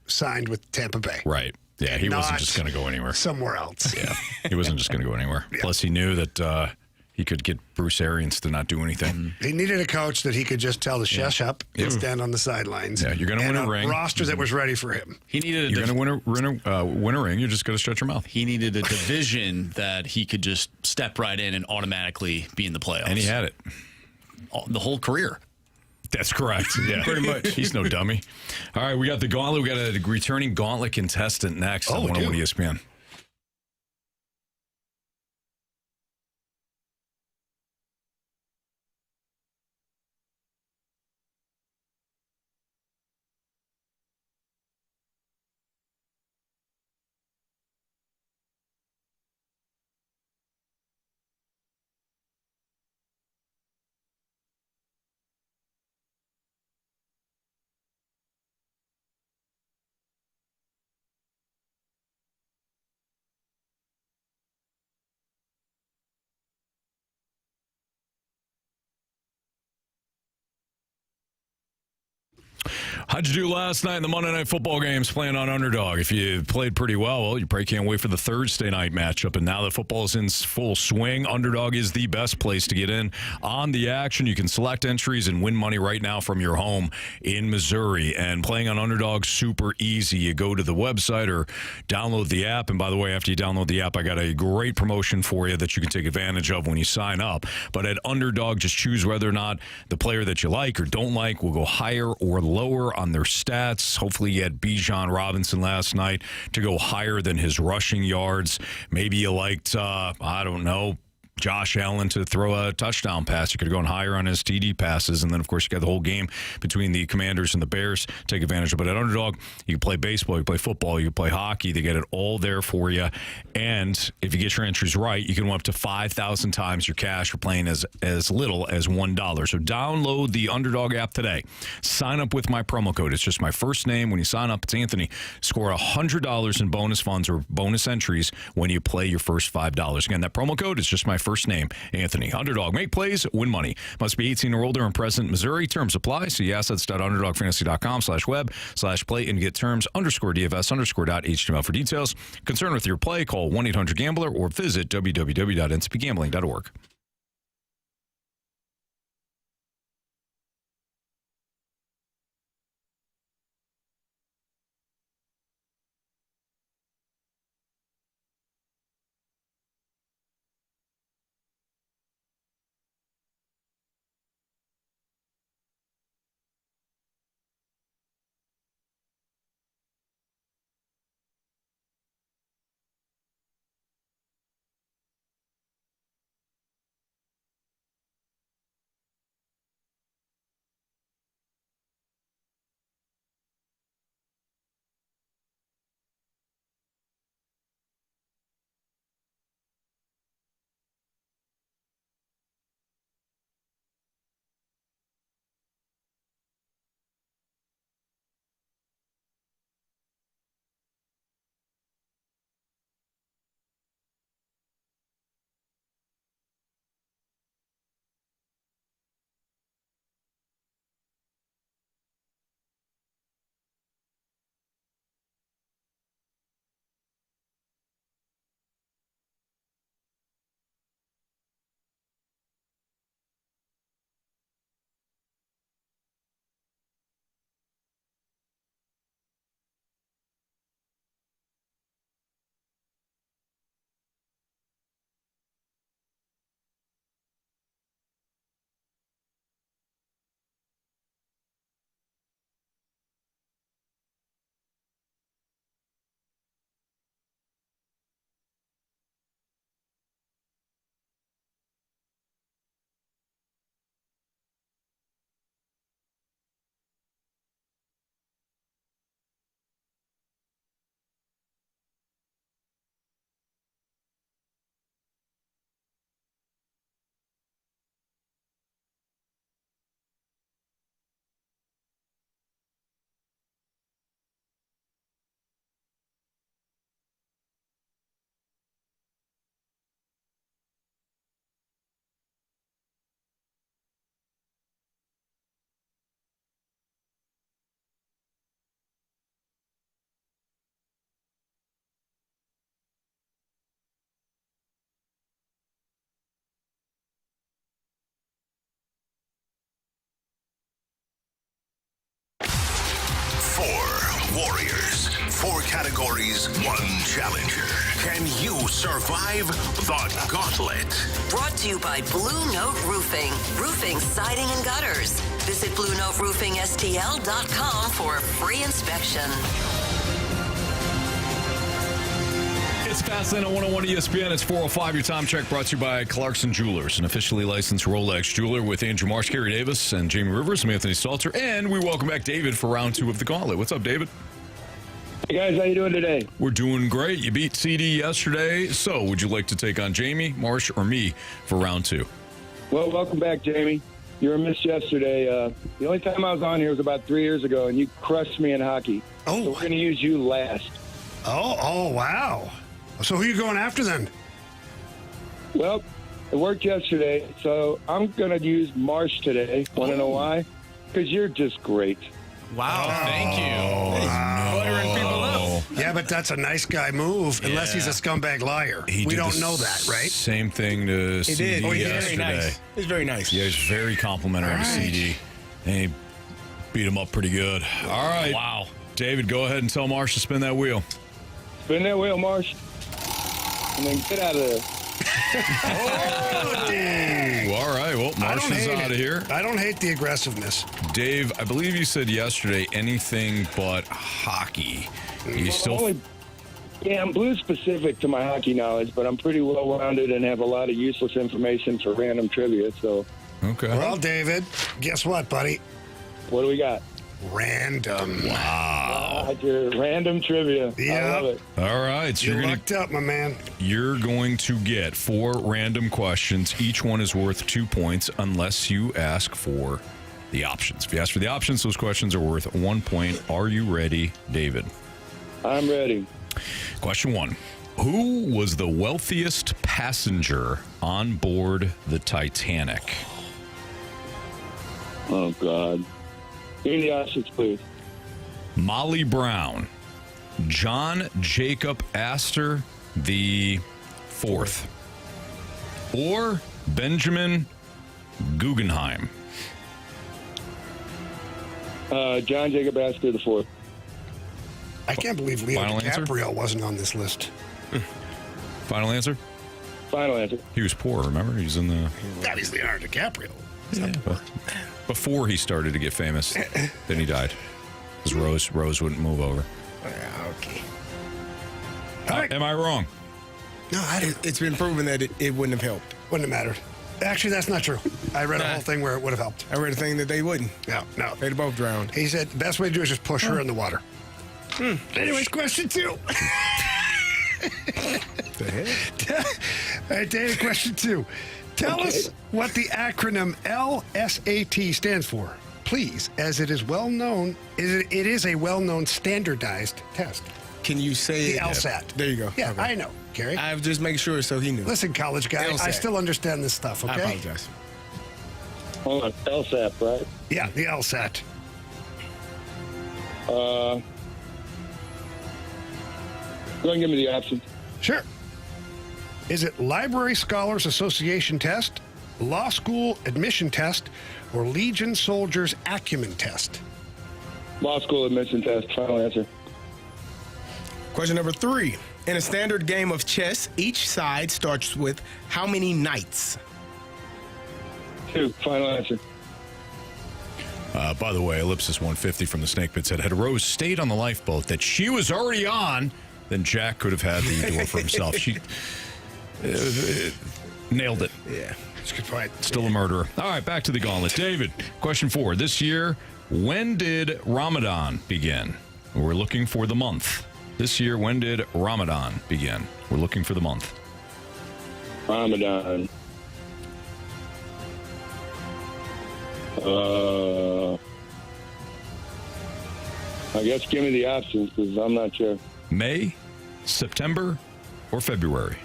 signed with Tampa Bay. Right. Yeah, he wasn't just going to go anywhere. Somewhere else. Yeah, he wasn't just going to go anywhere. Yeah. Plus, he knew that he could get Bruce Arians to not do anything. He needed a coach that he could just tell to shush up and stand on the sidelines. Yeah, you're going to win a ring. Roster that was ready for him. He needed. You're going to win a ring. You're just going to shut your mouth. He needed a division that he could just step right in and automatically be in the playoffs. And he had it. The whole career. That's correct. Yeah, pretty much. He's no dummy. All right, we got the Gauntlet. We got a returning Gauntlet contestant next on 101 ESPN. How'd you do last night in the Monday Night Football games playing on Underdog? If you played pretty well, you probably can't wait for the Thursday night matchup. And now that football is in full swing, Underdog is the best place to get in on the action. You can select entries and win money right now from your home in Missouri. And playing on Underdog, super easy. You go to the website or download the app. And by the way, after you download the app, I got a great promotion for you that you can take advantage of when you sign up. But at Underdog, just choose whether or not the player that you like or don't like will go higher or lower on their stats. Hopefully you had Bijan Robinson last night to go higher than his rushing yards. Maybe you liked, I don't know, Josh Allen to throw a touchdown pass. You could have gone higher on his TD passes. And then, of course, you got the whole game between the Commanders and the Bears. Take advantage of it. At Underdog, you can play baseball, you can play football, you can play hockey. They get it all there for you. And if you get your entries right, you can win up to 5,000 times your cash for playing as little as $1. So download the Underdog app today. Sign up with my promo code. It's just my first name. When you sign up, it's Anthony. Score $100 in bonus funds or bonus entries when you play your first $5. Again, that promo code is just my first name, Anthony. Underdog. Make plays, win money. Must be 18 or older and present in Missouri. Terms apply. See assets.underdogfantasy.com/web/play and get terms _DFS_.html for details. Concerned with your play, call 1-800-GAMBLER or visit www.ncpgambling.org. Warriors. 4 categories, 1 challenger. Can you survive the Gauntlet? Brought to you by Blue Note Roofing. Roofing, siding, and gutters. Visit BlueNoteRoofingSTL.com for a free inspection. It's Fastlane on 101 ESPN. It's 4:05. Your time check brought to you by Clarkson Jewelers, an officially licensed Rolex jeweler with Andrew Marsh, Carey Davis, and Jamie Rivers. I'm Anthony Stalter, and we welcome back David for round 2 of the Gauntlet. What's up, David? Hey, guys. How you doing today? We're doing great. You beat CD yesterday. So would you like to take on Jamie, Marsh, or me for round 2? Well, welcome back, Jamie. You were missed yesterday. The only time I was on here was about 3 years ago, and you crushed me in hockey. Oh. So we're going to use you last. Oh, wow. So who are you going after then? Well, it worked yesterday, so I'm going to use Marsh today. Want to know why? Because you're just great. Wow, thank you. Buttering people up. Yeah, but that's a nice guy move, unless he's a scumbag liar. We don't know that, right? Same thing to He CD did. He's yesterday. very nice. He's very nice. Yeah, he's very complimentary to CD. And he beat him up pretty good. All right. Wow. David, go ahead and tell Marsh to spin that wheel. Spin that wheel, Marsh. And then get out of there. Ooh, all right. Well, Marsh is out of here. I don't hate the aggressiveness. Dave, I believe you said yesterday anything but hockey. You still... Yeah, I'm blue specific to my hockey knowledge, but I'm pretty well-rounded and have a lot of useless information for random trivia, so... Okay. Well, David, guess what, buddy? What do we got? Random. Wow. Roger, random trivia. Yeah. I love it. All right. So You lucked up, my man. you're going to get 4 random questions. Each one is worth 2 points unless you ask for the options. If you ask for the options, those questions are worth 1 point. Are you ready, David? I'm ready. Question 1. Who was the wealthiest passenger on board the Titanic? Oh, God. Give me the options, please. Molly Brown, John Jacob Astor the Fourth, or Benjamin Guggenheim? John Jacob Astor the Fourth. I can't believe Leo Final answer? DiCaprio wasn't on this list. Final answer? Final answer. He was poor, remember? He was in the... That is Leonardo DiCaprio. Yeah, but before he started to get famous, then he died. Because Rose wouldn't move over. Okay. Am I wrong? No, It's been proven that it wouldn't have helped. wouldn't have mattered. Actually, that's not true. I read a whole thing where it would have helped. I read a thing that they wouldn't. No. They'd both drowned. He said the best way to do it is just push her in the water. Anyways, question 2. All right, David, question 2. Tell us what the acronym LSAT stands for, please, as it is well known. It is a well-known standardized test. Can you say The it? LSAT. There you go. Yeah, Okay. I know, Carey. I was just making sure so he knew. Listen, college guy, I LSAT. still understand this stuff, okay? I apologize. Hold on. LSAP, right? Yeah, the LSAT. Go ahead and give me the options. Sure. Is it Library Scholars Association test, Law School Admission test, or Legion Soldiers Acumen test? Law school admission test. Final answer. Question number 3. In a standard game of chess, each side starts with how many knights? 2. Final answer. By the way, Ellipsis 150 from the Snake Pit said, had Rose stayed on the lifeboat that she was already on, then Jack could have had the door for himself. She nailed it. Yeah. That's a good point. Still a murderer. All right, back to the gauntlet. David, question 4. This year, when did Ramadan begin? We're looking for the month. This year, when did Ramadan begin? We're looking for the month. Ramadan. I guess give me the options because I'm not sure. May, September, or February?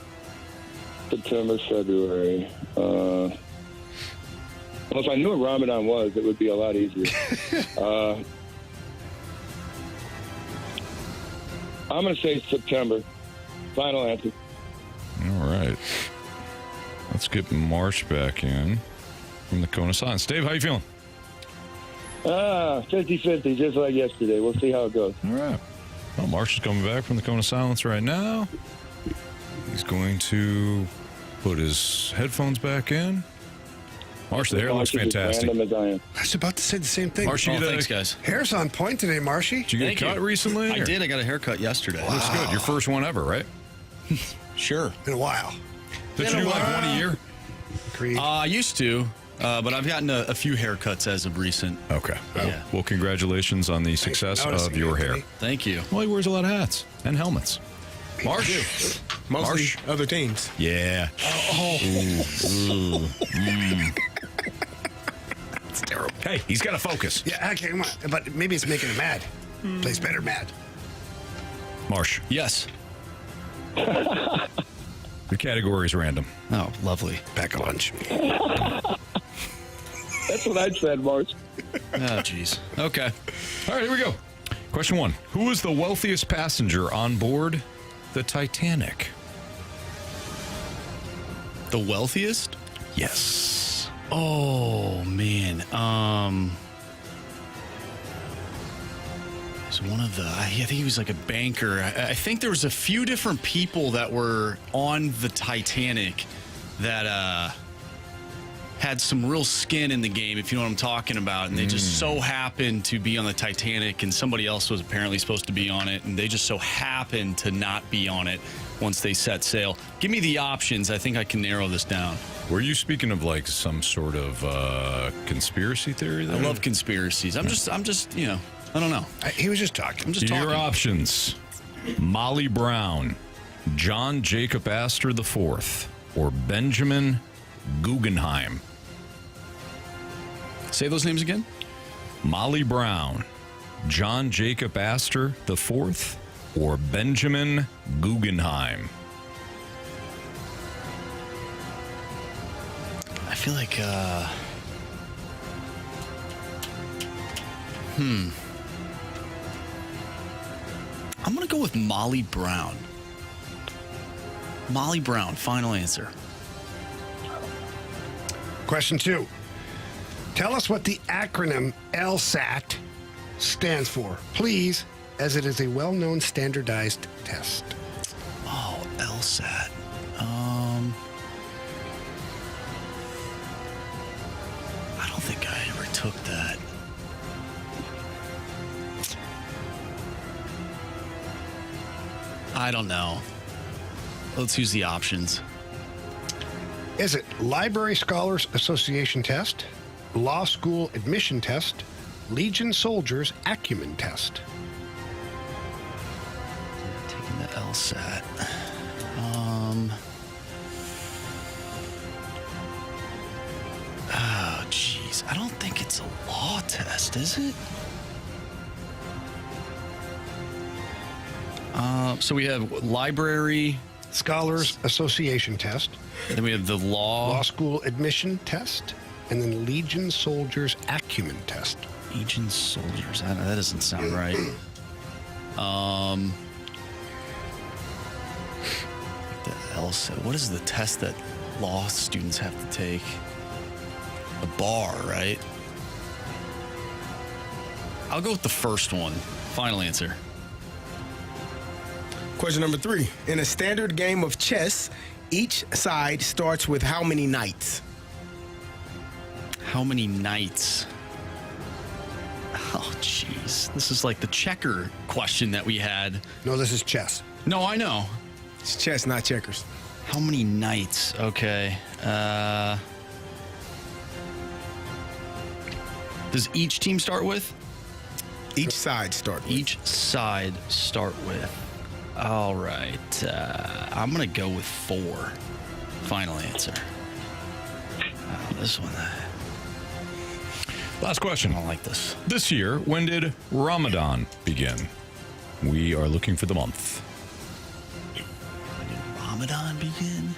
September, February. Well, if I knew what Ramadan was, it would be a lot easier. I'm going to say September. Final answer. All right. Let's get Marsh back in from the Cone of Silence. Dave, how you feeling? 50-50, just like yesterday. We'll see how it goes. All right. Well, Marsh is coming back from the Cone of Silence right now. He's going to put his headphones back in. Marsh, the hair looks fantastic. Random as I am. I was about to say the same thing. Marsh, you Thanks, guys. Hair's on point today, Marshy. Did you get a cut recently? I did. I got a haircut yesterday. Looks good. Your first one ever, right? Sure. In a while. Did you do like one a year? Agreed. I used to, but I've gotten a few haircuts as of recent. Okay. Yeah. Well, congratulations on the success noticing of your it, hair. Anthony. Thank you. Well, he wears a lot of hats and helmets. Marsh? Mostly Marsh? other teams. Yeah. It's terrible. Hey, he's got to focus. Yeah, okay, come on. But maybe it's making him mad. Plays better mad. Marsh, Yes. the category is random. Oh, lovely. Pack a lunch. That's what I said, March. Oh, jeez. Okay. All right, here we go. Question 1. Who is the wealthiest passenger on board the Titanic? The wealthiest? Yes. Oh, man. He's one of the, I think he was like a banker. I think there was a few different people that were on the Titanic that had some real skin in the game, if you know what I'm talking about. And they just so happened to be on the Titanic, and somebody else was apparently supposed to be on it, and they just so happened to not be on it once they set sail. Give me the options. I think I can narrow this down. Were you speaking of like some sort of conspiracy theory there? I love conspiracies. I'm just, you know, I don't know. He was just talking. I'm just Your talking. options: Molly Brown, John Jacob Astor IV, or Benjamin Guggenheim. Say those names again. Molly Brown, John Jacob Astor IV, or Benjamin Guggenheim. I feel like, I'm going to go with Molly Brown. Molly Brown, final answer. Question 2. Tell us what the acronym LSAT stands for, please, as it is a well-known standardized test. Oh, LSAT. I don't think I ever took that. I don't know. Let's use the options. Is it Library Scholars Association test, Law School Admission test, Legion Soldiers Acumen test? Taking the LSAT. Oh, jeez. I don't think it's a law test, is it? So we have Library Scholars Association test. Then we have the Law School Admission test, and then Legion Soldiers Acumen test. Legion Soldiers. That doesn't sound right. The LSAT. What is the test that law students have to take? A bar, right? I'll go with the first one. Final answer. Question number 3. In a standard game of chess, each side starts with how many knights? How many knights? Oh, jeez. This is like the checker question that we had. No, this is chess. No, I know. It's chess, not checkers. How many knights? Okay. Does each team start with? Each side start with. Each side start with. All right. I'm going to go with 4. Final answer. Oh, this one. Last question. I don't like this. This year, when did Ramadan begin? We are looking for the month. When did Ramadan begin?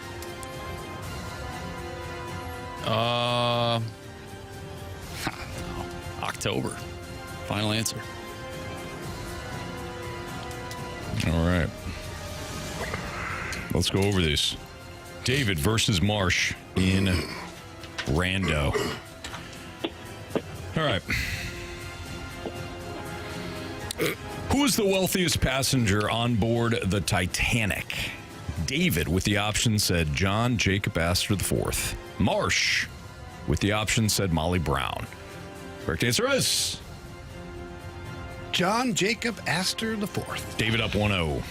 I don't know. October. Final answer. All right. Let's go over these. David versus Marsh in Rando. All right. Who is the wealthiest passenger on board the Titanic? David, with the option, said John Jacob Astor IV. Marsh, with the option, said Molly Brown. Correct answer is John Jacob Astor IV. David up 1-0.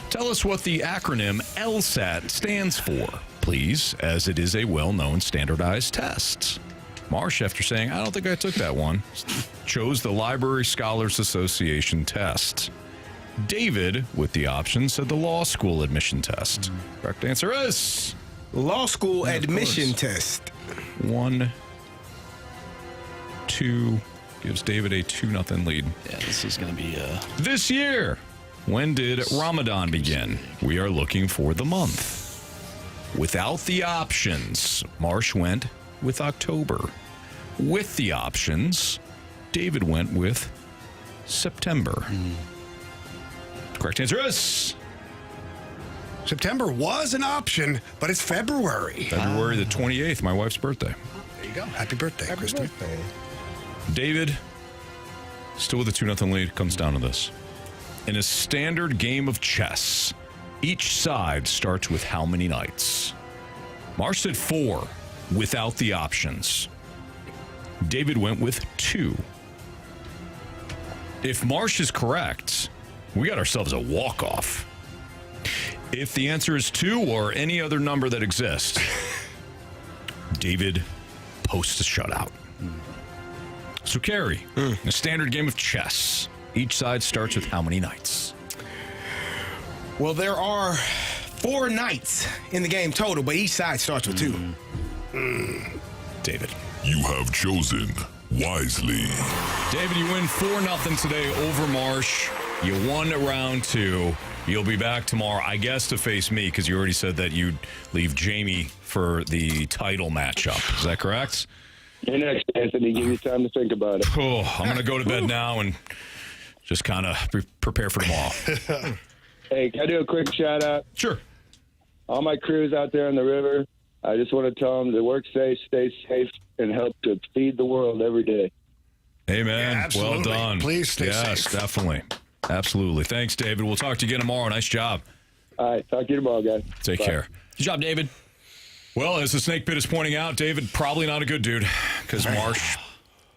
Tell us what the acronym LSAT stands for, please, as it is a well-known standardized test. Marsh, after saying, I don't think I took that one, chose the Library Scholars Association test. David, with the option, said the Law School Admission test. Correct answer is Law School Admission test. 1-2 gives David a 2-0 lead. Yeah, this is going to be This year, when did Ramadan begin? We are looking for the month. Without the options, Marsh went with October. with the options, David went with September. Correct answer is September was an option, but it's February. February the 28th, my wife's birthday. There you go. Happy birthday, Kristen. David, still with a 2-0 lead, comes down to this. In a standard game of chess, each side starts with how many knights? Marsh said 4 without the options. David went with 2. If Marsh is correct, we got ourselves a walk-off. If the answer is 2 or any other number that exists, David posts a shutout. So, Carey, a standard game of chess. Each side starts with how many knights? Well, there are 4 knights in the game total, but each side starts with 2. David. You have chosen wisely. David, you win 4-0 today over Marsh. You won round 2. You'll be back tomorrow, I guess, to face me, because you already said that you'd leave Jamie for the title matchup. Is that correct? You're next, Anthony. Give you time to think about it. Oh, I'm going to go to bed now and just kind of prepare for tomorrow. Hey, can I do a quick shout out? Sure. All my crews out there on the river, I just want to tell them to work safe, stay safe, and help to feed the world every day. Hey, man. Yeah, absolutely. Well done. Please stay safe. Yes, definitely. Absolutely. Thanks, David. We'll talk to you again tomorrow. Nice job. All right. Talk to you tomorrow, guys. Take care. Good job, David. Well, as the Snake Pit is pointing out, David probably not a good dude because Marsh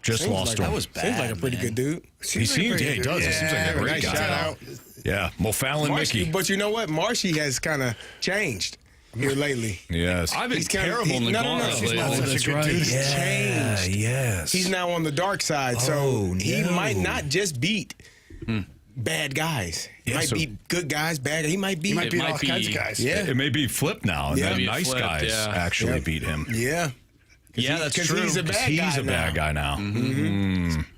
just lost to him. That was bad. Seems like a pretty good dude. He seems, yeah, he does. He seems like a great nice guy. shout out. Yeah, Mofallon Mickey. But you know what? Marshy has kind of changed here lately. Yes. I've been He's kinda- terrible in the no, Gauntlet he's lately. not such a that's good right. dude. He's Yeah, changed. yes. He's now on the dark side, so Oh, he no. might not just beat bad guys. He Yeah, might so- beat good guys, bad guys. He might beat. He might It beat might all kinds of be- guys. Yeah. It may be flipped now, and Yeah. then Maybe nice flipped, guys yeah. actually beat him. Yeah. Yeah, that's 'Cause true. he's a bad He's guy a bad guy now.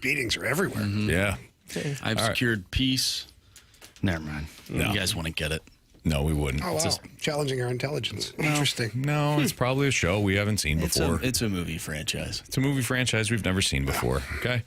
Beatings are everywhere. Yeah. I've secured peace. Never mind. No. You guys want to get it. No, we wouldn't. Oh, wow. Challenging our intelligence. Interesting. No, it's probably a show we haven't seen before. It's a movie franchise. It's a movie franchise we've never seen before. Okay.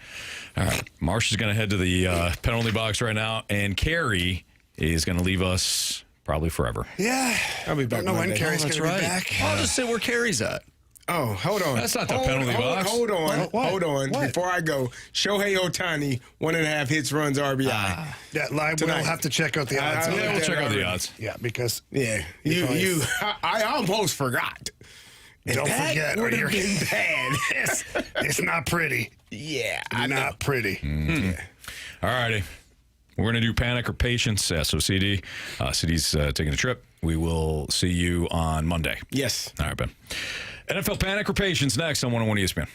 All right. Marsh is going to head to the penalty box right now, and Carey is going to leave us probably forever. Yeah. I'll be back Don't know when Monday. Carey's Oh, going to that's be right. back. I'll just say where Carey's at. Oh, hold on. That's not the penalty box. Hold on. What? Hold on. What? Before I go, Shohei Ohtani, 1.5 hits, runs, RBI. Yeah, we'll Tonight. have to check out the odds. I Yeah, looked we'll at check it out the already. odds. Yeah, because Yeah. I almost forgot. And don't that forget, or would have you're- been bad. it's not pretty. Yeah. I know. Not pretty. All righty. We're going to do Panic or Patience. So, CD. CD's taking a trip. We will see you on Monday. Yes. All right, Ben. NFL Panic or Patience next on 101 ESPN.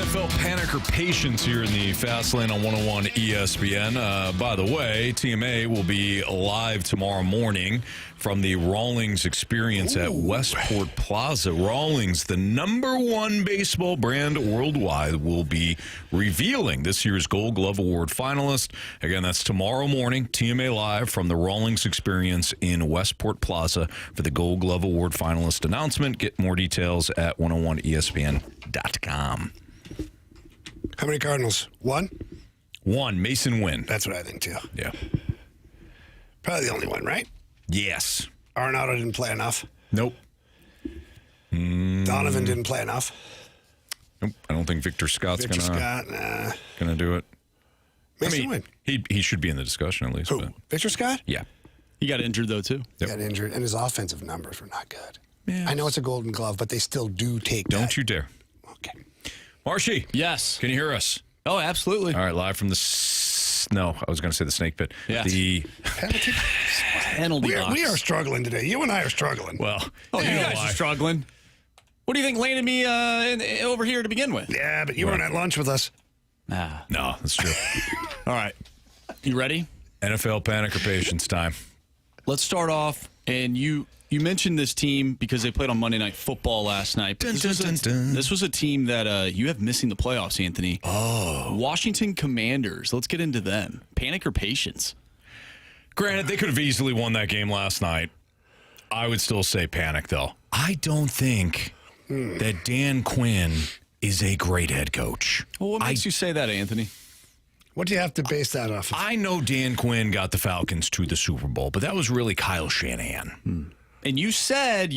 NFL panic or patience here in the Fast Lane on 101 ESPN. By the way, TMA will be live tomorrow morning from the Rawlings Experience at Westport Plaza. Rawlings, the #1 baseball brand worldwide, will be revealing this year's Gold Glove Award finalist. Again, that's tomorrow morning, TMA live from the Rawlings Experience in Westport Plaza for the Gold Glove Award finalist announcement. Get more details at 101ESPN.com. How many Cardinals? One? Mason Wynn. That's what I think, too. Yeah. Probably the only one, right? Yes. Arenado didn't play enough. Nope. Donovan didn't play enough. Nope. I don't think Victor Scott's gonna do it. Mason Wynn. He should be in the discussion at least. Who? But. Victor Scott? Yeah. He got injured, though, too. He got injured, and his offensive numbers were not good. Yeah. I know it's a Golden Glove, but they still do take Don't you dare. Okay. Marshy. Yes. Can you hear us? Oh, absolutely. All right, live from the... No, I was going to say the snake pit. Yeah. The penalty box. We are struggling today. You and I are struggling. Well, you guys are struggling. What do you think landed me over here to begin with? Yeah, but you weren't at lunch with us. Nah. No, that's true. All right. You ready? NFL panic or patience time. Let's start off, and you mentioned this team because they played on Monday Night Football last night. This was a team that you have missing the playoffs, Anthony. Oh. Washington Commanders. Let's get into them. Panic or patience? Granted, they could have easily won that game last night. I would still say panic, though. I don't think that Dan Quinn is a great head coach. Well, what makes you say that, Anthony? What do you have to base that off of? I know Dan Quinn got the Falcons to the Super Bowl, but that was really Kyle Shanahan. And you said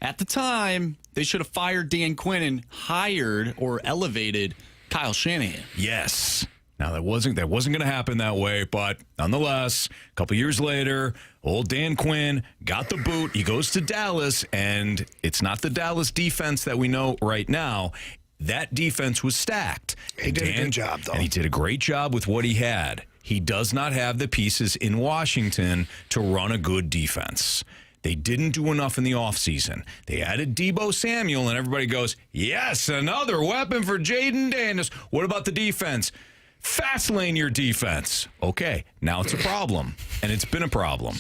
at the time they should have fired Dan Quinn and hired or elevated Kyle Shanahan. Yes. Now that wasn't going to happen that way, but nonetheless, a couple years later, old Dan Quinn got the boot. He goes to Dallas, and it's not the Dallas defense that we know right now. That defense was stacked. He did a good job, though. And he did a great job with what he had. He does not have the pieces in Washington to run a good defense. They didn't do enough in the offseason. They added Deebo Samuel, and everybody goes, yes, another weapon for Jaden Daniels. What about the defense? Fast lane your defense. Okay, now it's a problem, and it's been a problem.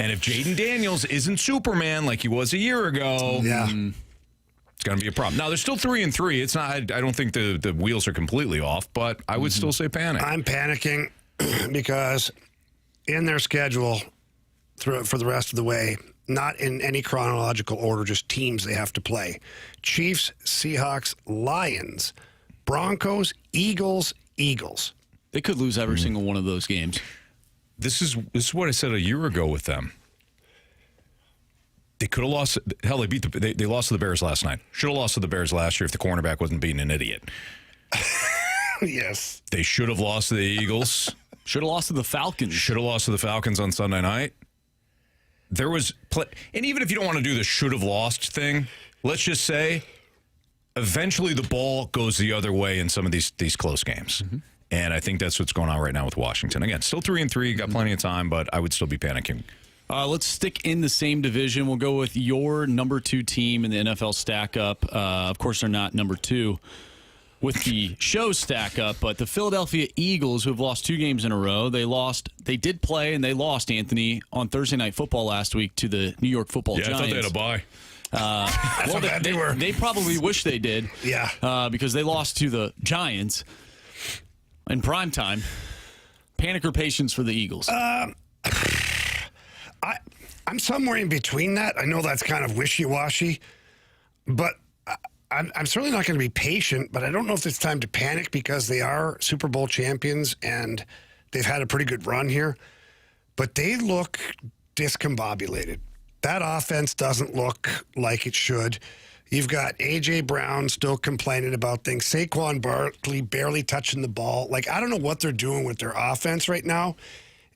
And if Jaden Daniels isn't Superman like he was a year ago, it's going to be a problem. Now, they're still 3-3. It's not. I don't think the wheels are completely off, but I would still say panic. I'm panicking because in their schedule for the rest of the way, not in any chronological order, just teams they have to play. Chiefs, Seahawks, Lions, Broncos, Eagles. They could lose every single one of those games. This is what I said a year ago with them. They could have lost. Hell, they lost to the Bears last night. Should have lost to the Bears last year if the cornerback wasn't being an idiot. Yes. They should have lost to the Eagles. Should have lost to the Falcons. Should have lost to the Falcons on Sunday night. There was, and even if you don't want to do the should have lost thing, let's just say, eventually the ball goes the other way in some of these close games. And I think that's what's going on right now with Washington. Again, still 3-3, got plenty of time, but I would still be panicking. Let's stick in the same division. We'll go with your number 2 team in the NFL stack up. Of course, they're not number 2 with the show stack up, but the Philadelphia Eagles, who have lost 2 games in a row, they did play and they lost, Anthony, on Thursday Night Football last week to the New York Football Giants. I thought they had a bye. Well, they probably wish they did. Yeah. Because they lost to the Giants in primetime. Panic or patience for the Eagles? I'm somewhere in between that. I know that's kind of wishy-washy, but I'm certainly not going to be patient, but I don't know if it's time to panic because they are Super Bowl champions and they've had a pretty good run here, but they look discombobulated. That offense doesn't look like it should. You've got A.J. Brown still complaining about things. Saquon Barkley barely touching the ball. Like, I don't know what they're doing with their offense right now,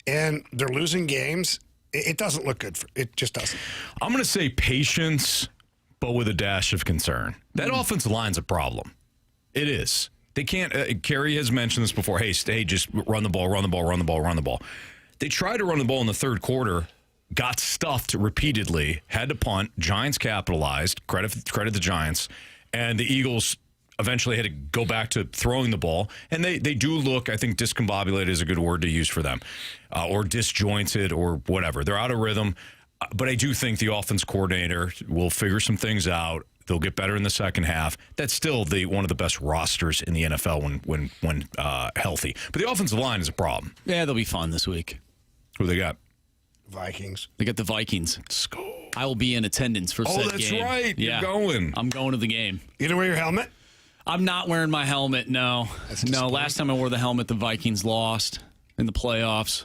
and they're losing games. It doesn't look good. It just doesn't. I'm going to say patience, but with a dash of concern. That offensive line's a problem. It is. They can't. Carey has mentioned this before. Hey, just run the ball, run the ball, run the ball, run the ball. They tried to run the ball in the third quarter, got stuffed repeatedly, had to punt. Giants capitalized. Credit the Giants. And the Eagles eventually had to go back to throwing the ball. And they do look, I think discombobulated is a good word to use for them, or disjointed or whatever. They're out of rhythm. But I do think the offense coordinator will figure some things out. They'll get better in the second half. That's still one of the best rosters in the NFL when healthy. But the offensive line is a problem. Yeah, they'll be fun this week. Who they got? Vikings. They got the Vikings. I will be in attendance for said game. Oh, that's right. Yeah. You're going. I'm going to the game. You gonna wear your helmet? I'm not wearing my helmet, no. No, last time I wore the helmet, the Vikings lost in the playoffs.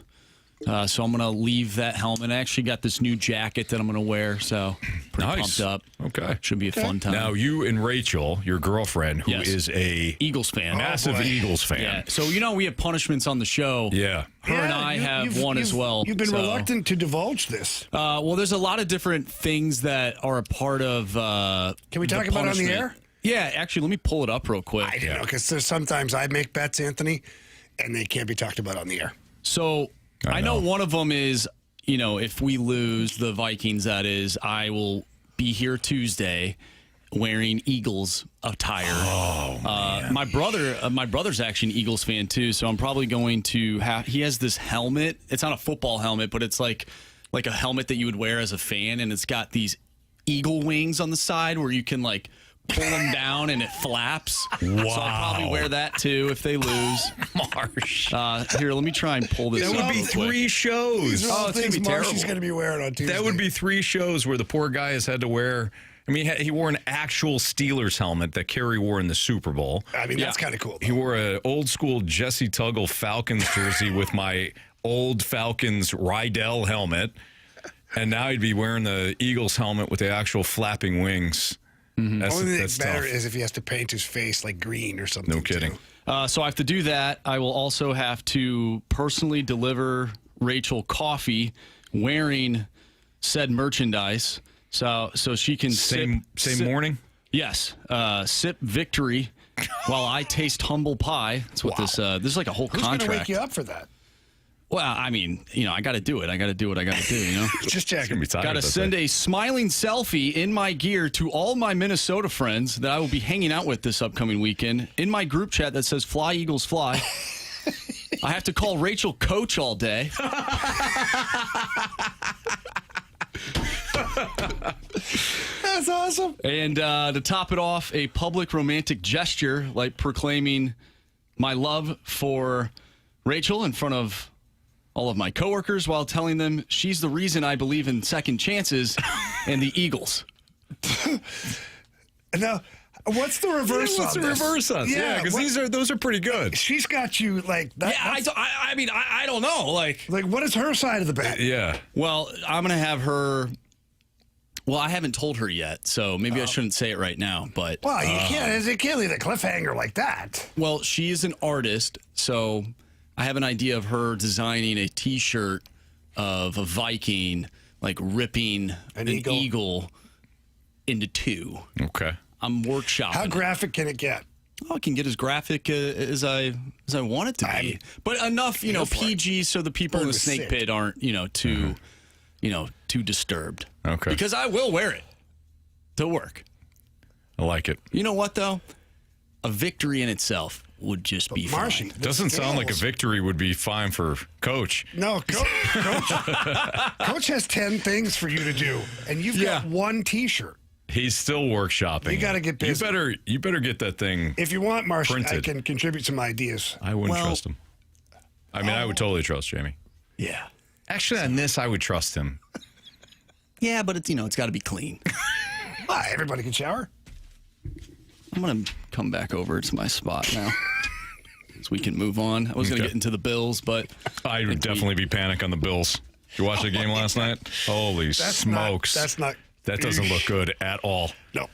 So I'm going to leave that helmet. I actually got this new jacket that I'm going to wear, so pretty pumped up. Okay. Should be a fun time. Now, you and Rachel, your girlfriend, who is a Eagles fan. Massive Eagles fan. Yeah. So, we have punishments on the show. Yeah. Her and I have one as well. You've been reluctant to divulge this. Well, there's a lot of different things that are a part of Can we talk about it on the air? Yeah, actually, let me pull it up real quick. I don't know, because sometimes I make bets, Anthony, and they can't be talked about on the air. So I know one of them is, if we lose the Vikings, that is, I will be here Tuesday wearing Eagles attire. Oh, man. My brother's actually an Eagles fan too, so I'm probably going to have. He has this helmet. It's not a football helmet, but it's like a helmet that you would wear as a fan, and it's got these eagle wings on the side where you can pull them down and it flaps. Wow. So I'll probably wear that too if they lose. Marsh. Here, let me try and pull this That up would be real quick. 3 shows. These are all it's gonna things be terrible. Marshy's going to be wearing on Tuesday. That would be 3 shows where the poor guy has had to wear. I mean, he wore an actual Steelers helmet that Carey wore in the Super Bowl. I mean, that's kind of cool. He wore an old school Jesse Tuggle Falcons jersey with my old Falcons Rydell helmet. And now he'd be wearing the Eagles helmet with the actual flapping wings. Mm-hmm. Only thing that's better tough. is if he has to paint his face green or something. No kidding. So I have to do that. I will also have to personally deliver Rachel coffee wearing said merchandise. So she can Same morning? Yes. Sip victory while I taste humble pie. That's what this is like a whole Who's contract. going to wake you up for that? Well, I mean, I got to do it. I got to do what I got to do, Just checking. Got to send a smiling selfie in my gear to all my Minnesota friends that I will be hanging out with this upcoming weekend in my group chat that says "Fly Eagles Fly." I have to call Rachel Coach all day. That's awesome. And to top it off, a public romantic gesture proclaiming my love for Rachel in front of all of my coworkers while telling them she's the reason I believe in second chances and the Eagles. Now, what's the reverse What's on the this? reverse on? Yeah, because those are pretty good. She's got you that. Yeah, I don't know. What is her side of the bet? Yeah. Well, I'm going to have her. Well, I haven't told her yet, so maybe I shouldn't say it right now. But Well, you can't leave a cliffhanger like that. Well, she is an artist, so I have an idea of her designing a T-shirt of a Viking, ripping an eagle into 2. Okay. I'm workshopping. How graphic can it get? I can get as graphic as I want it to be, but enough, PG, so the people in the snake pit aren't, too disturbed. Okay. Because I will wear it to work. I like it. You know what though? A victory in itself would just be Marshy, fine. Doesn't sound like a victory would be fine for Coach. No, Coach has 10 things for you to do, and you've got 1 T-shirt. He's still workshopping. You got to get busy. You better get that thing. If you want, Marshy, printed. I can contribute some ideas. I wouldn't trust him. I mean, I would totally trust Jamie. Yeah. Actually, on this, I would trust him. Yeah, but it's got to be clean. Everybody can shower. I'm going to come back over to my spot now. So we can move on. I was going to get into the Bills, but I would definitely be panic on the Bills. Did you watch the game last night? Holy smokes. That doesn't look good at all. No.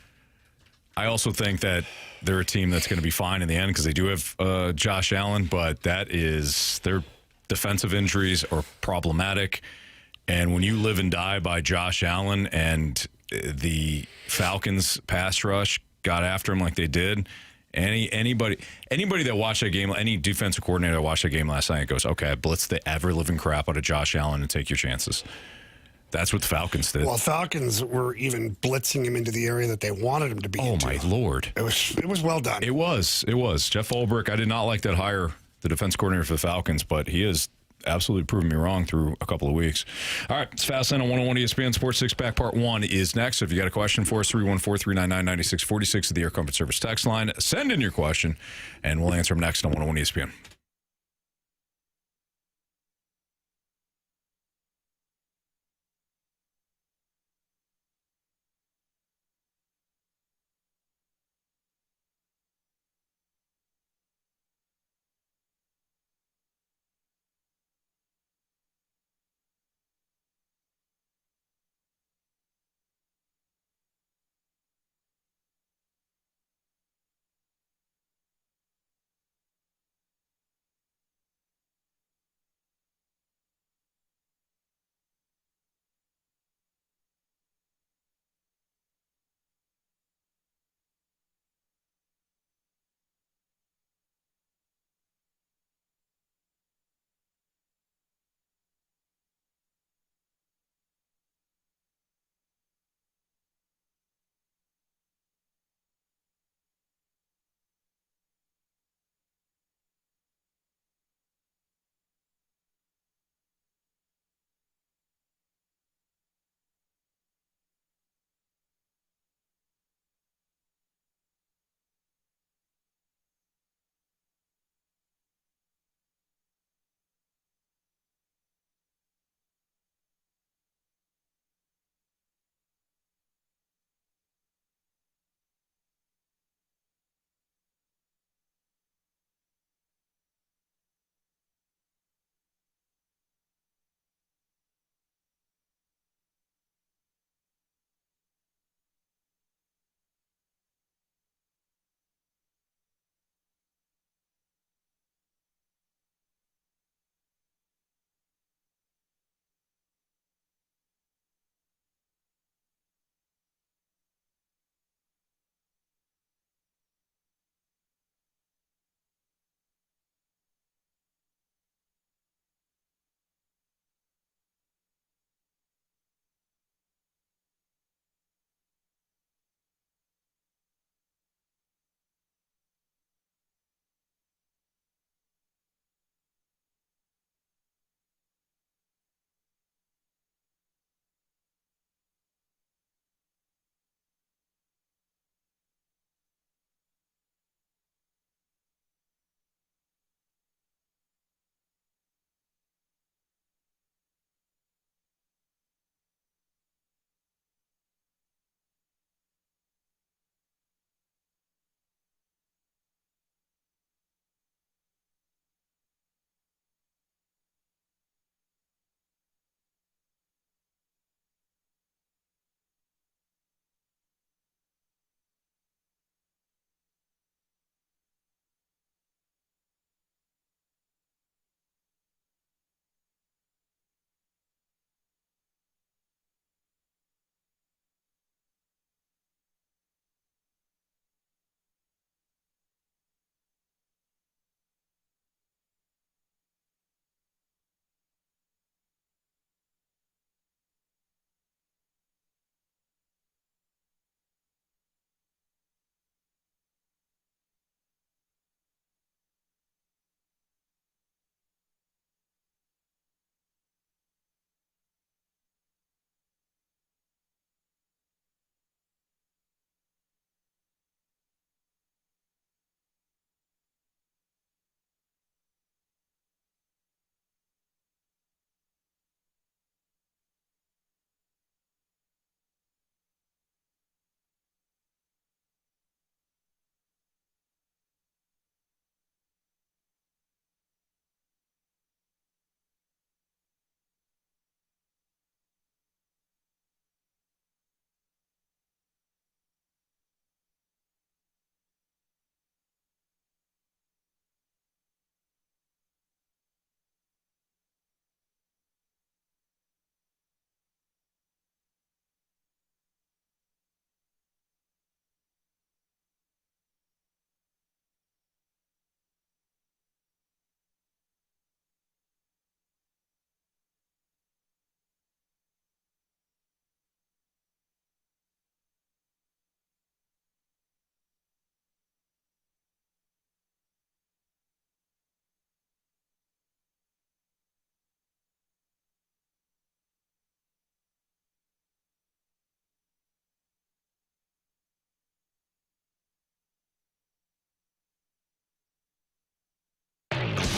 I also think that they're a team that's going to be fine in the end because they do have Josh Allen, but their defensive injuries are problematic. And when you live and die by Josh Allen and the Falcons pass rush got after him like they did, anybody that watched that game, any defensive coordinator that watched that game last night goes, okay, blitz the ever living crap out of Josh Allen and take your chances. That's what the Falcons did. Well, Falcons were even blitzing him into the area that they wanted him to be into. My Lord. It was well done. It was. Jeff Ulbrich, I did not like that hire, the defense coordinator for the Falcons, but he has absolutely proven me wrong through a couple of weeks. All right, it's Fast Lane on 101 ESPN Sports. Six Pack Part 1 is next. If you got a question for us, 314-399-9646 of the Air Comfort Service text line. Send in your question, and we'll answer them next on 101 ESPN.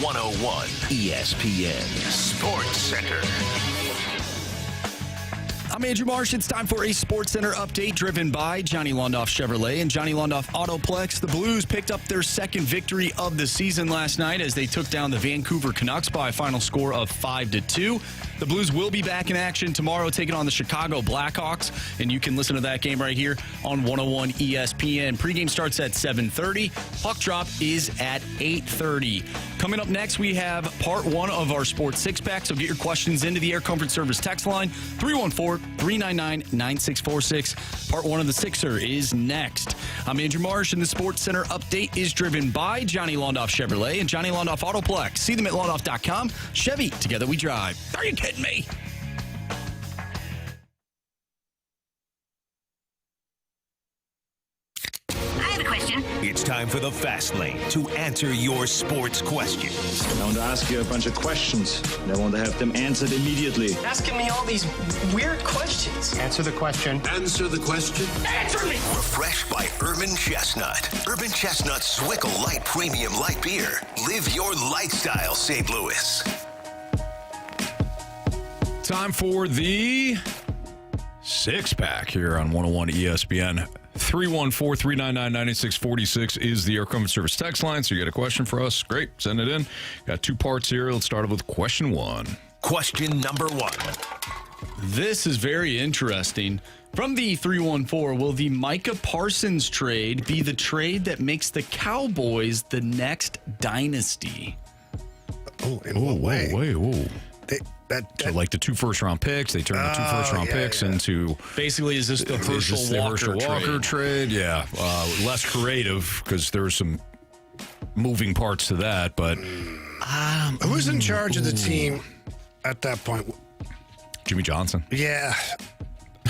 101 ESPN Sports Center. I'm Andrew Marsh. It's time for a Sports Center update driven by Johnny Londoff Chevrolet and Johnny Londoff Autoplex. The Blues picked up their second victory of the season last night as they took down the Vancouver Canucks by a final score of 5-2. The Blues will be back in action tomorrow taking on the Chicago Blackhawks, and you can listen to that game right here on 101 ESPN. Pregame starts at 7:30. Puck drop is at 8:30. Coming up next, we have part one of our Sports Six-Pack, so get your questions into the Air Comfort Service text line, 314-399-9646. Part one of the Sixer is next. I'm Andrew Marsh, and the Sports Center update is driven by Johnny Londoff Chevrolet and Johnny Londoff Autoplex. See them at londoff.com. Chevy, together we drive. Are you kidding me? I have a question. It's time for the Fast Lane to answer your sports questions. I want to ask you a bunch of questions, and I want to have them answered immediately. Asking me all these weird questions. Answer the question. Answer the question. Answer me! Refreshed by Urban Chestnut. Urban Chestnut's Swickle Light Premium Light Beer. Live your lifestyle, St. Louis. Time for the Six-Pack here on 101 ESPN. 314-399-9646 is the Air Comfort Service text line. So you got a question for us? Great. Send it in. Got two parts here. Let's start with question one. Question number one. This is very interesting. From the 314, will the Micah Parsons trade be the trade that makes the Cowboys the next dynasty? Oh, in what way? Whoa. So like the 2 first-round picks, they turned the 2 first-round picks into... Basically, is this the Herschel Walker trade? Yeah. Less creative because there's some moving parts to that, but... Who's in charge of the team at that point? Jimmy Johnson. Yeah.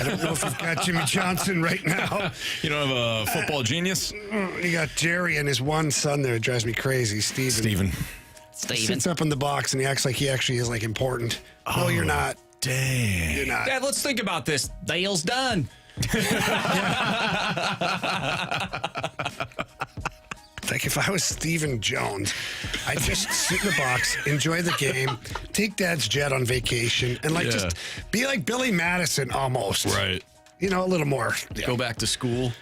I don't know if you've got Jimmy Johnson right now. You don't have a football genius? You got Jerry and his one son there. It drives me crazy. Steven. He sits up in the box and he acts like he actually is like important. No, you're not. Dang. You're not. Dad, let's think about this. Deal's done. Like if I was Stephen Jones, I'd just sit in the box, enjoy the game, take Dad's jet on vacation, and just be like Billy Madison almost. Right. You know, a little more. Yeah. Go back to school.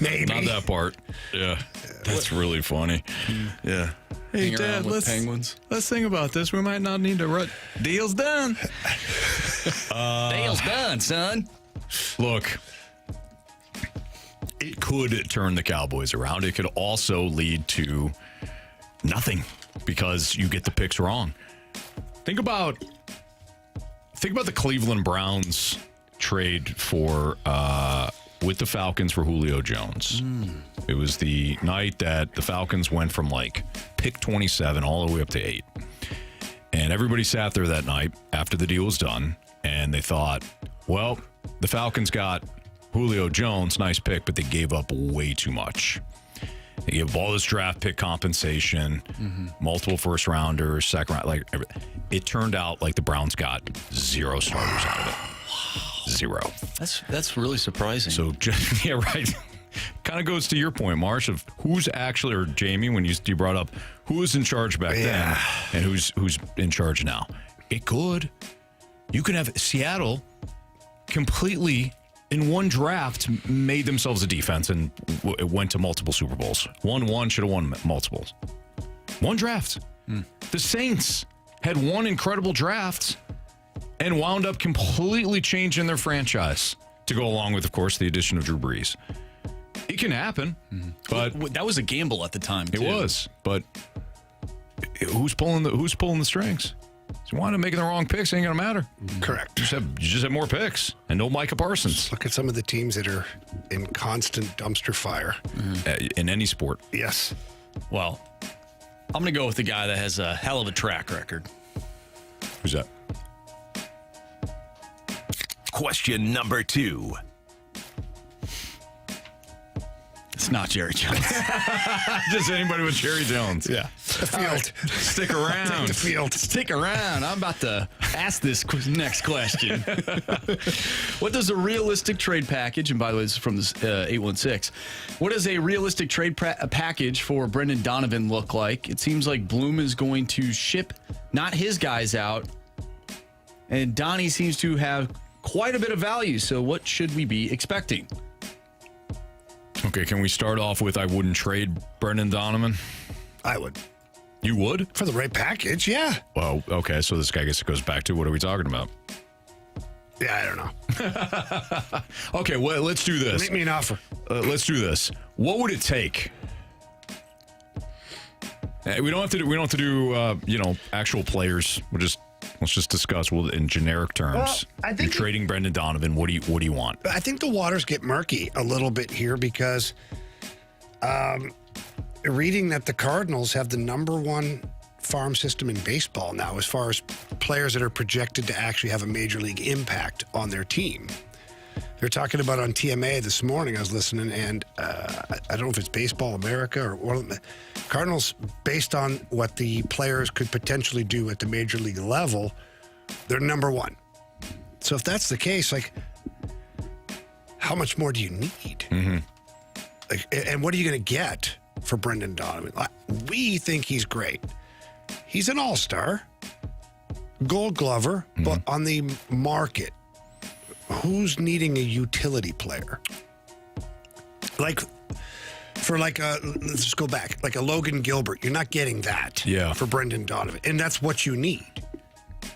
Maybe. Not that part. Yeah. That's really funny. Yeah. Hey, Dad, Penguins. Let's think about this. We might not need to run. Deal's done. Deal's done, son. Look, it could turn the Cowboys around. It could also lead to nothing because you get the picks wrong. Think about the Cleveland Browns trade for with the Falcons for Julio Jones. It was the night that the Falcons went from like pick 27 all the way up to 8. And everybody sat there that night after the deal was done, and they thought, well, the Falcons got Julio Jones, nice pick, but they gave up way too much. They gave up all this draft pick compensation, multiple first rounders, second round. Like it turned out like the Browns got 0 starters out of it. 0. That's really surprising. So yeah, right. Kind of goes to your point, Marsh, of who's actually, or Jamie, when you brought up who was in charge back then and who's in charge now. It could. You can have Seattle completely in one draft made themselves a defense and went to multiple Super Bowls. Won, should have won multiples. One draft. The Saints had one incredible draft and wound up completely changing their franchise to go along with, of course, the addition of Drew Brees. It can happen, but that was a gamble at the time, too. It was, but who's pulling the strings? If you wind up making the wrong picks, it ain't gonna matter. Correct. You just have more picks and no Micah Parsons. Look at some of the teams that are in constant dumpster fire in any sport. Yes. Well, I'm gonna go with the guy that has a hell of a track record. Who's that? Question number 2. This It's not Jerry Jones. Just anybody with Jerry Jones. Yeah. The field. Stick around. Take the field. Stick around. I'm about to ask this next question. What does a realistic trade package, and by the way, this is from this 816, what does a realistic trade package for Brendan Donovan look like? It seems like Bloom is going to ship not his guys out, and Donnie seems to have quite a bit of value, so what should we be expecting? Okay, can we start off with I wouldn't trade Brendan Donovan? I would. You would? For the right package, yeah. Well, okay, so this guy, I guess it goes back to what are we talking about? Yeah, I don't know. Okay, well, let's do this. Make me an offer. Let's do this. What would it take? We don't have to do actual players. Let's just discuss in generic terms. Well, I think you're trading Brendan Donovan. What do you want? I think the waters get murky a little bit here because reading that the Cardinals have the #1 farm system in baseball now as far as players that are projected to actually have a major league impact on their team. They're talking about on TMA this morning. I was listening, and I don't know if it's Baseball America or one of the Cardinals, based on what the players could potentially do at the major league level, they're #1. So if that's the case, like, how much more do you need? Mm-hmm. Like, and what are you going to get for Brendan Donovan? We think he's great. He's an all-star, Gold Glover, but on the market, who's needing a utility player? Let's just go back. Like a Logan Gilbert, you're not getting that for Brendan Donovan. And that's what you need.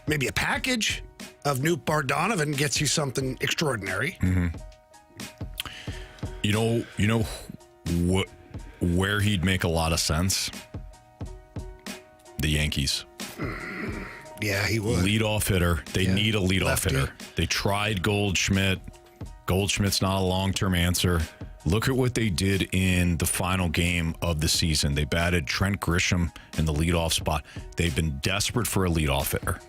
Maybe a package of Newt Donovan gets you something extraordinary. Mm-hmm. You know what? Where he'd make a lot of sense? The Yankees. Yeah, he would. Leadoff hitter. They need a leadoff hitter. They tried Goldschmidt. Goldschmidt's not a long-term answer. Look at what they did in the final game of the season. They batted Trent Grisham in the leadoff spot. They've been desperate for a leadoff hitter.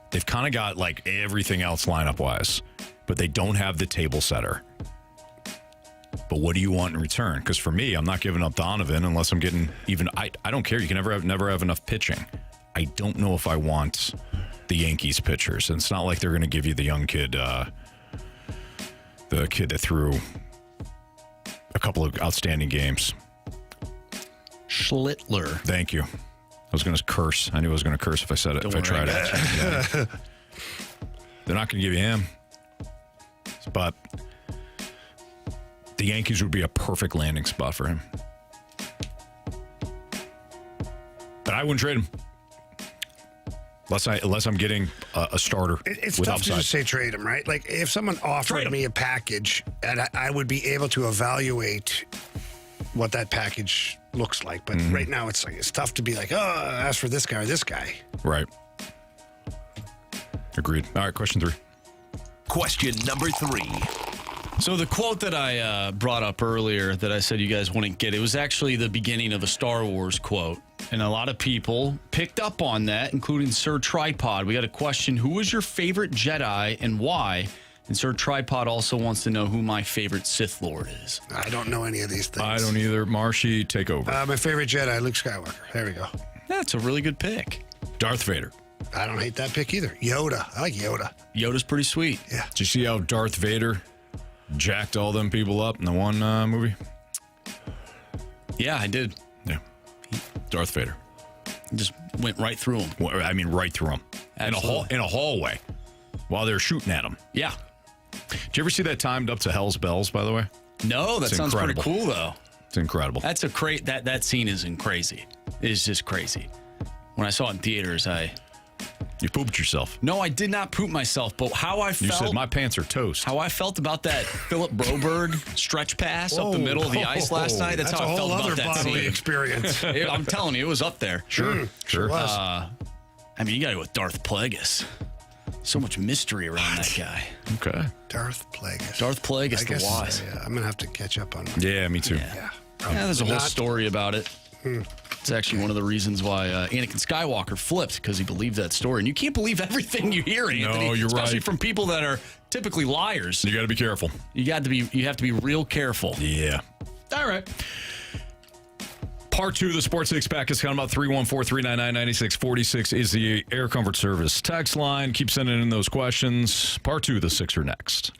They've kind of got like everything else lineup-wise, but they don't have the table setter. But what do you want in return? Because for me, I'm not giving up Donovan unless I'm getting even. I don't care. You can never have enough pitching. I don't know if I want the Yankees pitchers. And it's not like they're going to give you the young kid, the kid that threw a couple of outstanding games. Schlittler. Thank you. I was going to curse. I knew I was going to curse if I said it. If I tried it. Yeah. They're not going to give you him. But the Yankees would be a perfect landing spot for him. But I wouldn't trade him. Unless I'm getting a starter. It's with tough upside. to just say trade him, right? Like if someone offered me a package and I would be able to evaluate what that package looks like. But right now it's tough to be like, ask for this guy or this guy. Right. Agreed. All right, question 3. Question number 3. So the quote that I brought up earlier that I said you guys wouldn't get, it was actually the beginning of a Star Wars quote. And a lot of people picked up on that, including Sir Tripod. We got a question, who is your favorite Jedi and why? And Sir Tripod also wants to know who my favorite Sith Lord is. I don't know any of these things. I don't either. Marshy, take over. My favorite Jedi, Luke Skywalker. There we go. That's a really good pick. Darth Vader. I don't hate that pick either. Yoda. I like Yoda. Yoda's pretty sweet. Yeah. Did you see how Darth Vader jacked all them people up in the one movie? Yeah, I did. Yeah. Darth Vader. Just went right through him. Well, I mean, right through him. In a hallway while they're shooting at him. Yeah. Did you ever see that timed up to Hell's Bells, by the way? No, that sounds incredible. pretty cool, though. It's incredible. That's that scene is crazy. It's just crazy. When I saw it in theaters, You pooped yourself. No, I did not poop myself, but how I felt... You said, my pants are toast. How I felt about that Philip Broberg stretch pass up the middle of the ice last night, that's how I felt about that scene. Bodily experience. I'm telling you, it was up there. Sure. Was. I mean, you got to go with Darth Plagueis. So much mystery around that guy. Okay. Darth Plagueis. Darth Plagueis, the Waz. Yeah, I'm going to have to catch up on that. Yeah, me too. Yeah, there's a whole story about it. It's actually one of the reasons why Anakin Skywalker flipped, because he believed that story. And you can't believe everything you hear, Anthony. No, you're especially right. from people that are typically liars. You got to be careful. You have to be real careful. Yeah. All right. Part 2 of the Sports Six Pack is coming up. 314-399-9646 is the Air Comfort Service text line. Keep sending in those questions. Part 2 of the Sixer next.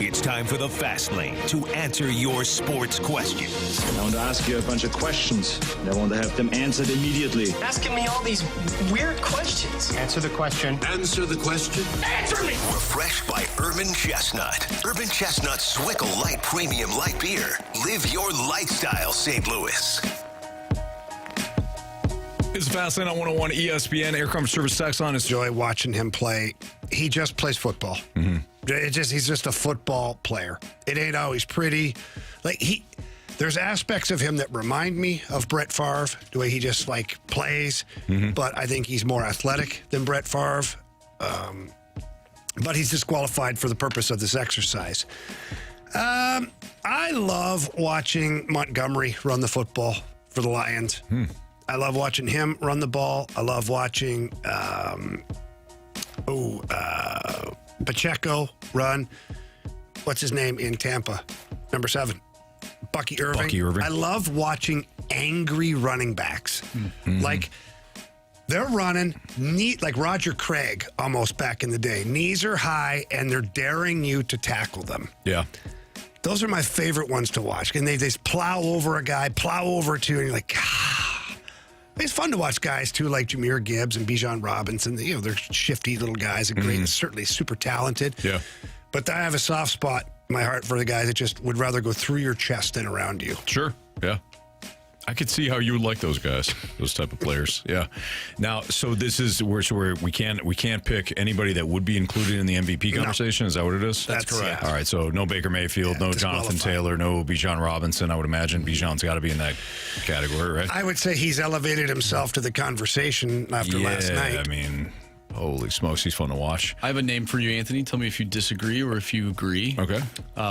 It's time for the Fast Lane to answer your sports questions. I want to ask you a bunch of questions, and I want to have them answered immediately. Asking me all these weird questions. Answer the question. Answer the question. Answer me! Refreshed by Urban Chestnut. Urban Chestnut Swickle Light Premium Light Beer. Live your lifestyle, St. Louis. It's Fast Lane on 101 ESPN. Air Comfort Service text line is Joy watching him play. He just plays football. Mm-hmm. He's just a football player. It ain't always pretty. There's aspects of him that remind me of Brett Favre, the way he just plays. Mm-hmm. But I think he's more athletic than Brett Favre. But he's disqualified for the purpose of this exercise. I love watching Montgomery run the football for the Lions. I love watching him run the ball. I love watching Pacheco run. What's his name in Tampa? Number 7. Bucky Irving. I love watching angry running backs. Mm-hmm. They're running neat, like Roger Craig almost back in the day. Knees are high, and they're daring you to tackle them. Yeah. Those are my favorite ones to watch. And they just plow over a guy, plow over two, and you're like, It's fun to watch guys, too, like Jahmyr Gibbs and Bijan Robinson. They're shifty little guys and great, certainly super talented. Yeah. But I have a soft spot in my heart for the guys that just would rather go through your chest than around you. Sure. Yeah. I could see how you would like those guys, those type of players. Yeah. Now, so this is where we can't pick anybody that would be included in the MVP conversation. No. Is that what it is? That's correct. All right. So no Baker Mayfield, no Jonathan Taylor, no Bijan Robinson. I would imagine Bijan's got to be in that category, right? I would say he's elevated himself to the conversation after last night. I mean, holy smokes, he's fun to watch. I have a name for you, Anthony. Tell me if you disagree or if you agree. Okay.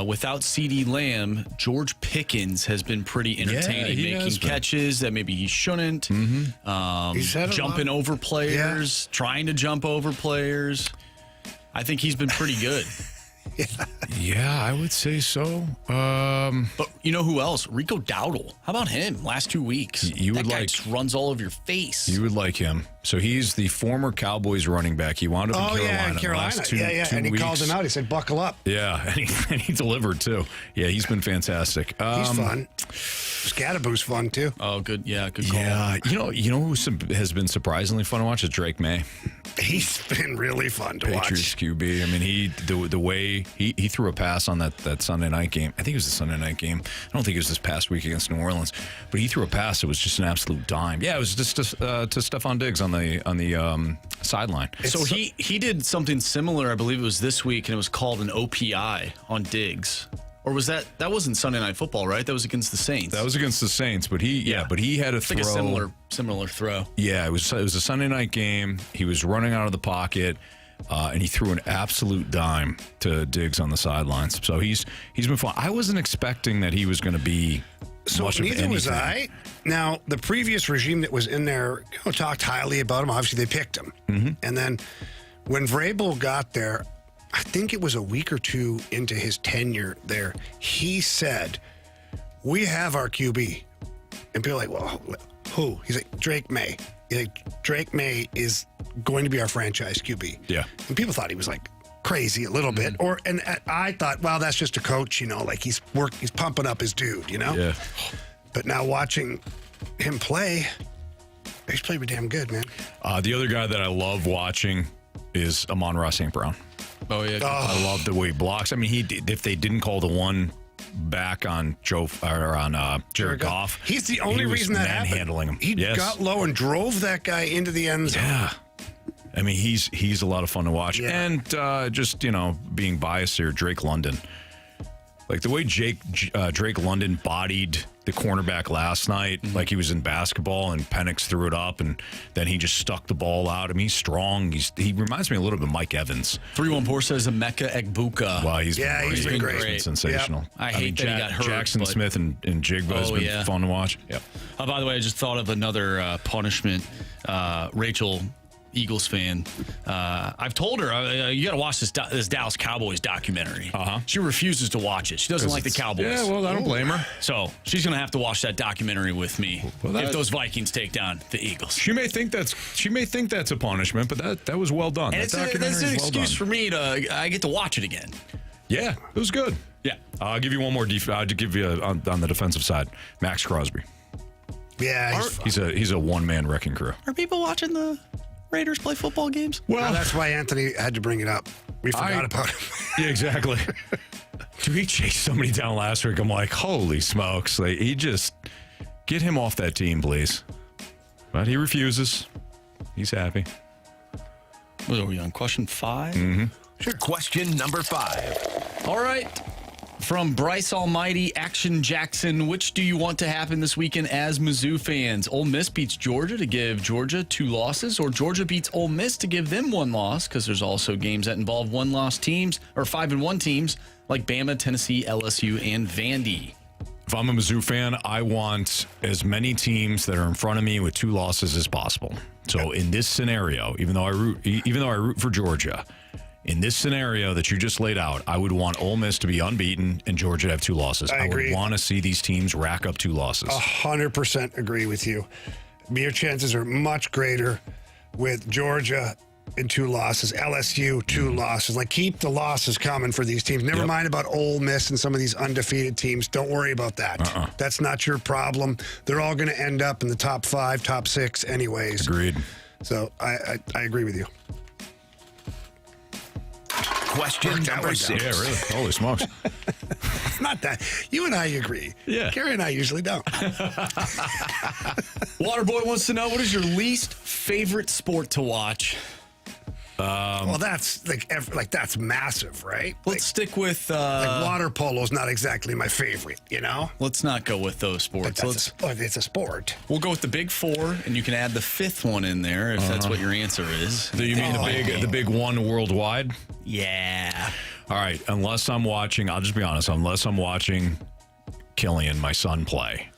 Without CeeDee Lamb, George Pickens has been pretty entertaining, making catches that maybe he shouldn't, jumping over players, trying to jump over players. I think he's been pretty good. Yeah, I would say so. But you know who else? Rico Dowdle. How about him? Last 2 weeks. That guy just runs all over your face. You would like him. So he's the former Cowboys running back. He wound up in Carolina. Carolina. Last two and he weeks. called him out. He said, buckle up. Yeah, and he delivered, too. Yeah, he's been fantastic. He's fun. Scadaboo's fun, too. Oh, good. Yeah, good call. Yeah, you know who has been surprisingly fun to watch is Drake May. He's been really fun to watch. Patriots QB. I mean, the way he threw a pass on that Sunday night game. I think it was the Sunday night game. I don't think it was this past week against New Orleans, but he threw a pass that was just an absolute dime. Yeah, it was just to Stephon Diggs on the sideline. So he did something similar. I believe it was this week, and it was called an OPI on Diggs. Or was that wasn't Sunday Night Football, right? That was against the Saints. That was against the Saints, but he had a throw. Like a similar throw. Yeah, it was a Sunday night game. He was running out of the pocket, and he threw an absolute dime to Diggs on the sidelines. So he's been fun. I wasn't expecting that he was going to be much of anything. Neither was I. Now, the previous regime that was in there talked highly about him. Obviously, they picked him. Mm-hmm. And then when Vrabel got there, I think it was a week or two into his tenure there, he said, we have our QB. And people are like, well, who? He's like, Drake May. He's like, Drake May is going to be our franchise QB. Yeah. And people thought he was crazy a little bit. And I thought, well, that's just a coach, he's pumping up his dude, Yeah. But now watching him play, he's played damn good, man. The other guy that I love watching is Amon-Ra St. Brown. Oh, yeah. I love the way he blocks. I mean, if they didn't call the one back on Jared Goff, he's the only reason that happened. Handling him. He got low and drove that guy into the end zone. Yeah. I mean, he's a lot of fun to watch. Yeah. And just, being biased here, Drake London. Like the way Drake London bodied the cornerback last night, like he was in basketball, and Penix threw it up, and then he just stuck the ball out. I mean, he's strong. He reminds me a little bit of Mike Evans. 314 says Emeka Egbuka. Wow, he's been great. He's been sensational. Yep. I hate that he got hurt. Jackson Smith and Jigba has been fun to watch. Yep. By the way, I just thought of another punishment. Rachel, Eagles fan. I've told her, you got to watch this Dallas Cowboys documentary. She refuses to watch it. She doesn't like the Cowboys. Yeah, well, I don't blame her. So she's going to have to watch that documentary with me if those Vikings take down the Eagles. She may think that's a punishment, but that was well done. And that's an excuse for me I get to watch it again. Yeah, it was good. Yeah. I'll give you one more. I'll give you on the defensive side, Max Crosby. Yeah, he's a one-man wrecking crew. Are people watching the Raiders play football games? Well, that's why Anthony had to bring it up. We forgot about him. Yeah, exactly. Dude, he chased somebody down last week. I'm like, holy smokes. Like, he just, get him off that team, please. But he refuses. He's happy. What are we on? Question 5? Mm-hmm. Sure. Question number 5. All right. From Bryce Almighty, Action Jackson, which do you want to happen this weekend as Mizzou fans? Ole Miss beats Georgia to give Georgia 2 losses, or Georgia beats Ole Miss to give them 1 loss, because there's also games that involve 1-loss teams, or 5-1 teams, like Bama, Tennessee, LSU, and Vandy. If I'm a Mizzou fan, I want as many teams that are in front of me with 2 losses as possible. So in this scenario, even though I root for Georgia, in this scenario that you just laid out, I would want Ole Miss to be unbeaten and Georgia to have 2 losses. I would want to see these teams rack up 2 losses. 100% agree with you. Your chances are much greater with Georgia in 2 losses, LSU 2 losses. Like, keep the losses coming for these teams. Never mind about Ole Miss and some of these undefeated teams. Don't worry about that. That's not your problem. They're all going to end up in the top 5, top 6 anyways. Agreed. So I agree with you. Question number 6. Yeah, really. Holy smokes. It's not that. You and I agree. Yeah. Carey and I usually don't. Waterboy wants to know, what is your least favorite sport to watch? Well, that's that's massive, right? Let's stick with water polo is not exactly my favorite, you know? Let's not go with those sports. It's a sport. We'll go with the big 4, and you can add the 5th one in there if that's what your answer is. Do you mean the big one worldwide? Yeah. All right. Unless I'm watching, I'll just be honest. Unless I'm watching Killian, my son, play,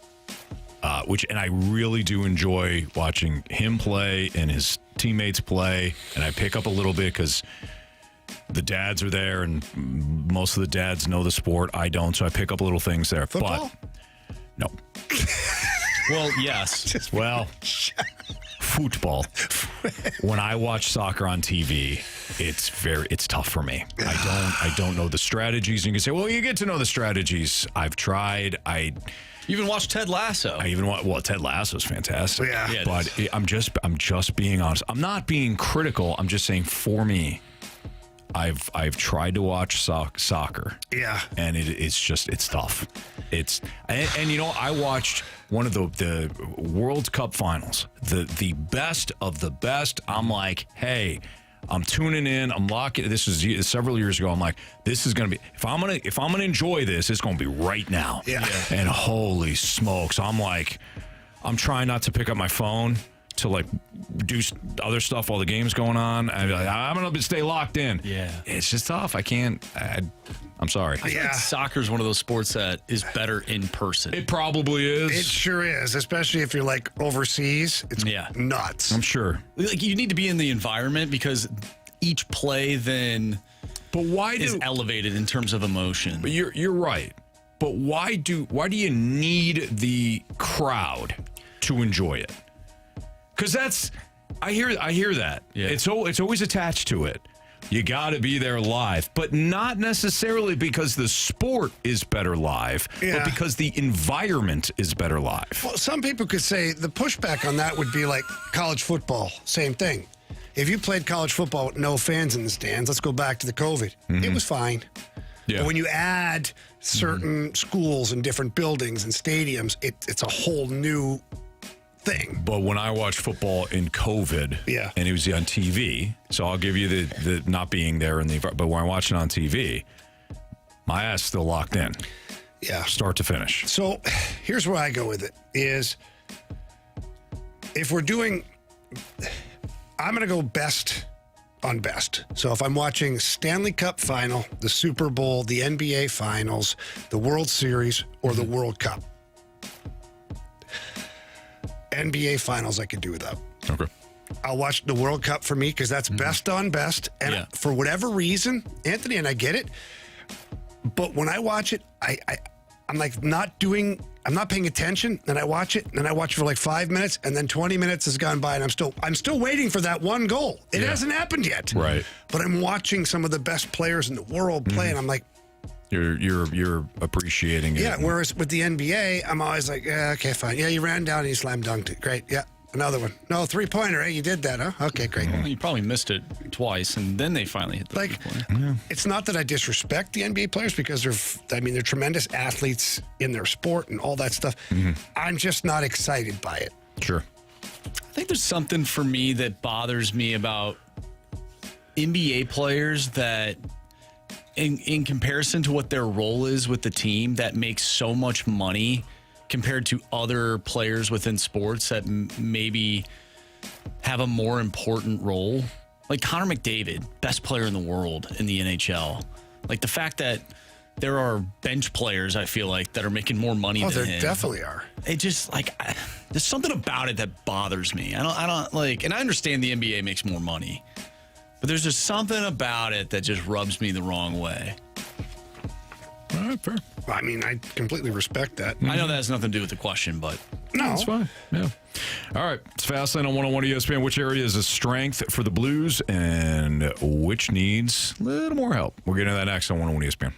and I really do enjoy watching him play and his teammates play, and I pick up a little bit because the dads are there, and most of the dads know the sport. I don't, so I pick up little things there. Football? But no. Well, yes. Well, football. When I watch soccer on TV, it's tough for me. I don't know the strategies. And you can say, well, you get to know the strategies. I've tried. You even watched Ted Lasso. Ted Lasso's fantastic. Yeah. But I'm just being honest. I'm not being critical. I'm just saying, for me, I've tried to watch soccer. Yeah. And it's tough. And you know, I watched one of the World Cup finals, the best of the best. I'm like, hey, I'm tuning in. I'm locking. This was several years ago. I'm like, this is gonna be. If I'm gonna enjoy this, it's gonna be right now. Yeah. And holy smokes, I'm trying not to pick up my phone to like do other stuff while the game's going on. I'm gonna stay locked in. Yeah. It's just tough. I can't. I'm sorry. I feel like soccer is one of those sports that is better in person. It probably is. It sure is, especially if you're like overseas. It's nuts. I'm sure. Like, you need to be in the environment because each play then is elevated in terms of emotion. But you're right. But why do you need the crowd to enjoy it? Because I hear that. Yeah. It's always attached to it. You got to be there live, but not necessarily because the sport is better live, but because the environment is better live. Well, some people could say the pushback on that would be like college football. Same thing. If you played college football with no fans in the stands, let's go back to the COVID. It was fine. Yeah. But when you add certain schools and different buildings and stadiums, it's a whole new thing. But when I watched football in COVID, and it was on TV, so I'll give you the not being there in the, but when I watch it on TV, my ass still locked in. Yeah. Start to finish. So here's where I go with it is if we're doing, I'm going to go best on best. So if I'm watching Stanley Cup final, the Super Bowl, the NBA finals, the World Series, or the World Cup, NBA finals I could do without. Okay. I'll watch the World Cup for me because that's best on best. And for whatever reason, Anthony, and I get it, but when I watch it, I'm like I'm not paying attention, and I watch it, and I watch it for like 5 minutes, and then 20 minutes has gone by, and I'm still waiting for that one goal. It hasn't happened yet. Right. But I'm watching some of the best players in the world play, and I'm like, You're appreciating it. Yeah, whereas with the NBA, I'm always like, yeah, okay, fine. Yeah, you ran down and you slam dunked it. Great. Yeah. Another one. No, 3-pointer. Hey, you did that, huh? Okay, great. Well, you probably missed it twice, and then they finally hit the three-pointer. It's not that I disrespect the NBA players because they're tremendous athletes in their sport and all that stuff. I'm just not excited by it. Sure. I think there's something for me that bothers me about NBA players that, in comparison to what their role is with the team, that makes so much money compared to other players within sports that maybe have a more important role. Like Connor McDavid, best player in the world in the NHL. Like the fact that there are bench players, I feel like, that are making more money than him. Oh, there definitely are. It just, there's something about it that bothers me. I don't like, and I understand the NBA makes more money, but there's just something about it that just rubs me the wrong way. All right, fair. Well, I mean, I completely respect that. I know that has nothing to do with the question, but no, it's fine. Yeah. All right, it's Fastlane on 101 ESPN. Which area is a strength for the Blues and which needs a little more help? We'll get into that next on 101 ESPN.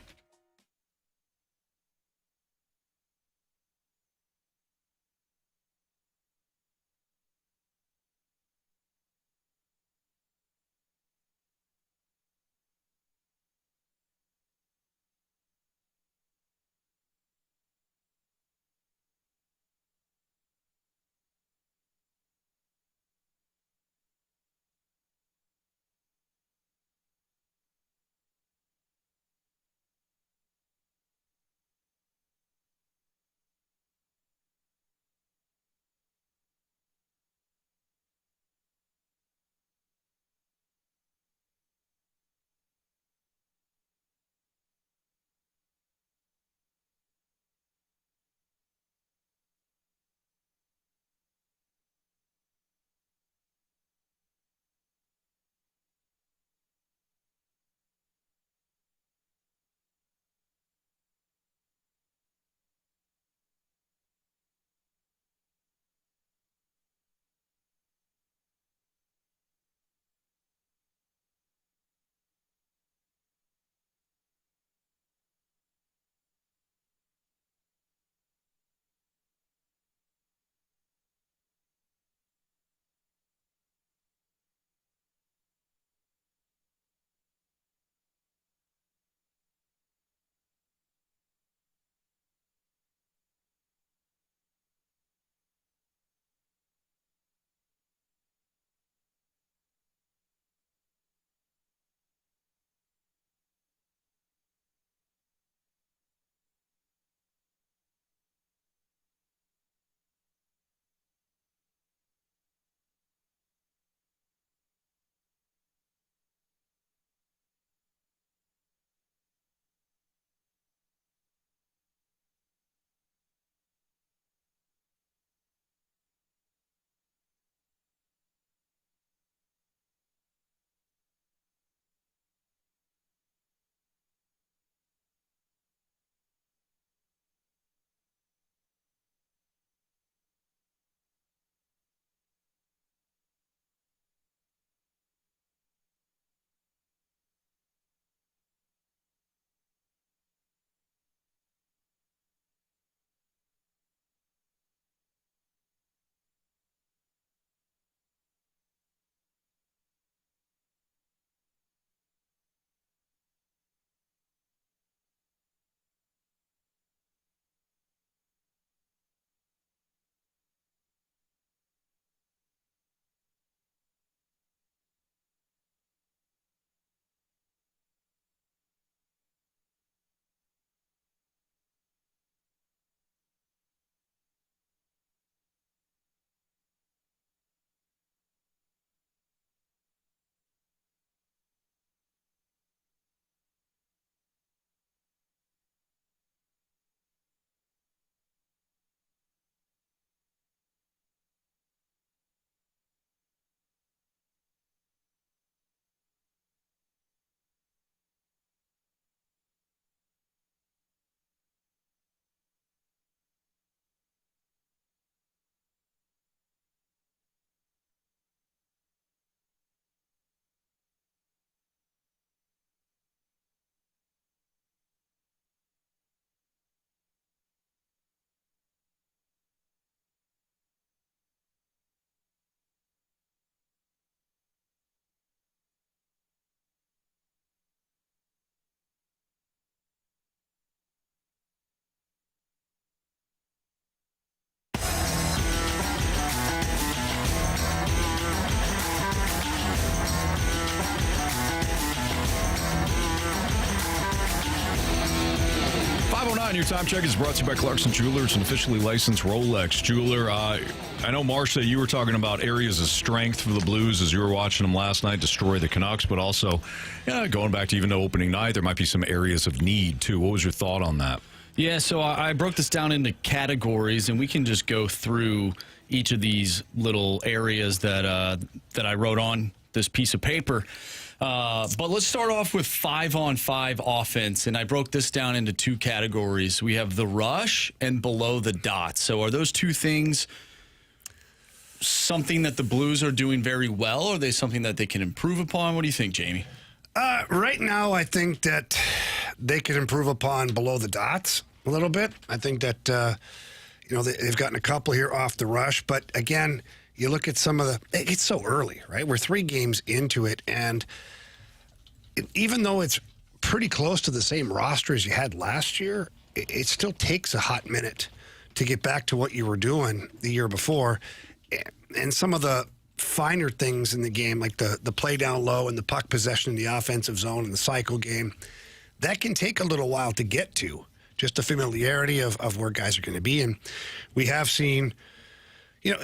your time check is brought to you by Clarkson Jewelers, an officially licensed Rolex jeweler. I know, Marcia, you were talking about areas of strength for the Blues as you were watching them last night destroy the Canucks, but also, going back to even the opening night, there might be some areas of need, too. What was your thought on that? Yeah, so I broke this down into categories, and we can just go through each of these little areas that I wrote on this piece of paper. But let's start off with 5-on-5 offense, and I broke this down into two categories. We have the rush and below the dot. So are those two things something that the Blues are doing very well, or are they something that they can improve upon? What do you think, Jamie? Right now, I think that they could improve upon below the dots a little bit. I think that, they've gotten a couple here off the rush. But again, you look at some of it's so early, right? We're 3 games into it. And even though it's pretty close to the same roster as you had last year, it still takes a hot minute to get back to what you were doing the year before. And some of the finer things in the game, like the play down low and the puck possession in the offensive zone and the cycle game, that can take a little while to get to. Just the familiarity of where guys are going to be. And we have seen,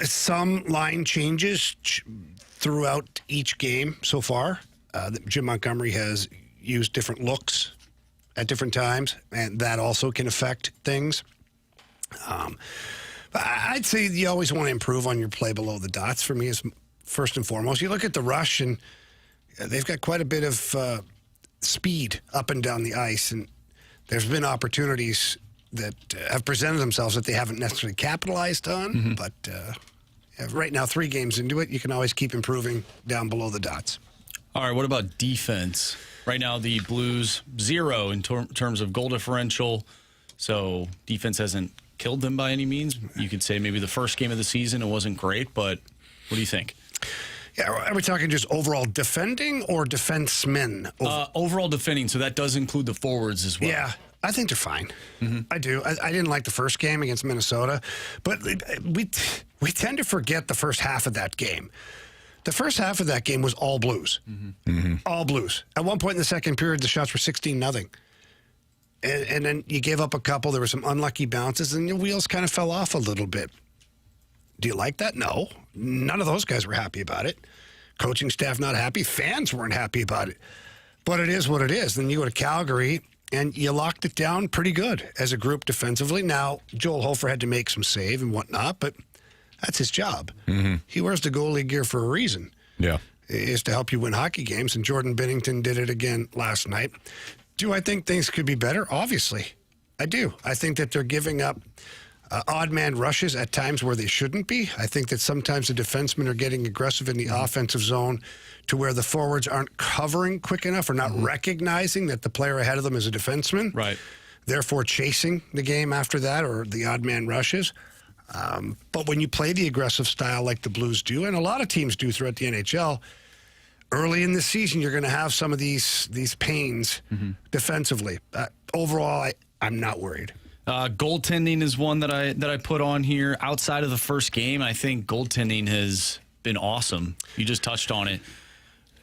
some line changes throughout each game so far. Jim Montgomery has used different looks at different times, and that also can affect things. But I'd say you always want to improve on your play below the dots. For me, is first and foremost. You look at the rush, and they've got quite a bit of speed up and down the ice, and there's been opportunities that have presented themselves that they haven't necessarily capitalized on. Mm-hmm. But right now, 3 games into it, you can always keep improving down below the dots. All right, what about defense? Right now, the Blues 0 in terms of goal differential. So defense hasn't killed them by any means. You could say maybe the first game of the season, it wasn't great, but what do you think? Yeah, are we talking just overall defending or defensemen? Overall defending, so that does include the forwards as well. Yeah, I think they're fine. Mm-hmm. I do. I didn't like the first game against Minnesota, but we tend to forget the first half of that game. The first half of that game was all Blues. Mm-hmm. Mm-hmm. All Blues. At one point in the second period, the shots were 16-0. And then you gave up a couple. There were some unlucky bounces, and your wheels kind of fell off a little bit. Do you like that? No. None of those guys were happy about it. Coaching staff not happy. Fans weren't happy about it. But it is what it is. Then you go to Calgary, and you locked it down pretty good as a group defensively. Now, Joel Hofer had to make some save and whatnot, but that's his job. Mm-hmm. He wears the goalie gear for a reason. Yeah. It is to help you win hockey games, and Jordan Binnington did it again last night. Do I think things could be better? Obviously. I do. I think that they're giving up odd man rushes at times where they shouldn't be. I think that sometimes the defensemen are getting aggressive in the offensive zone to where the forwards aren't covering quick enough or not recognizing that the player ahead of them is a defenseman. Right. Therefore chasing the game after that or the odd man rushes. But when you play the aggressive style like the Blues do, and a lot of teams do throughout the NHL, early in the season, you're going to have some of these pains defensively. Overall, I'm not worried. Goaltending is one that I put on here. Outside of the first game, I think goaltending has been awesome. You just touched on it.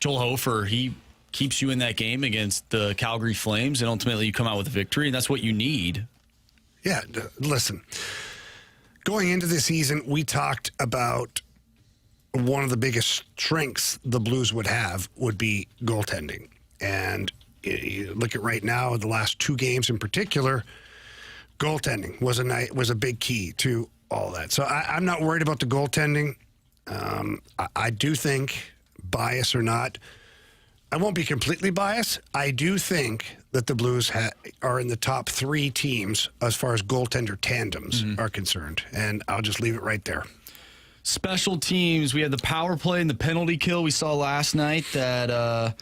Joel Hofer, he keeps you in that game against the Calgary Flames, and ultimately you come out with a victory, and that's what you need. Yeah, listen. Going into the season, we talked about one of the biggest strengths the Blues would have would be goaltending. And you look at right now, the last 2 games in particular, goaltending was a big key to all that. So I'm not worried about the goaltending. I do think, bias or not, I won't be completely biased. I do think that the Blues are in the top 3 teams as far as goaltender tandems are concerned. And I'll just leave it right there. Special teams, we had the power play and the penalty kill we saw last night that,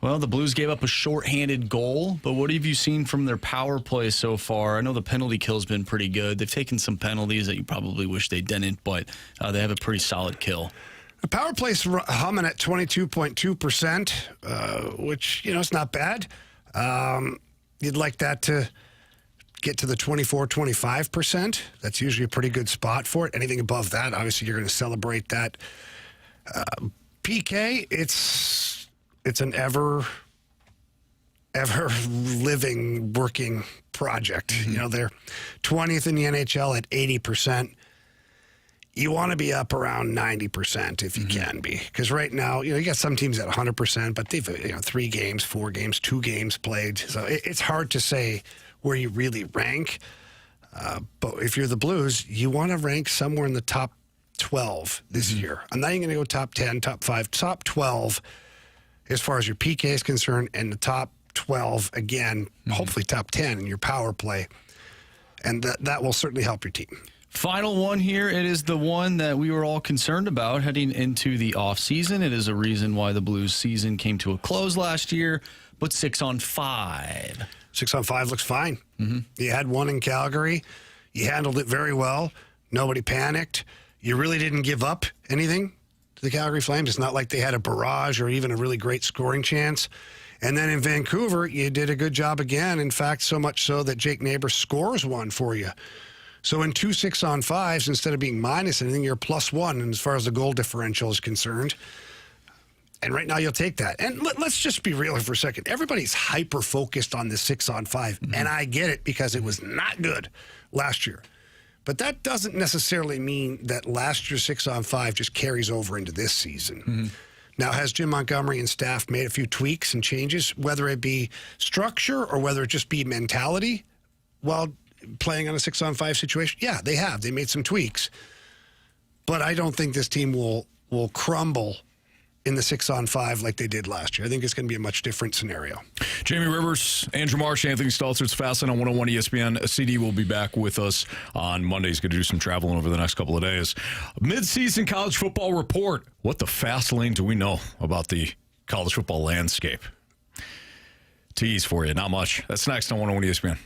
the Blues gave up a shorthanded goal, but what have you seen from their power play so far? I know the penalty kill's been pretty good. They've taken some penalties that you probably wish they didn't, but they have a pretty solid kill. The power play's humming at 22.2%, which, it's not bad. You'd like that to get to the 24-25%. That's usually a pretty good spot for it. Anything above that, obviously, you're going to celebrate that. PK, it's an ever ever living, working project. You know, they're 20th in the NHL at 80%. You want to be up around 90% if you can be. Because right now, you got some teams at 100%, but they've 3 games, 4 games, 2 games played. So it's hard to say where you really rank. But if you're the Blues, you want to rank somewhere in the top 12 this year. I'm not even going to go top 10, top 5, top 12 as far as your PK is concerned, and the top 12, again, hopefully top 10 in your power play. And that will certainly help your team. Final one here. It is the one that we were all concerned about heading into the offseason. It is a reason why the Blues season came to a close last year, but 6-on-5. 6-on-5 looks fine. You had one in Calgary. You handled it very well. Nobody panicked. You really didn't give up anything to the Calgary Flames. It's not like they had a barrage or even a really great scoring chance. And then in Vancouver, you did a good job again. In fact, so much so that Jake Neighbors scores one for you. So in 2 6-on-5s, instead of being minus anything, you're +1 as far as the goal differential is concerned. And right now you'll take that. And let's just be real here for a second. Everybody's hyper-focused on this 6-on-5, and I get it because it was not good last year. But that doesn't necessarily mean that last year's 6-on-5 just carries over into this season. Now, has Jim Montgomery and staff made a few tweaks and changes, whether it be structure or whether it just be mentality while playing on a 6-on-5 situation? Yeah, they have. They made some tweaks. But I don't think this team will crumble in the 6-on-5 like they did last year. I think it's going to be a much different scenario. Jamie Rivers, Andrew Marsh, Anthony Stalter. It's Fast Lane on 101 ESPN. CD will be back with us on Monday. He's going to do some traveling over the next couple of days. Midseason college football report. What the Fast Lane do we know about the college football landscape? Tease for you. Not much. That's next on 101 ESPN.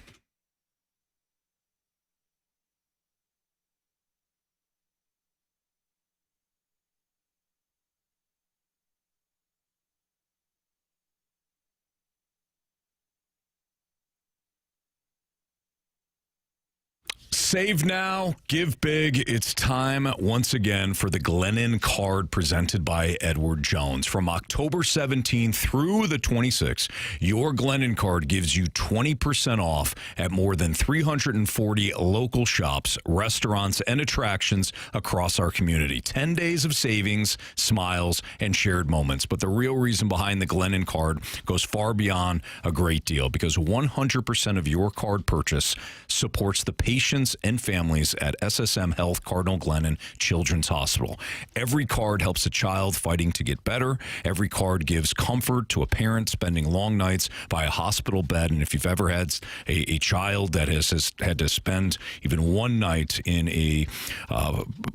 Save now, give big. It's time once again for the Glennon card presented by Edward Jones. From October 17th through the 26th, your Glennon card gives you 20% off at more than 340 local shops, restaurants, and attractions across our community. 10 days of savings, smiles, and shared moments. But the real reason behind the Glennon card goes far beyond a great deal, because 100% of your card purchase supports the patients and families at SSM Health Cardinal Glennon Children's Hospital. Every card helps a child fighting to get better. Every card gives comfort to a parent spending long nights by a hospital bed. And if you've ever had a child that has had to spend even one night in a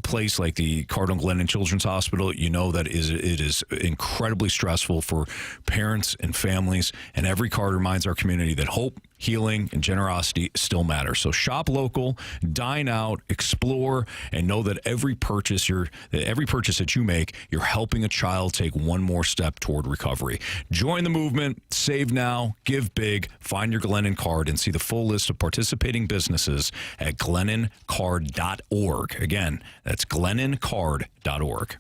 place like the Cardinal Glennon Children's Hospital, you know that it is incredibly stressful for parents and families. And every card reminds our community that hope, healing, and generosity still matter. So shop local, dine out, explore, and know that every purchase that you make, you're helping a child take one more step toward recovery. Join the movement, save now, give big, find your Glennon card, and see the full list of participating businesses at glennoncard.org. Again, that's glennoncard.org.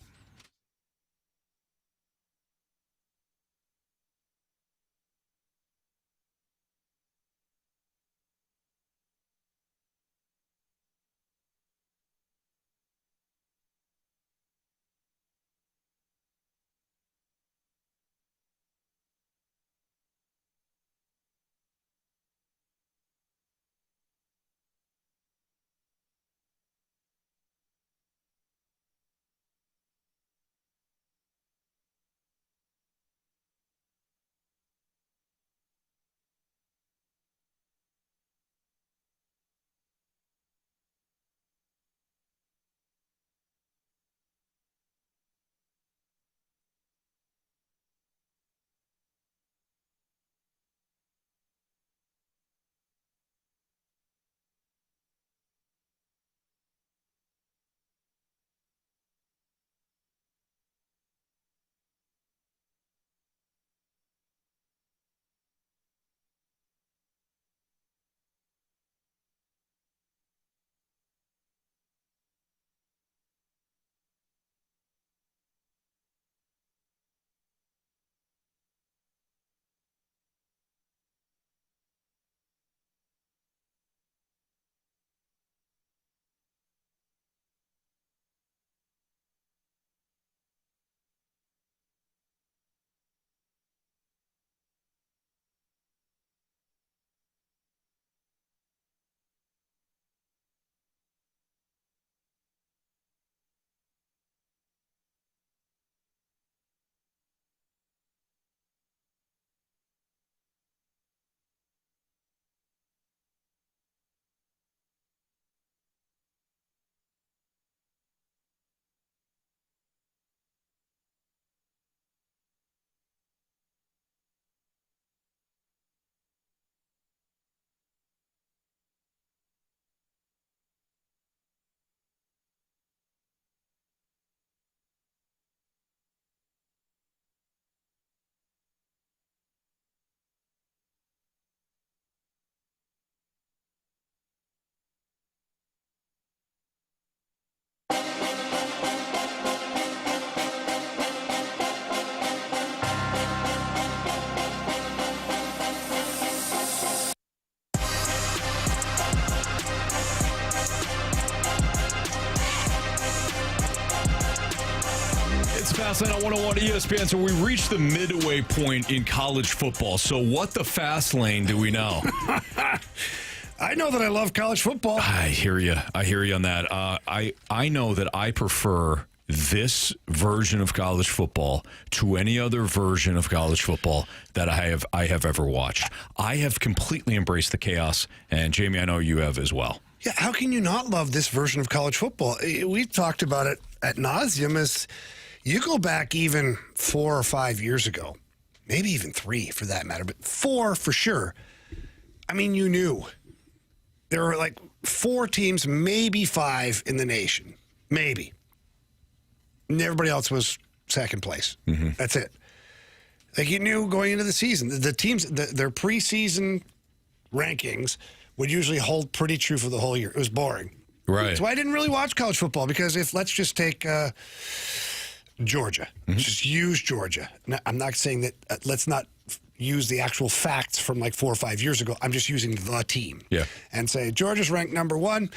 It's Fastlane on 101 ESPN. So we reached the midway point in college football. So what the fast lane do we know? I know that I love college football. I hear you. I hear you on that. I know that I prefer this version of college football to any other version of college football that I have ever watched. I have completely embraced the chaos, and Jamie, I know you have as well. Yeah, how can you not love this version of college football? We've talked about it ad nauseum. As you go back even 4 or 5 years ago, maybe even 3 for that matter, but 4 for sure. I mean, you knew there were like 4 teams, maybe 5 in the nation, maybe. And everybody else was second place. Mm-hmm. That's it. Like you knew going into the season, the teams, their preseason rankings would usually hold pretty true for the whole year. It was boring. Right. So I didn't really watch college football because let's just take Georgia. Mm-hmm. Just use Georgia. Now, I'm not saying that, let's not use the actual facts from like 4 or 5 years ago. I'm just using the team. Yeah. And say Georgia's ranked number 1.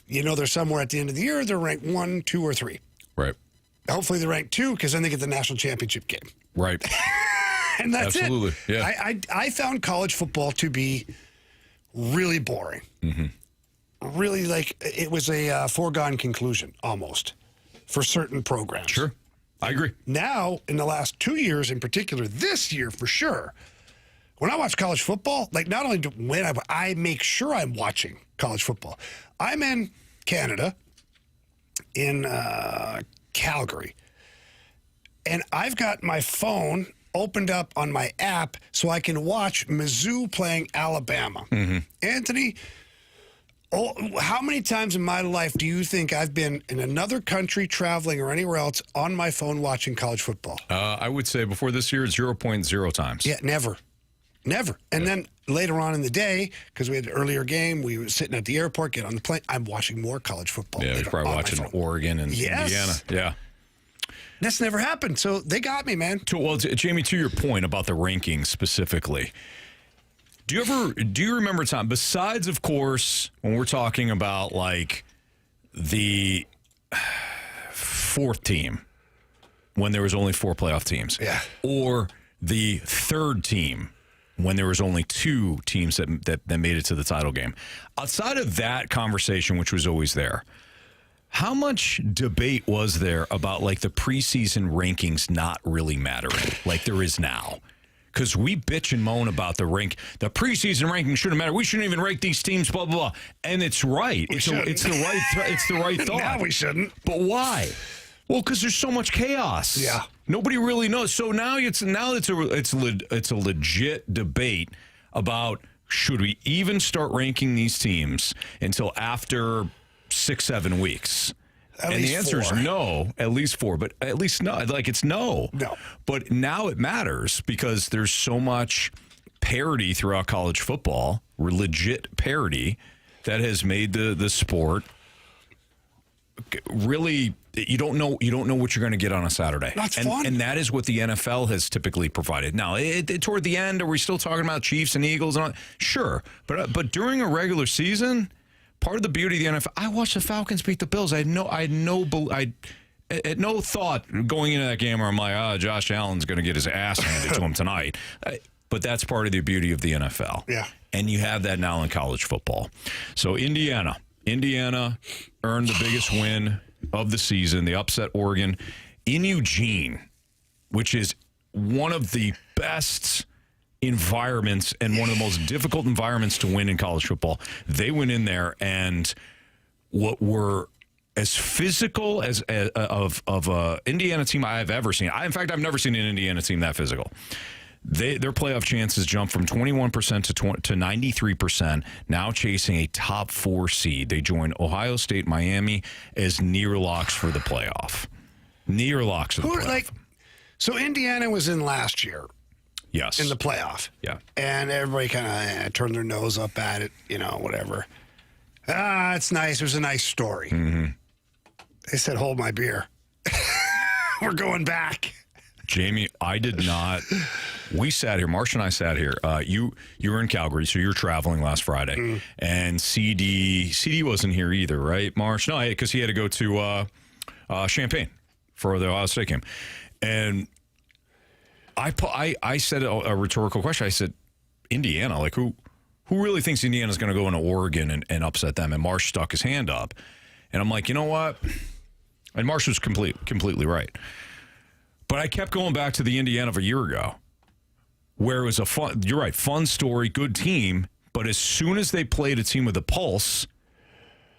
You know, they're somewhere at the end of the year. They're ranked 1, 2, or 3. Right. Hopefully they're ranked 2 because then they get the national championship game. Right. And that's Absolutely. it. Yeah. I found college football to be really boring. Mm-hmm. Really, like, it was a foregone conclusion, almost, for certain programs. Sure. I agree. Now, in the last 2 years in particular, this year for sure, when I watch college football, like, not only I make sure I'm watching college football. I'm in Canada, in Calgary, and I've got my phone opened up on my app so I can watch Mizzou playing Alabama. Mm-hmm. Anthony, how many times in my life do you think I've been in another country, traveling, or anywhere else on my phone watching college football? I would say before this year, 0.0 times. Yeah, never. And then later on in the day, because we had an earlier game, we were sitting at the airport, get on the plane, I'm watching more college football. Yeah, you're probably watching Oregon and Indiana. Yeah. That's never happened. So they got me, man. Well, Jamie, to your point about the rankings specifically, do you remember a time, besides, of course, when we're talking about like the 4th team, when there was only 4 playoff teams, or the 3rd team, when there was only 2 teams that made it to the title game. Outside of that conversation, which was always there, how much debate was there about like the preseason rankings not really mattering like there is now? Because we bitch and moan about the preseason ranking shouldn't matter. We shouldn't even rank these teams, blah, blah, blah. And it's right. It's the right thought. Now we shouldn't. But why? Well, because there's so much chaos. Yeah. Nobody really knows. So now it's a legit debate about should we even start ranking these teams until after 6-7 weeks. And the answer is no, at least 4, but at least no, like it's no. No. But now it matters because there's so much parity throughout college football, legit parity, that has made the sport really, you don't know what you're going to get on a Saturday. That's fun. And that is what the NFL has typically provided. Now, toward the end, are we still talking about Chiefs and Eagles and all? Sure. But during a regular season, part of the beauty of the NFL, I watched the Falcons beat the Bills. I had no thought going into that game where I'm like, Josh Allen's going to get his ass handed to him tonight. But that's part of the beauty of the NFL. Yeah. And you have that now in college football. So Indiana earned the biggest win of the season. They upset Oregon in Eugene, which is one of the best environments and one of the most difficult environments to win in college football. They went in there, and what were as physical as of a Indiana team I have ever seen. In fact, I've never seen an Indiana team that physical. Their playoff chances jumped from 21% to 93%, now chasing a top 4 seed. They join Ohio State, Miami as near locks for the playoff. Near locks for the playoff. So Indiana was in last year. Yes. In the playoff. Yeah. And everybody kind of turned their nose up at it, whatever. It's nice. It was a nice story. Mm-hmm. They said, hold my beer. We're going back. Jamie, I did not. We sat here. Marsh and I sat here. You were in Calgary, so you were traveling last Friday. And CD wasn't here either, right, Marsh? No, because he had to go to Champaign. for the Ohio State game. And I said a rhetorical question. I said, Indiana, like who really thinks Indiana's going to go into Oregon and upset them? And Marsh stuck his hand up. And I'm like, you know what? And Marsh was completely right. But I kept going back to the Indiana of a year ago, where it was fun story, good team. But as soon as they played a team with a pulse,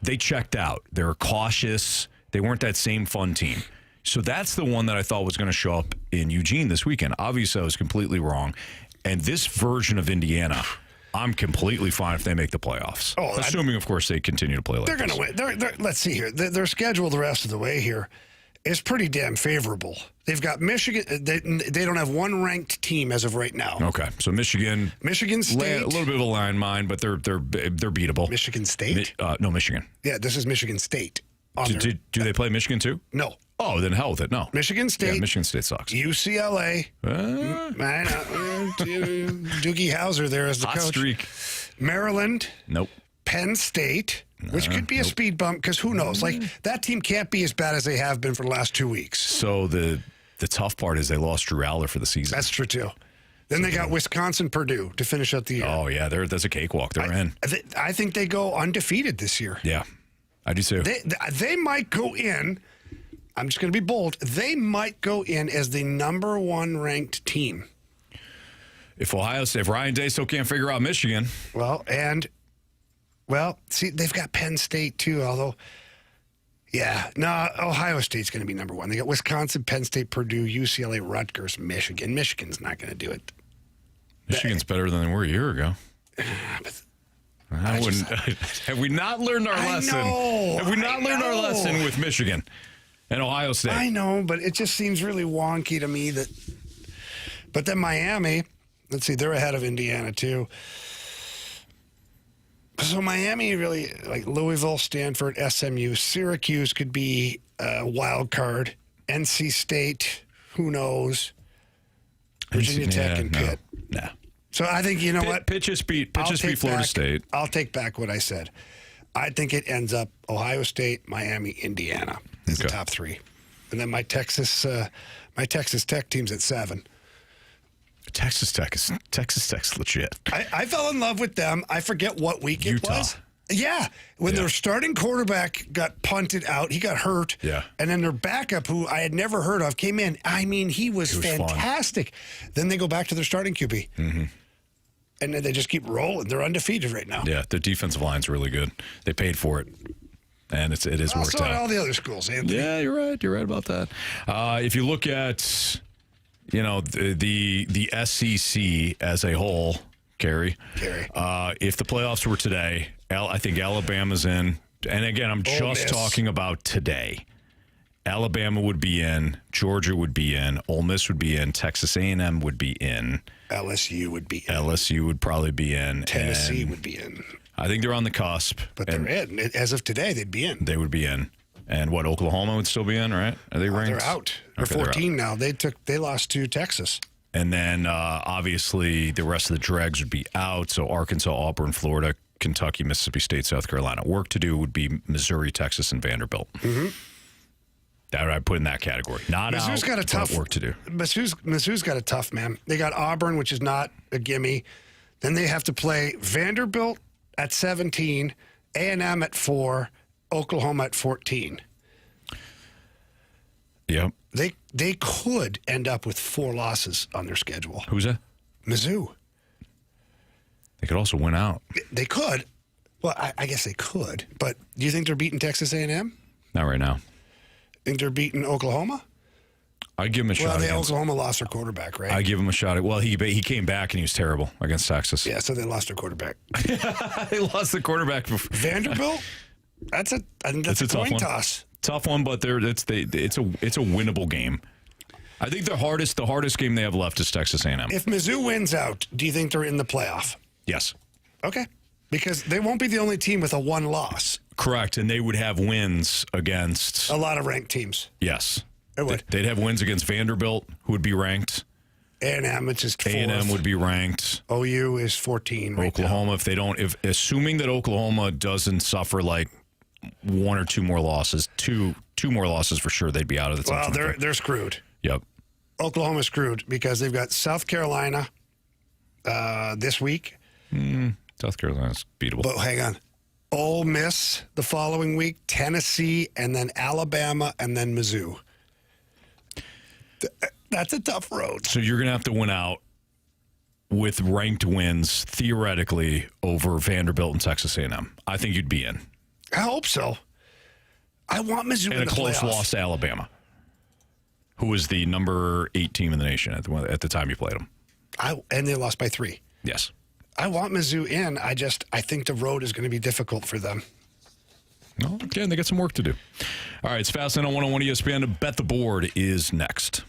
they checked out. They were cautious. They weren't that same fun team. So that's the one that I thought was going to show up in Eugene this weekend. Obviously, I was completely wrong. And this version of Indiana, I'm completely fine if they make the playoffs. Assuming, of course, they continue to play like this. They're going to win. Let's see here. Their schedule the rest of the way here is pretty damn favorable. They've got Michigan. They don't have one ranked team as of right now. Okay, so Michigan State, a little bit of a line mine, but they're beatable. Michigan State? No, Michigan. Yeah, this is Michigan State. Do they play Michigan too? No. Oh, then hell with it. No. Michigan State. Yeah, Michigan State sucks. UCLA. Doogie Howser there as the hot coach. Streak. Maryland. Nope. Penn State, which could be a speed bump because who knows? Like that team can't be as bad as they have been for the last 2 weeks. So the tough part is they lost Drew Aller for the season. That's true too. Then they got Wisconsin, Purdue to finish up the year. Oh yeah, that's a cakewalk. They're in. I think they go undefeated this year. Yeah, I do too. They might go in. I'm just going to be bold. They might go in as the number 1 ranked team. If Ryan Day still can't figure out Michigan. See, they've got Penn State too, although, Ohio State's going to be number 1. They got Wisconsin, Penn State, Purdue, UCLA, Rutgers, Michigan. Michigan's not going to do it. Michigan's better than they were a year ago. Have we not learned our lesson? Have we not learned our lesson with Michigan and Ohio State? I know, but it just seems really wonky to me that. But then Miami, let's see, they're ahead of Indiana too. So Miami really, like Louisville, Stanford, SMU, Syracuse could be a wild card. NC State, who knows? Virginia Tech and Pitt. No. So I think, you know what? Pitt just beat Florida State. I'll take back what I said. I think it ends up Ohio State, Miami, Indiana is the top 3. And then my Texas Tech team's at 7. Texas Tech's legit. I fell in love with them. I forget what week it was. Yeah. When their starting quarterback got punted out, he got hurt. Yeah. And then their backup, who I had never heard of, came in. I mean, he was fantastic. Fun. Then they go back to their starting QB. Mm-hmm. And then they just keep rolling. They're undefeated right now. Yeah, their defensive line's really good. They paid for it. And it is worked out. So all the other schools, Anthony. Yeah, you're right. You're right about that. If you look at, the SEC as a whole, Carey. If the playoffs were today, I think Alabama's in. And again, I'm just talking about today. Alabama would be in. Georgia would be in. Ole Miss would be in. Texas A&M would be in. LSU would be in. LSU would probably be in. Tennessee would be in. I think they're on the cusp. But they're in. As of today, they'd be in. They would be in. And Oklahoma would still be in, right? Are they ranked? They're out. They're 14 now. They lost to Texas. And then, obviously, the rest of the dregs would be out. So Arkansas, Auburn, Florida, Kentucky, Mississippi State, South Carolina. Work to do would be Missouri, Texas, and Vanderbilt. Mm-hmm. That I put in that category. Mizzou's got a tough work to do. Mizzou's got a tough, man. They got Auburn, which is not a gimme. Then they have to play Vanderbilt at 17, A&M at 4, Oklahoma at 14. Yep. They could end up with 4 losses on their schedule. Who's that? Mizzou. They could also win out. They could. Well, I guess they could. But do you think they're beating Texas A&M? Not right now. Think they're beating Oklahoma? I'd give him a shot. Well, Oklahoma lost their quarterback, right? I give him a shot. Well, he came back and he was terrible against Texas. Yeah, so they lost their quarterback. They lost the quarterback. Vanderbilt? I think that's a coin toss. Tough one, but it's a winnable game. I think the hardest game they have left is Texas A&M. If Mizzou wins out, do you think they're in the playoff? Yes. Okay. Because they won't be the only team with a 1 loss. Correct, and they would have wins against a lot of ranked teams. Yes. It would. They'd have wins against Vanderbilt, who would be ranked. A&M, which is 4th. A&M would be ranked. OU is 14 right Oklahoma, now. assuming that Oklahoma doesn't suffer like one or two more losses, two more losses for sure, they'd be out of the top. Well, they're screwed. Yep. Oklahoma's screwed because they've got South Carolina this week. South Carolina's beatable. But hang on. Ole Miss the following week, Tennessee, and then Alabama, and then Mizzou. That's a tough road. So you're going to have to win out with ranked wins, theoretically, over Vanderbilt and Texas A&M. I think you'd be in. I hope so. I want Mizzou in and the a close playoffs. loss to Alabama, who was the number 8 team in the nation at the time you played them. And they lost by 3. Yes. I want Mizzou in. I think the road is going to be difficult for them. Well, again, they got some work to do. All right, it's Fastlane on 101 ESPN. Bet the Board is next.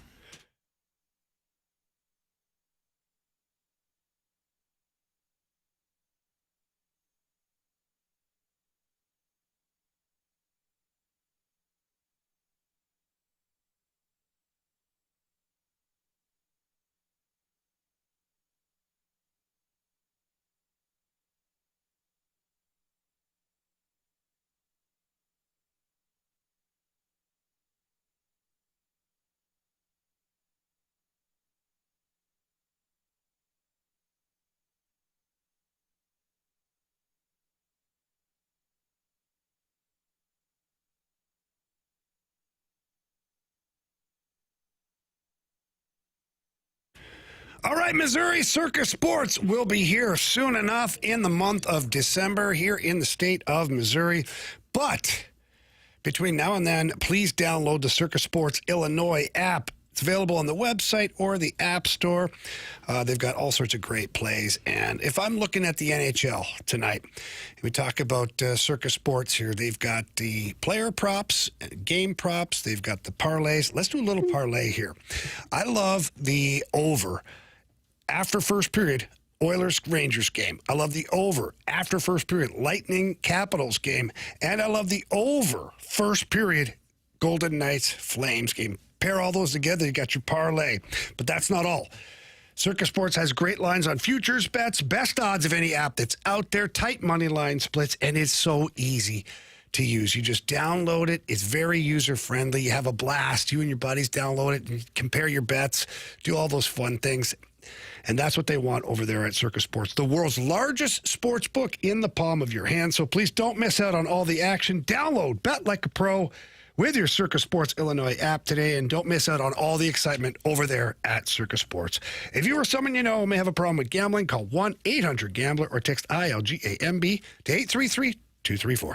All right, Missouri Circus Sports will be here soon enough in the month of December here in the state of Missouri. But between now and then, please download the Circus Sports Illinois app. It's available on the website or the App Store. They've got all sorts of great plays. And if I'm looking at the NHL tonight, we talk about Circus Sports here. They've got the player props, game props. They've got the parlays. Let's do a little parlay here. I love the over after first period, Oilers-Rangers game. I love the over after first period, Lightning-Capitals game. And I love the over first period, Golden Knights-Flames game. Pair all those together, you got your parlay. But that's not all. Circus Sports has great lines on futures bets, best odds of any app that's out there, tight money line splits, and it's so easy to use. You just download it. It's very user-friendly. You have a blast. You and your buddies download it and compare your bets, do all those fun things. And that's what they want over there at Circus Sports, the world's largest sports book in the palm of your hand. So please don't miss out on all the action. Download Bet Like a Pro with your Circus Sports Illinois app today, and don't miss out on all the excitement over there at Circus Sports. If you or someone you know may have a problem with gambling, call 1-800-GAMBLER or text ILGAMB to 833-234.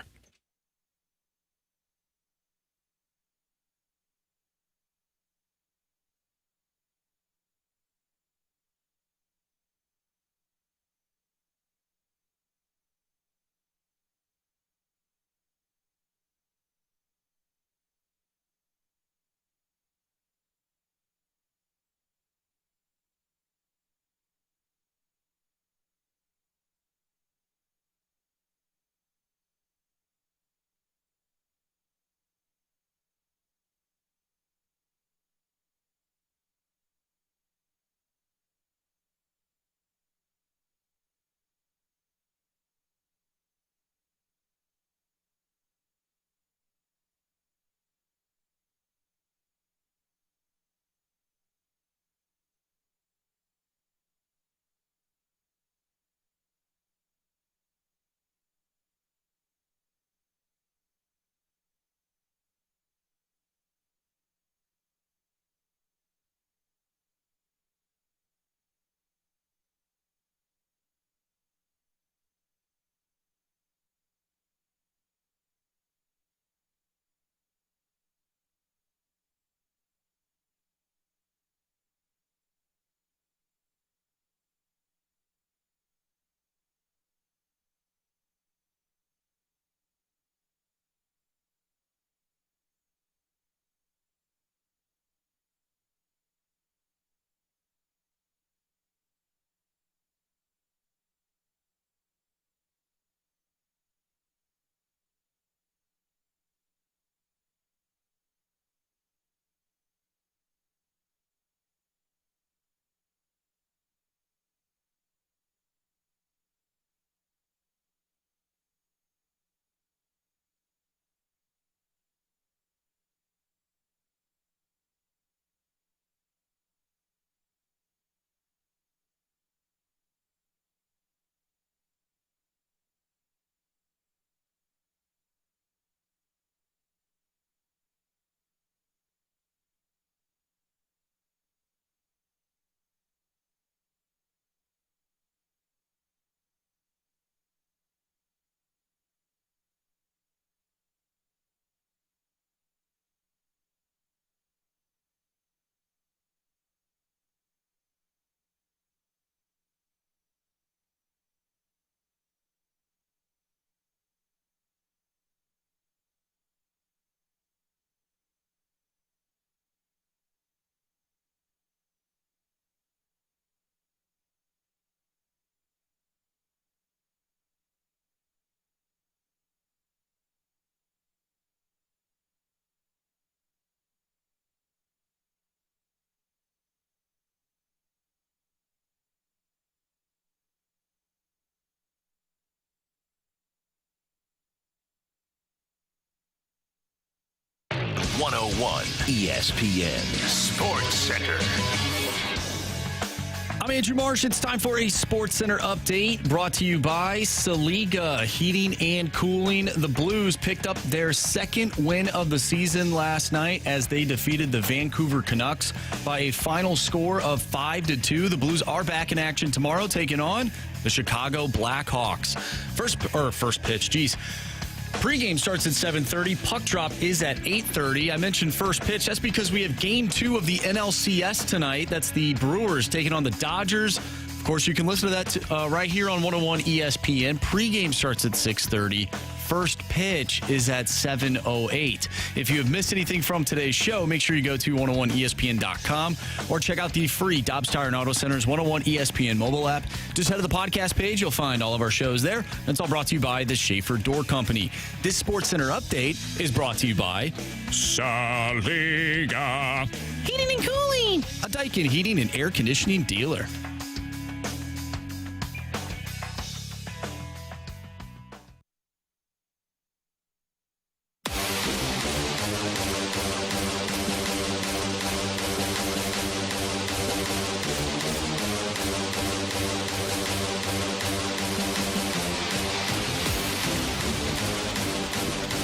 101 ESPN Sports Center. I'm Andrew Marsh. It's time for a Sports Center update brought to you by Saliga Heating and Cooling. The Blues picked up their second win of the season last night as they defeated the Vancouver Canucks by a final score of 5-2. The Blues are back in action tomorrow, taking on the Chicago Blackhawks. First pitch, geez. Pregame starts at 7:30. Puck drop is at 8:30. I mentioned first pitch. That's because we have Game 2 of the NLCS tonight. That's the Brewers taking on the Dodgers. Of course, you can listen to that right here on 101 ESPN. Pregame starts at 6:30. First pitch is at 7:08. If you have missed anything from today's show, make sure you go to 101ESPN.com or check out the free Dobbs Tire and Auto Center's 101 ESPN mobile app. Just head to the podcast page. You'll find all of our shows there. It's all brought to you by the Schaefer Door Company. This Sports Center update is brought to you by Saliga Heating and Cooling, a Daikin heating and air conditioning dealer.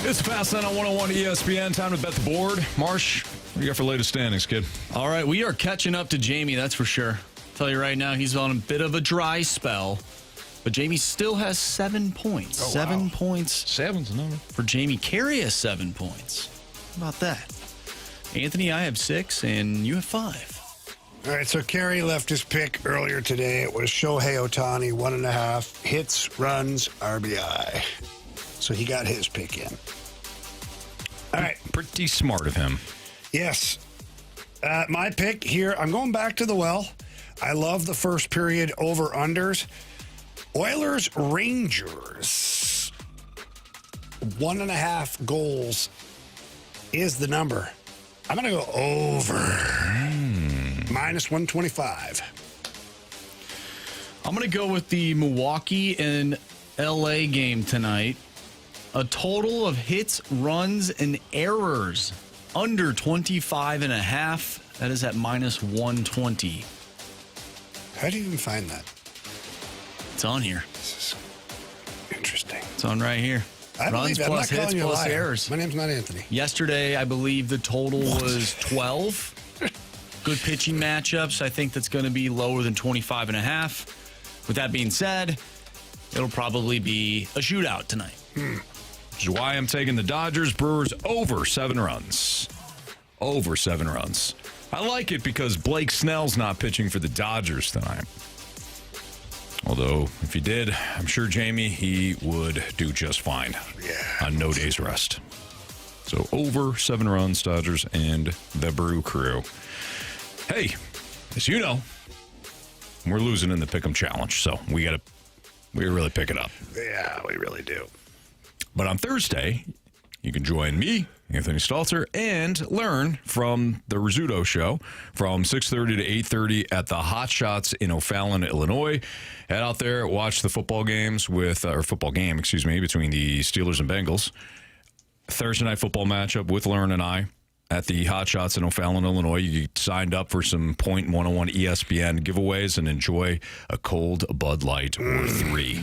It's Fast Line on 101 ESPN. Time to bet the board. Marsh, what do you got for latest standings, kid? All right, we are catching up to Jamie, that's for sure. I'll tell you right now, he's on a bit of a dry spell. But Jamie still has 7 points. Oh, 7 points. Seven's the number. For Jamie. Carey has 7 points. How about that? Anthony, I have 6, and you have 5. All right, so Carey left his pick earlier today. It was Shohei Ohtani, 1.5 hits, runs, RBI. So he got his pick in. All right. Pretty smart of him. Yes. My pick here, I'm going back to the well. I love the first period over-unders. Oilers Rangers. 1.5 goals is the number. I'm going to go over. Minus 125. I'm going to go with the Milwaukee and LA game tonight. A total of hits, runs, and errors under 25.5. That is at minus 120. How do you even find that? It's on here. This is interesting. It's on right here. Runs plus hits plus errors. My name's not Anthony. Yesterday, I believe the total was 12. Good pitching matchups. I think that's going to be lower than 25.5. With that being said, it'll probably be a shootout tonight. Which is why I'm taking the Dodgers Brewers over 7 runs. Over 7 runs. I like it because Blake Snell's not pitching for the Dodgers tonight. Although, if he did, I'm sure, Jamie, he would do just fine on no day's rest. So over 7 runs, Dodgers and the Brew Crew. Hey, as you know, we're losing in the Pick'em Challenge, so we really pick it up. Yeah, we really do. But on Thursday, you can join me, Anthony Stalter, and learn from the Rizzuto Show from 6:30 to 8:30 at the Hot Shots in O'Fallon, Illinois. Head out there, watch the football game between the Steelers and Bengals. Thursday night football matchup with Learn and I at the Hot Shots in O'Fallon, Illinois. You signed up for some Point 101 ESPN giveaways and enjoy a cold Bud Light or 3.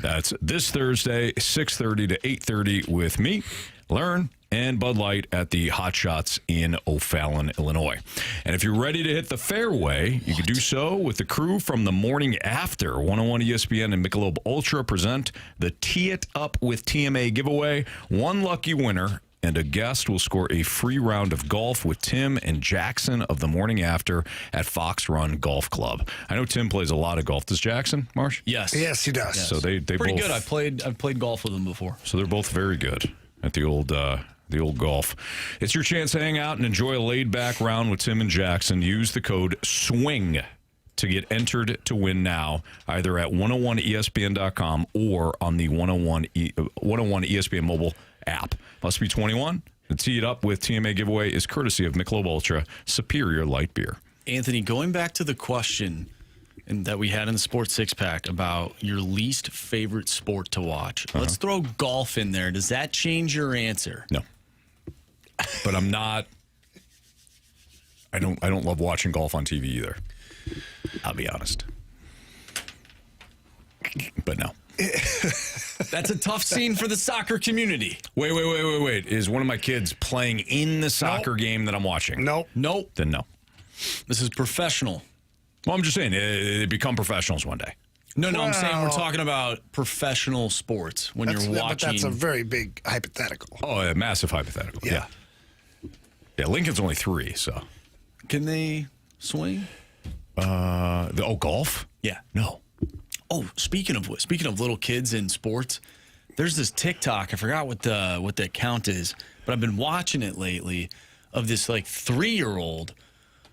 That's this Thursday, 6:30 to 8:30 with me, Learn, and Bud Light at the Hot Shots in O'Fallon, Illinois. And if you're ready to hit the fairway, you can do so with the crew from the morning after. 101 ESPN and Michelob Ultra present the Tee It Up with TMA giveaway. One lucky winner and a guest will score a free round of golf with Tim and Jackson of the morning after at Fox Run Golf Club. I know Tim plays a lot of golf. Does Jackson, Marsh? Yes. Yes, he does. Yes. So they pretty both, good. I've played golf with him before. So they're both very good at the old golf. It's your chance to hang out and enjoy a laid-back round with Tim and Jackson. Use the code SWING to get entered to win now, either at 101ESPN.com or on the 101 ESPN mobile app. Must be 21. The Tee It Up with TMA giveaway is courtesy of Michelob Ultra Superior Light Beer. Anthony, going back to the question that we had in the Sports Six-Pack about your least favorite sport to watch, let's throw golf in there. Does that change your answer? No. but I'm not. I don't love watching golf on TV either. I'll be honest. But no. That's a tough scene for the soccer community. Wait. Is one of my kids playing in the soccer game that I'm watching? Nope. Then no. This is professional. Well, I'm just saying, they become professionals one day. No, I'm saying we're talking about professional sports when you're watching. But that's a very big hypothetical. Oh, a massive hypothetical. Yeah. Lincoln's only 3, so. Can they swing? Golf? Yeah. No. Oh, speaking of little kids in sports, there's this TikTok. I forgot what the account is, but I've been watching it lately of this like 3-year-old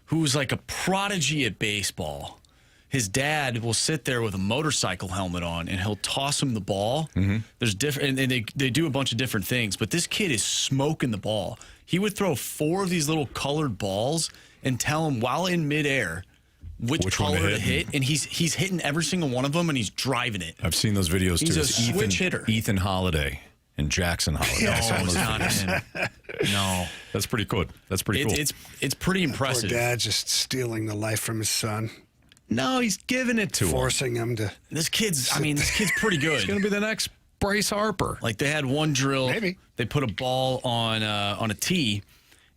who's like a prodigy at baseball. His dad will sit there with a motorcycle helmet on, and he'll toss him the ball. Mm-hmm. There's different, and they do a bunch of different things. But this kid is smoking the ball. He would throw 4 of these little colored balls and tell him while in midair which color to hit, and he's hitting every single one of them, and he's driving it. I've seen those videos too. He's a switch hitter. Ethan Holiday and Jackson Holiday. No, it's not him. No, that's pretty cool. That's pretty cool. It's pretty impressive. Poor dad just stealing the life from his son. No, he's giving it to him. Forcing him to. This kid's pretty good. He's going to be the next Bryce Harper. Like they had one drill. Maybe. They put a ball on a tee,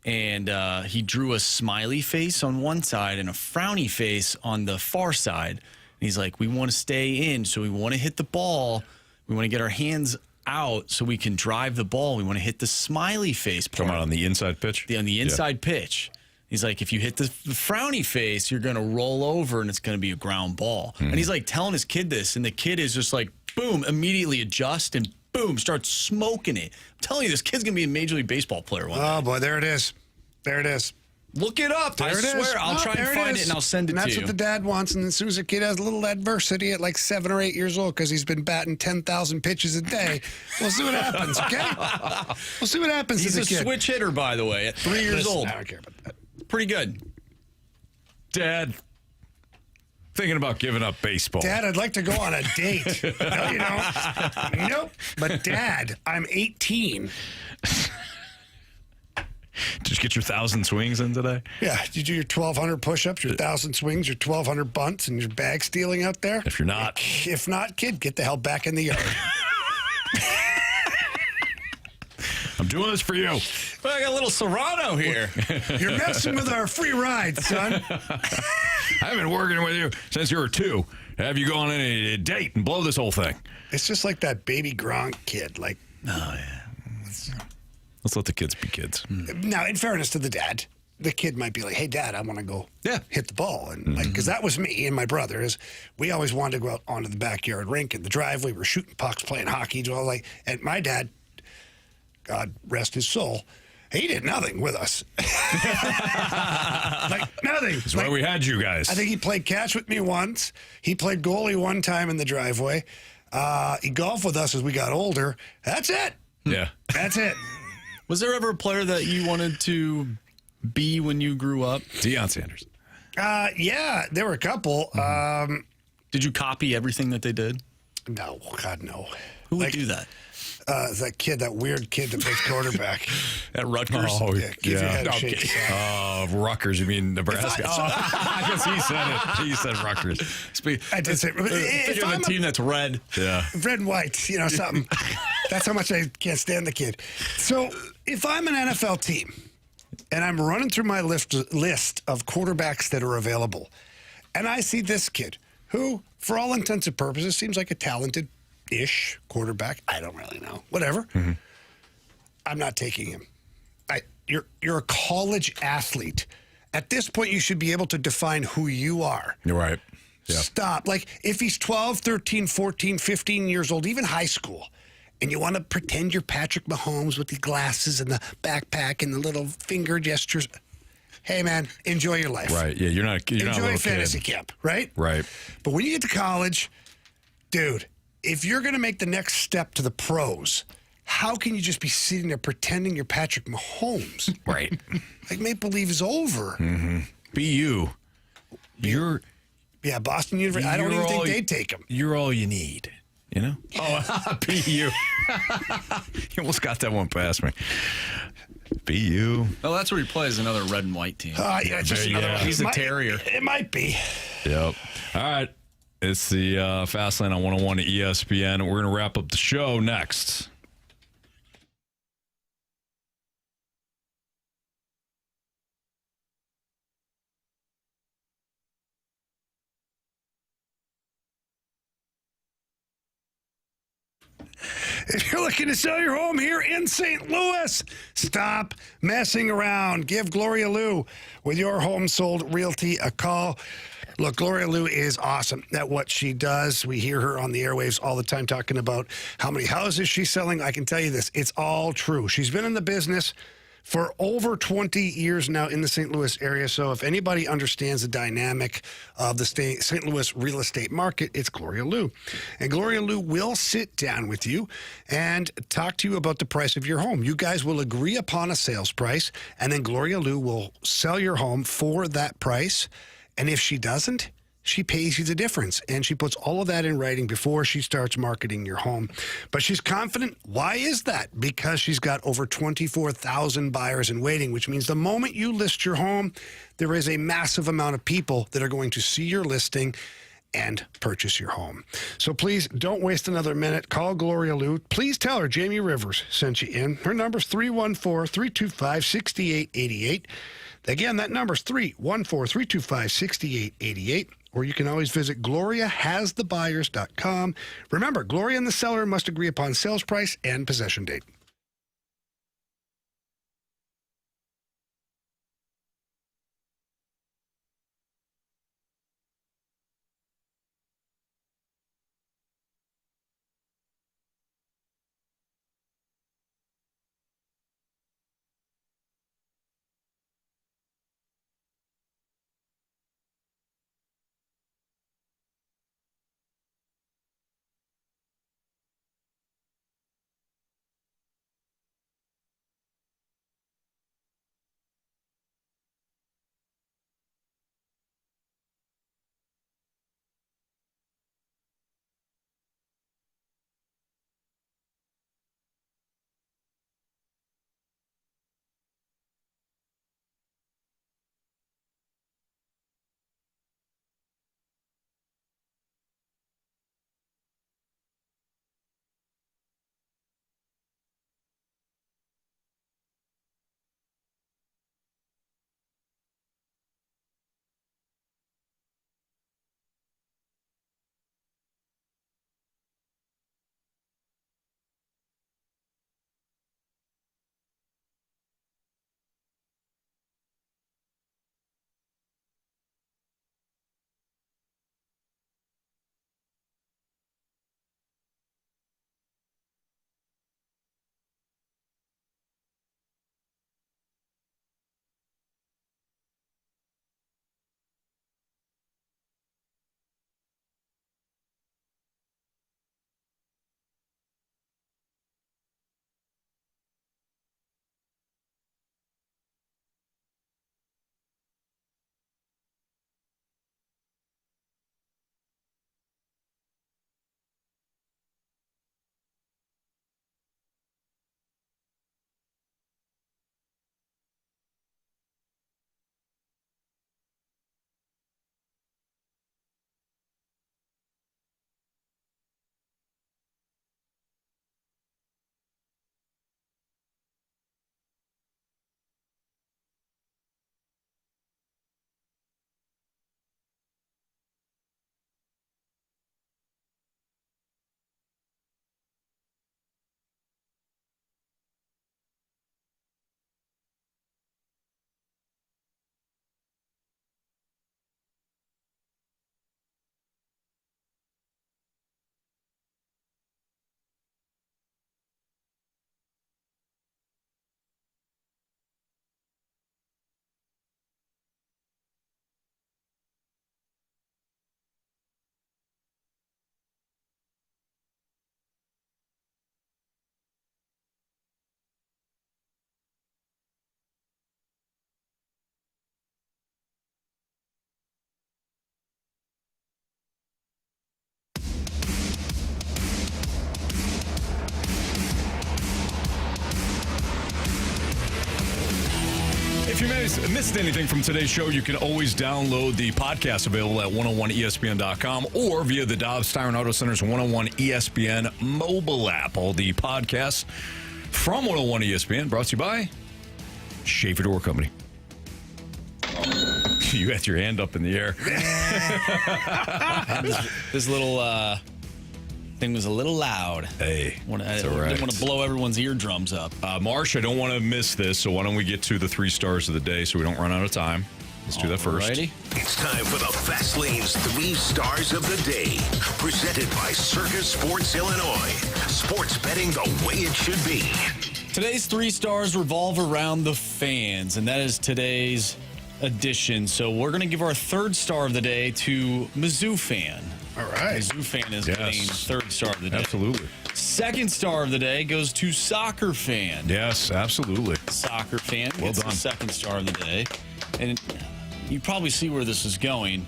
and he drew a smiley face on one side and a frowny face on the far side. And he's like, we want to stay in, so we want to hit the ball. We want to get our hands out so we can drive the ball. We want to hit the smiley face part. Come on the inside pitch? On the inside pitch. He's like, if you hit the frowny face, you're going to roll over and it's going to be a ground ball. Mm-hmm. And he's like telling his kid this, and the kid is just like, boom, immediately adjust and boom, starts smoking it. I'm telling you, this kid's going to be a Major League Baseball player one day. Oh, boy, there it is. There it is. Look it up. I swear. I'll try and find it, and I'll send it to you. That's what the dad wants. And as soon as a kid has a little adversity at like 7 or 8 years old because he's been batting 10,000 pitches a day, we'll see what happens, okay? We'll see what happens He's to the kid. He's a switch hitter, by the way, at 3 years old. I don't care about that. Pretty good. Dad, thinking about giving up baseball. Dad, I'd like to go on a date. No, nope. But Dad, I'm 18. Just get your 1,000 swings in today? Yeah. Did you do your 1,200 push-ups, your 1,000 swings, your 1,200 bunts, and your bag stealing out there? If you're not. If not, kid, get the hell back in the yard. I'm doing this for you. Well, I got a little Serrano here. You're messing with our free ride, son. I've been working with you since you were 2. Have you gone on a date and blow this whole thing? It's just like that baby Gronk kid. Like, oh, yeah. Let's let the kids be kids. Now, in fairness to the dad, the kid might be like, hey, Dad, I want to go hit the ball. And like, because that was me and my brother. Is we always wanted to go out onto the backyard rink in the driveway. We were shooting pucks, playing hockey. And my dad, God rest his soul, he did nothing with us. Like, nothing. That's why we had you guys. I think he played catch with me once. He played goalie one time in the driveway. He golfed with us as we got older. That's it. Yeah. That's it. Was there ever a player that you wanted to be when you grew up? Deion Sanders. Yeah, there were a couple. Did you copy everything that they did? No, God, no. Who would do that? That weird kid that plays quarterback. At Rutgers? Oh, yeah. Give your head a shake. Rutgers, you mean Nebraska? I guess he said it. He said Rutgers. I did say Think of a team that's red. Yeah. Red and white, something. That's how much I can't stand the kid. So if I'm an NFL team and I'm running through my list of quarterbacks that are available, and I see this kid who, for all intents and purposes, seems like a talented-ish quarterback. I don't really know. Whatever. Mm-hmm. I'm not taking him. You're a college athlete. At this point, you should be able to define who you are. You're right. Yeah. Stop. Like, if he's 12, 13, 14, 15 years old, even high school, and you want to pretend you're Patrick Mahomes with the glasses and the backpack and the little finger gestures, hey, man, enjoy your life. Right. Yeah, you're not a little fantasy kid. camp, right? Right. But when you get to college, dude, if you're going to make the next step to the pros, how can you just be sitting there pretending you're Patrick Mahomes? Right. Like, Maple Leaf is over. Mm-hmm. Be you. Yeah, Boston University. I don't even think they'd take him. You're all you need. You know? Oh, be you. You almost got that one past me. BU. Oh, that's where he plays another red and white team. Yeah, just another one. He's a terrier. It might be. Yep. All right. It's the Fast Lane on 101 at ESPN. We're going to wrap up the show next. If you're looking to sell your home here in St. Louis, stop messing around. Give Gloria Lou with your home sold realty a call. Look, Gloria Lou is awesome at what she does. We hear her on the airwaves all the time talking about how many houses she's selling. I can tell you this, it's all true. She's been in the business for over 20 years now in the St. Louis area. So if anybody understands the dynamic of the St. Louis real estate market, it's Gloria Lou. And Gloria Lou will sit down with you and talk to you about the price of your home. You guys will agree upon a sales price, and then Gloria Lou will sell your home for that price. And if she doesn't, she pays you the difference, and she puts all of that in writing before she starts marketing your home. But she's confident. Why is that? Because she's got over 24,000 buyers in waiting, which means the moment you list your home, there is a massive amount of people that are going to see your listing and purchase your home. So please don't waste another minute. Call Gloria Lou. Please tell her Jamie Rivers sent you in. Her number's 314-325-6888. Again, that number's 314-325-6888. Or you can always visit GloriaHasTheBuyers.com. Remember, Gloria and the seller must agree upon sales price and possession date. guys missed anything from today's show, you can always download the podcast available at 101ESPN.com or via the Dobbs Tire and Auto Center's 101 ESPN mobile app. All the podcasts from 101 ESPN brought to you by Schaefer Door Company. You had your hand up in the air. This little thing was a little loud. Hey, I didn't want to blow everyone's eardrums up. Marsh, I don't want to miss this, so why don't we get to the 3 stars of the day so we don't run out of time. Let's do that first. It's time for the Fast Lane's 3 stars of the day. Presented by Circus Sports Illinois. Sports betting the way it should be. Today's 3 stars revolve around the fans, and that is today's edition. So we're going to give our 3rd star of the day to Mizzou fan. All right. Mizzou fan is getting 3rd star of the day. Absolutely. 2nd star of the day goes to soccer fan. Yes, absolutely. Soccer fan Well gets done. the 2nd star of the day. And you probably see where this is going.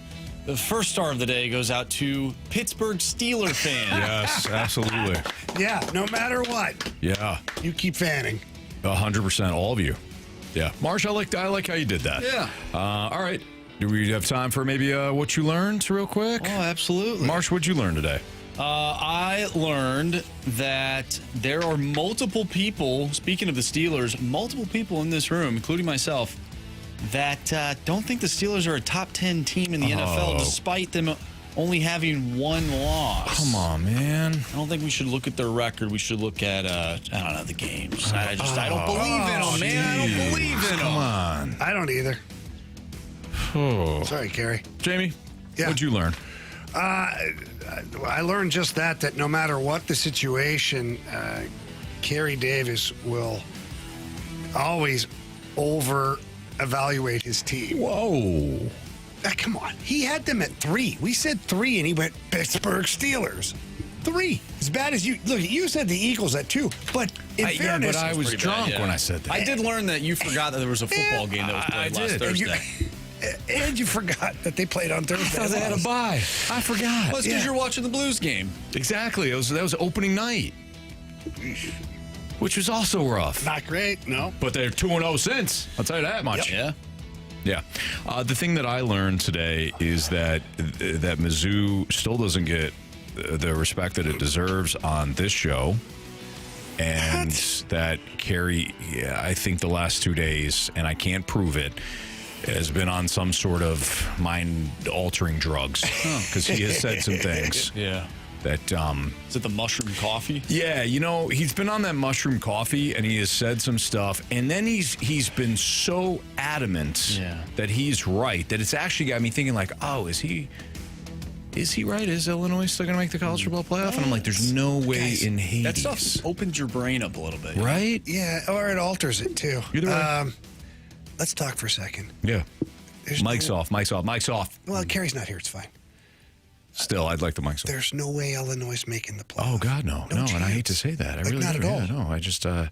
The 1st star of the day goes out to Pittsburgh Steelers fan. Yes, absolutely. Yeah, no matter what, Yeah, you keep fanning. 100%, all of you. Yeah, Marsh, I like how you did that. Yeah. All right. Do we have time for maybe what you learned real quick? Oh, absolutely. Marsh, what'd you learn today? I learned that there are multiple people, speaking of the Steelers, multiple people in this room, including myself, that don't think the Steelers are a top 10 team in the NFL, despite them only having 1 loss. Come on, man. I don't think we should look at their record. We should look at, I don't know, the games. I don't believe in them, man. I don't believe in them. Come on. I don't either. Oh. Sorry, Carey. Jamie, Yeah. what'd you learn? I learned just that no matter what the situation, Carey Davis will always over-evaluate his team. Whoa. Come on. He had them at 3. We said 3, and he went Pittsburgh Steelers. 3. As bad as you... Look, you said the Eagles at 2. But in fairness... but I was drunk when I said that. I did learn that you forgot that there was a football game that was played last Thursday. And you forgot that they played on Thursday. I thought they had a bye. I forgot. Well, it's because you're watching the Blues game. Exactly. That was opening night, which was also rough. Not great, no. But they're 2-0 since. I'll tell you that much. Yeah. Yeah. The thing that I learned today is that Mizzou still doesn't get the respect that it deserves on this show. And that Carey, I think the last 2 days, and I can't prove it, has been on some sort of mind-altering drugs. Because he has said some things. Yeah. That, is it the mushroom coffee? Yeah, he's been on that mushroom coffee and he has said some stuff, and then he's been so adamant that he's right that it's actually got me thinking like, oh, is he right? Is Illinois still going to make the college football playoff? And I'm like, there's no way in Hades. That stuff opens your brain up a little bit. Right? Yeah, or it alters it too. Either way. Let's talk for a second. Yeah. Mic's off. Well, Carey's not here. It's fine. Still, I'd like the mics off. There's no way Illinois is making the playoff. Oh, God, no. No, and I hate to say that. I really not do. at all. Yeah, no, I just, I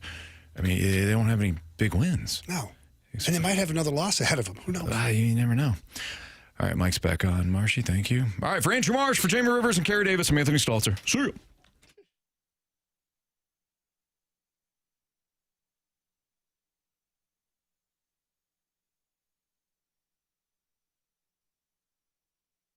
mean, they don't have any big wins. No. And they might have another loss ahead of them. Who knows? You never know. All right, Mike's back on. Marshy, thank you. All right, for Andrew Marsh, for Jamie Rivers and Carey Davis, I'm Anthony Stalter. See you.